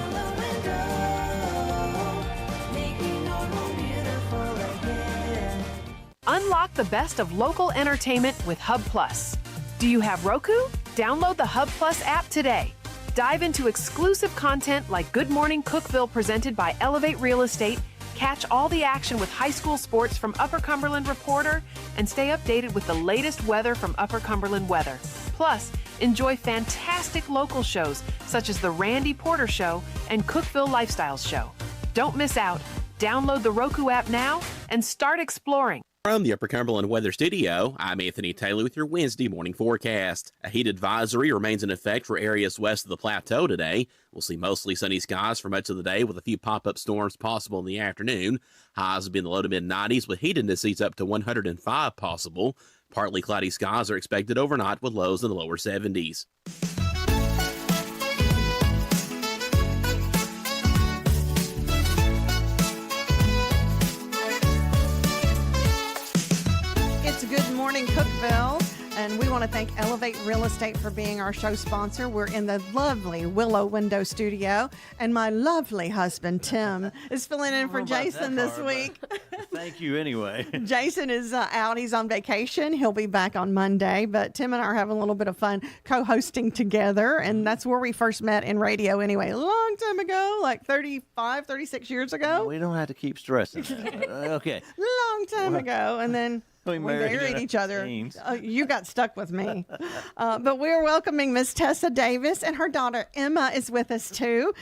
Unlock the best of local entertainment with Hub Plus. Do you have Roku? Download the Hub Plus app today. Dive into exclusive content like Good Morning Cookeville presented by Elevate Real Estate, catch all the action with high school sports from Upper Cumberland Reporter, and stay updated with the latest weather from Upper Cumberland Weather. Plus, enjoy fantastic local shows such as The Randy Porter Show and Cookeville Lifestyles Show. Don't miss out. Download the Roku app now and start exploring. From the Upper Cumberland Weather Studio, I'm Anthony Taylor with your Wednesday morning forecast. A heat advisory remains in effect for areas west of the plateau today. We'll see mostly sunny skies for much of the day with a few pop-up storms possible in the afternoon. Highs will be in the low to mid-90s with heat indices up to 105 possible. Partly cloudy skies are expected overnight with lows in the lower 70s. Morning Cookeville. And we want to thank Elevate Real Estate for being our show sponsor. We're in the lovely Willow Window Studio. And my lovely husband, Tim, is filling in for Jason this week. Thank you anyway. Jason is out. He's on vacation. He'll be back on Monday. But Tim and I are having a little bit of fun co-hosting together. And that's where we first met in radio anyway, a long time ago, like 35, 36 years ago. We don't have to keep stressing that. Okay. Long time ago. And then we married each other. You got stuck with me. But we're welcoming Miss Tessa Davis, and her daughter Emma is with us too.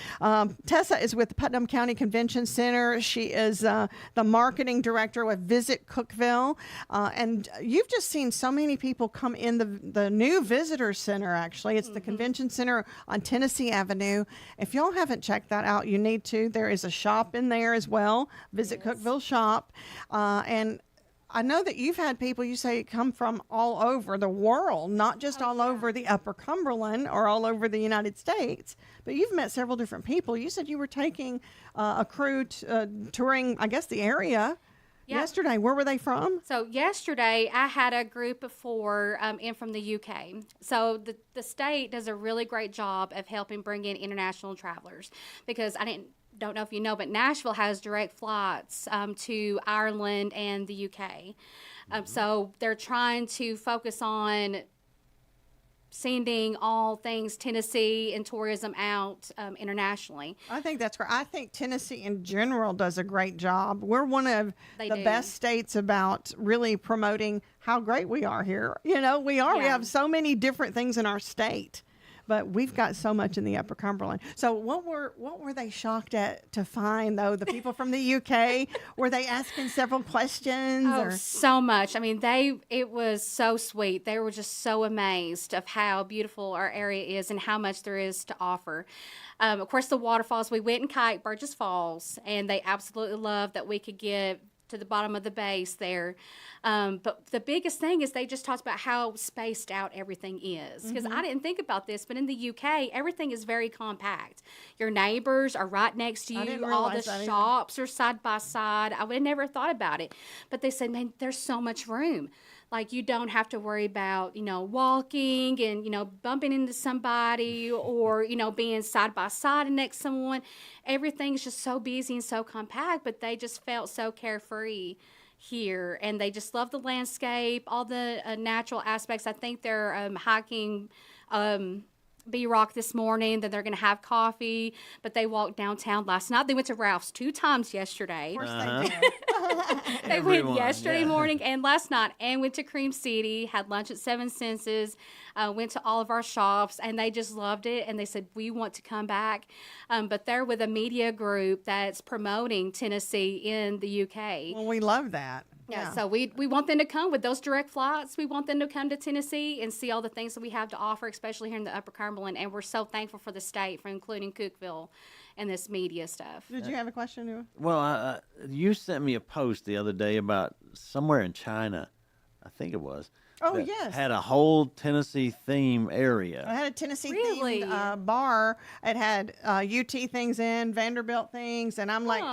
Tessa is with the Putnam County Convention Center. She is the marketing director with Visit Cookeville. And you've just seen so many people come in the new visitor center, actually. It's the Convention Center on Tennessee Avenue. If y'all haven't checked that out, you need to. There is a shop in there as well, Visit Cookeville Shop. And I know that you've had people, you say, come from all over the world, not just all over the Upper Cumberland or all over the United States, but you've met several different people. You said you were taking a crew touring, I guess, the area yesterday. Where were they from? So yesterday I had a group of 4 in from the UK. So the state does a really great job of helping bring in international travelers, because don't know if you know, but Nashville has direct flights to Ireland and the UK. So they're trying to focus on sending all things Tennessee and tourism out internationally. I think that's great. I think Tennessee in general does a great job. We're one of the best states about really promoting how great we are here. You know, we are. Yeah. We have so many different things in our state. But we've got so much in the Upper Cumberland. So what were they shocked at to find, though? The people from the UK, were they asking several questions? Oh, so much. I mean, it was so sweet. They were just so amazed of how beautiful our area is and how much there is to offer. Of course, the waterfalls. We went and kite Burgess Falls, and they absolutely loved that we could get to the bottom of the base there. But the biggest thing is they just talked about how spaced out everything is. Because I didn't think about this, but in the UK, everything is very compact. Your neighbors are right next to you. All the shops are side by side. I would have never thought about it. But they said, man, there's so much room. Like, you don't have to worry about, walking and, bumping into somebody or, being side by side and next to someone. Everything's just so busy and so compact, but they just felt so carefree here. And they just love the landscape, all the natural aspects. I think they're hiking B-Rock this morning, then they're going to have coffee, but they walked downtown last night. They went to Ralph's 2 times yesterday. Of course they did. They went yesterday morning and last night, and went to Cream City, had lunch at Seven Senses, went to all of our shops, and they just loved it, and they said, we want to come back. But they're with a media group that's promoting Tennessee in the UK. Well, we love that. Yeah, so we want them to come with those direct flights. We want them to come to Tennessee and see all the things that we have to offer, especially here in the Upper Cumberland. And we're so thankful for the state for including Cookeville and this media stuff. Did you have a question, Noah? Well, you sent me a post the other day about somewhere in China, I think it was. Oh, yes. Had a whole Tennessee theme area. I had a Tennessee themed bar. It had UT things in, Vanderbilt things, and I'm like,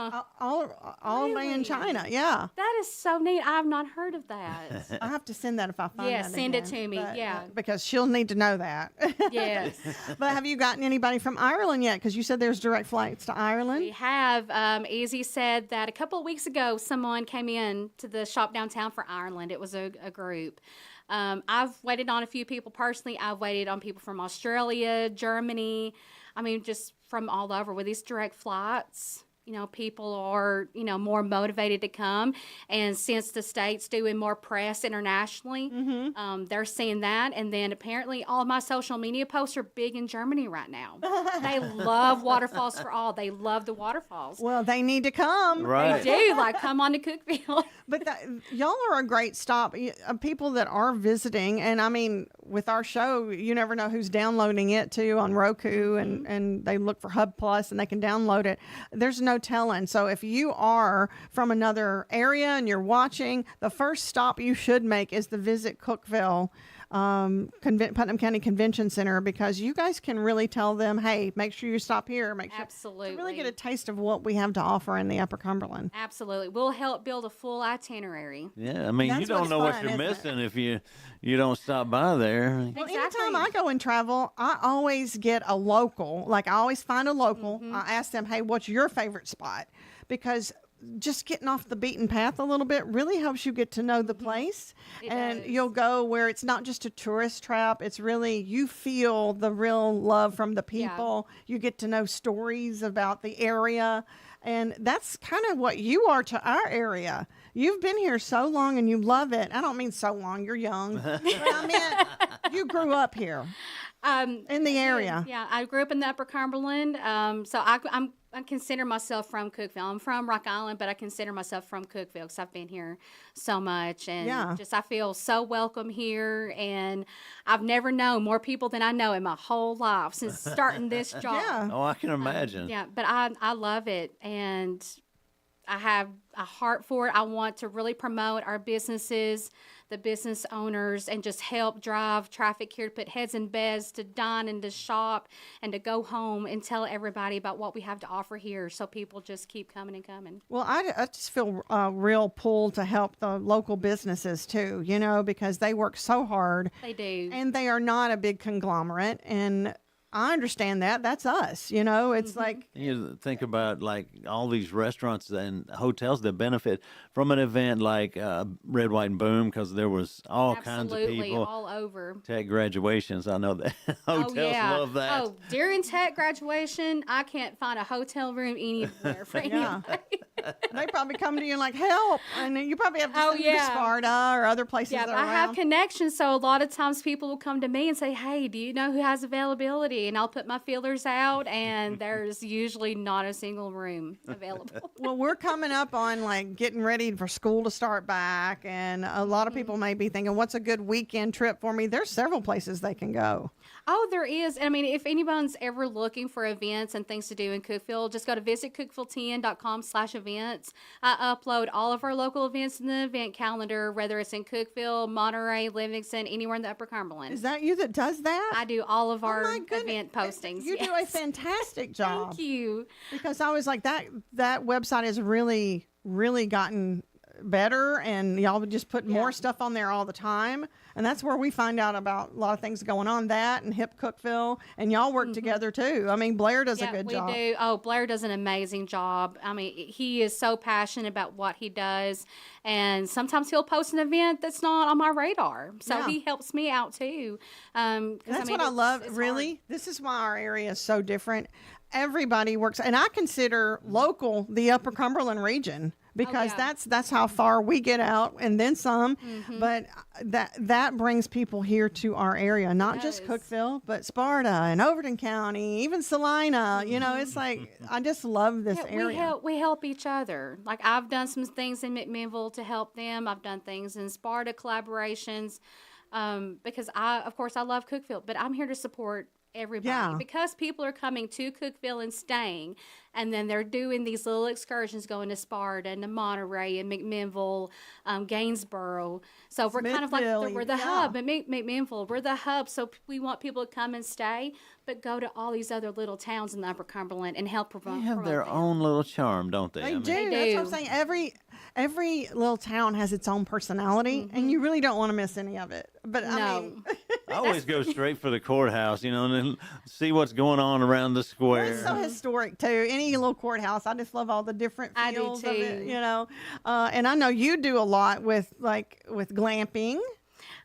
all in China. Yeah. That is so neat. I've not heard of that. I have to send that if I find that send again. it to me. Because she'll need to know that. Yes. But have you gotten anybody from Ireland yet? Because you said there's direct flights to Ireland. We have. Easy said that a couple of weeks ago, someone came in to the shop downtown for Ireland. It was a group. I've waited on a few people personally. I've waited on people from Australia, Germany. I mean, just from all over with these direct flights. People are, more motivated to come. And since the state's doing more press internationally, they're seeing that. And then apparently all of my social media posts are big in Germany right now. They love Waterfalls for All. They love the waterfalls. Well, they need to come. Right. They do. Come on to Cookeville. But y'all are a great stop. People that are visiting, and I mean, with our show, you never know who's downloading it too on Roku, and they look for Hub Plus and they can download it. There's no telling. So if you are from another area and you're watching, the first stop you should make is the Visit Cookeville Putnam County Convention Center, because you guys can really tell them, hey, make sure you stop here. Make sure Absolutely. to really get a taste of what we have to offer in the Upper Cumberland. Absolutely. We'll help build a full itinerary. Yeah, I mean, you That's don't what's know what fun, you're isn't it? missing if you don't stop by there. Well, anytime I go and travel, I always get a local. Like, I always find a local. I ask them, hey, what's your favorite spot? Because just getting off the beaten path a little bit really helps you get to know the place. And you'll go where it's not just a tourist trap. It's really, you feel the real love from the people. You get to know stories about the area. And that's kind of what you are to our area. You've been here so long and you love it. I don't mean so long, you're young. But I meant you grew up here in the area. Yeah, I grew up in the Upper Cumberland. So I consider myself from Cookeville. I'm from Rock Island, but I consider myself from Cookeville because I've been here so much. And just I feel so welcome here. And I've never known more people than I know in my whole life since starting this job. Oh, I can imagine. But I love it. And I have a heart for it. I want to really promote our businesses, the business owners, and just help drive traffic here to put heads in beds, to dine and to shop, and to go home and tell everybody about what we have to offer here so people just keep coming and coming. Well, I just feel a real pull to help the local businesses too, you know, because they work so hard. They do. And they are not a big conglomerate. And I understand that. That's us, you know. It's like You think about like all these restaurants and hotels that benefit from an event like Red, White, and Boom, because there was all kinds of people. All over. Tech graduations, I know that hotels love that. Oh, during tech graduation, I can't find a hotel room anywhere for anybody. they probably come to you and like, help. And you probably have to send them to Sparta or other places Yeah, but around. I have connections, so a lot of times people will come to me and say, hey, do you know who has availability? And I'll put my feelers out, and there's usually not a single room available. Well, we're coming up on like getting ready for school to start back, and a lot of people may be thinking, what's a good weekend trip for me? There's several places they can go. Oh, there is. I mean, if anyone's ever looking for events and things to do in Cookeville, just go to visitcookeville10.com/events. I upload all of our local events in the event calendar, whether it's in Cookeville, Monterey, Livingston, anywhere in the Upper Cumberland. Is that you that does that? I do all of our event postings. You do a fantastic job. Thank you. Because I was like, that website has really, really gotten better, and y'all would just put more stuff on there all the time. And that's where we find out about a lot of things going on, that and Hip Cookeville, and y'all work together too. I mean, Blair does a good job. We do. Oh, Blair does an amazing job. I mean, he is so passionate about what he does, and sometimes he'll post an event that's not on my radar. So he helps me out too. That's what I love, really. This is why our area is so different. Everybody works, and I consider local the Upper Cumberland region, because that's how far we get out, and then some. But that brings people here to our area, not just Cookeville, but Sparta and Overton County, even Salina. You know, it's like, I just love this area. We help each other. Like, I've done some things in McMinnville to help them. I've done things in Sparta collaborations, because of course I love Cookeville, but I'm here to support everybody, because people are coming to Cookeville and staying, and then they're doing these little excursions going to Sparta and to Monterey and McMinnville, Gainsboro. So we're kind of like we're the hub at McMinnville. We're the hub, so we want people to come and stay, but go to all these other little towns in the Upper Cumberland and help promote. They have their own little charm, don't they? They do. That's what I'm saying. Every little town has its own personality, and you really don't want to miss any of it. But I mean, I always go straight for the courthouse, you know, and then see what's going on around the square. It's so historic too. Any little courthouse, I just love all the different feels of it, you know. And I know you do a lot with glamping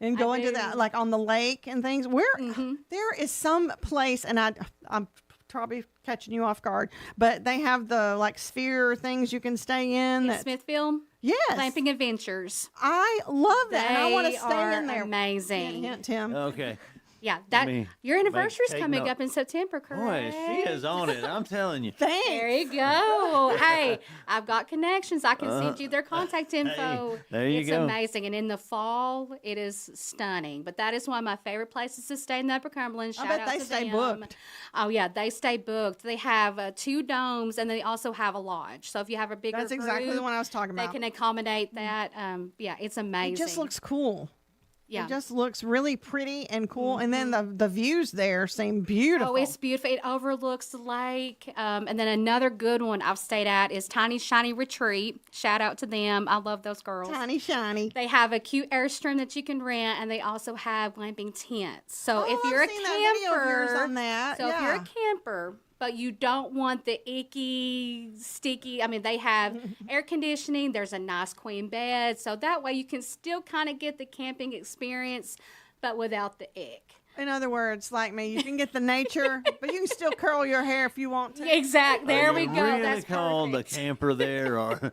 and going to that, like on the lake and things. There is some place, and I'm probably catching you off guard, but they have the like sphere things you can stay in. Smithfield? Yes. Glamping Adventures. I love that. And I want to stay are in there. Amazing. Hint, Tim. Okay. Yeah, your anniversary's coming up in September, correct? Boy, she is on it. I'm telling you. Thanks. There you go. Hey, I've got connections. I can send you their contact info. Hey, there you it's go. Amazing. And in the fall, it is stunning. But that is one of my favorite places to stay in the Upper Cumberland. I bet they stay booked. Oh, yeah, they stay booked. They have 2 domes, and they also have a lodge. So if you have a bigger That's exactly group, the one I was talking about. They can accommodate that. Yeah, it's amazing. It just looks cool. Yeah. It just looks really pretty and cool. And then the views there seem beautiful. Oh, it's beautiful. It overlooks the lake. And then another good one I've stayed at is Tiny Shiny Retreat. Shout out to them. I love those girls. Tiny Shiny. They have a cute Airstream that you can rent, and they also have glamping tents. So if you're I've a seen that video of yours camper, on that. so if you're a camper, but you don't want the icky, sticky, I mean, they have air conditioning. There's a nice queen bed. So that way you can still kind of get the camping experience, but without the ick. In other words, like me, you can get the nature, but you can still curl your hair if you want to. Exactly. There we go. Really That's called perfect. a camper there, or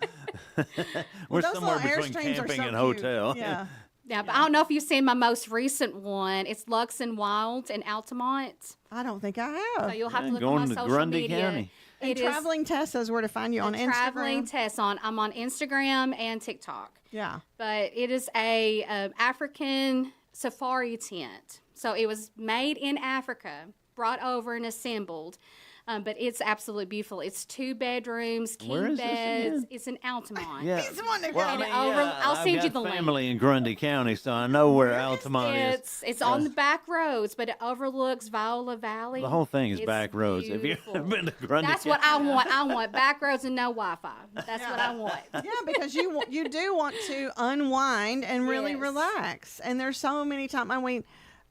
we're those somewhere little between Airstreams are camping so and cute. hotel. Yeah. Yeah, but I don't know if you've seen my most recent one. It's Lux and Wild in Altamont. I don't think I have. So you'll have to look going on my to social Grundy media. County. And It is Traveling Tess says where to find you on the Instagram. Traveling Tess I'm on Instagram and TikTok. Yeah. But it is a African safari tent. So it was made in Africa, brought over and assembled. But it's absolutely beautiful. It's 2 bedrooms, Where king is this beds. again? It's in Altamont. Yeah. He's the one that Well, got I it. mean, I'll I've send you got the link. family in Grundy County, so I know where Altamont is. It's on the back roads, but it overlooks Viola Valley. The whole thing is It's back roads. Have you beautiful. ever been to Grundy That's County? what I want. I want back roads and no Wi-Fi. That's what I want. Yeah, because you do want to unwind and really Yes. relax. And there's so many times.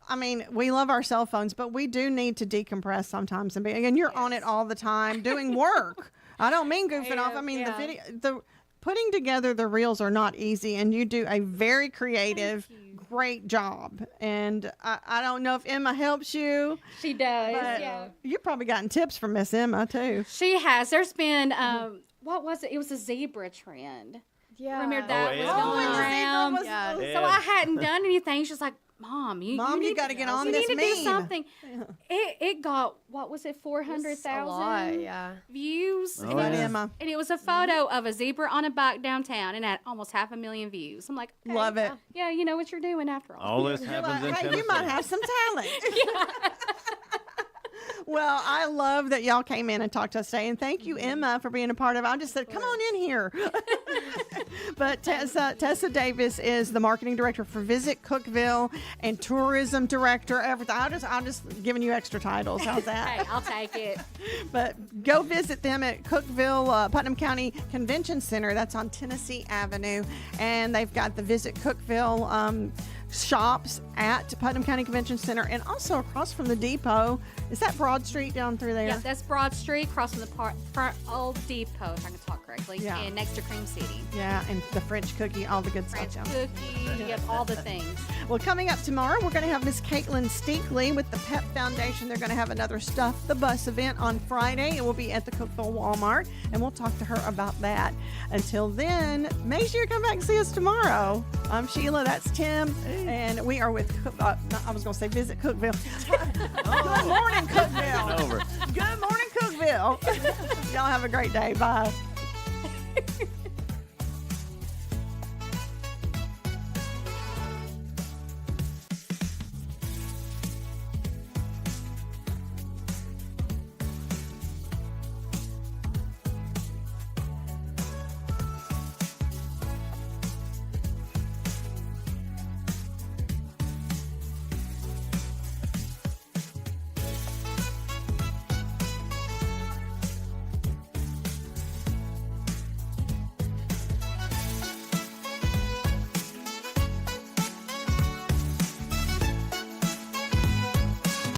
I mean, we love our cell phones, but we do need to decompress sometimes. And you're on it all the time doing work. I don't mean goofing off. I mean the putting together the reels are not easy, and you do a very creative, great job. And I don't know if Emma helps you. She does. But Yeah. you've probably gotten tips from Miss Emma too. She has. There's been what was it? It was a zebra trend. Yeah. Remember that was yeah. going and the zebra around. was- Yeah. So I hadn't done anything. She's like, Mom, you need gotta get on you this need to do meme." something. It got, what was it, It's a 400,000 lot, yeah. views. Oh, and, it was, yeah. Emma. and it was a photo of a zebra on a bike downtown and had almost 500,000 views. I'm like, okay, Love it. Yeah, you know what you're doing after all. All this You're happens like, in hey, Tennessee. you might have some talent. Well, I love that y'all came in and talked to us today, and thank you, Emma, for being a part of it. I just said, come on in here. But Tessa Davis is the marketing director for Visit Cookeville and tourism director. Everything. I'm just giving you extra titles. How's that? Hey, I'll take it. But go visit them at Cookeville, Putnam County Convention Center. That's on Tennessee Avenue. And they've got the Visit Cookeville shops at Putnam County Convention Center and also across from the depot. Is that Broad Street down through there? Yeah, that's Broad Street, across from the front old depot, if I can talk correctly, Yeah. and next to Cream City. Yeah, and the French cookie, all the good French stuff. cookie, you have all the things. Well, coming up tomorrow, we're going to have Miss Caitlin Stinkley with the Pep Foundation. They're going to have another Stuff the Bus event on Friday. It will be at the Cookeville Walmart, and we'll talk to her about that. Until then, make sure you come back and see us tomorrow. I'm Sheila, that's Tim, and we are with, I was going to say Visit Cookeville. Good morning, Cookeville. Over. Good morning, Cookeville. Y'all have a great day. Bye.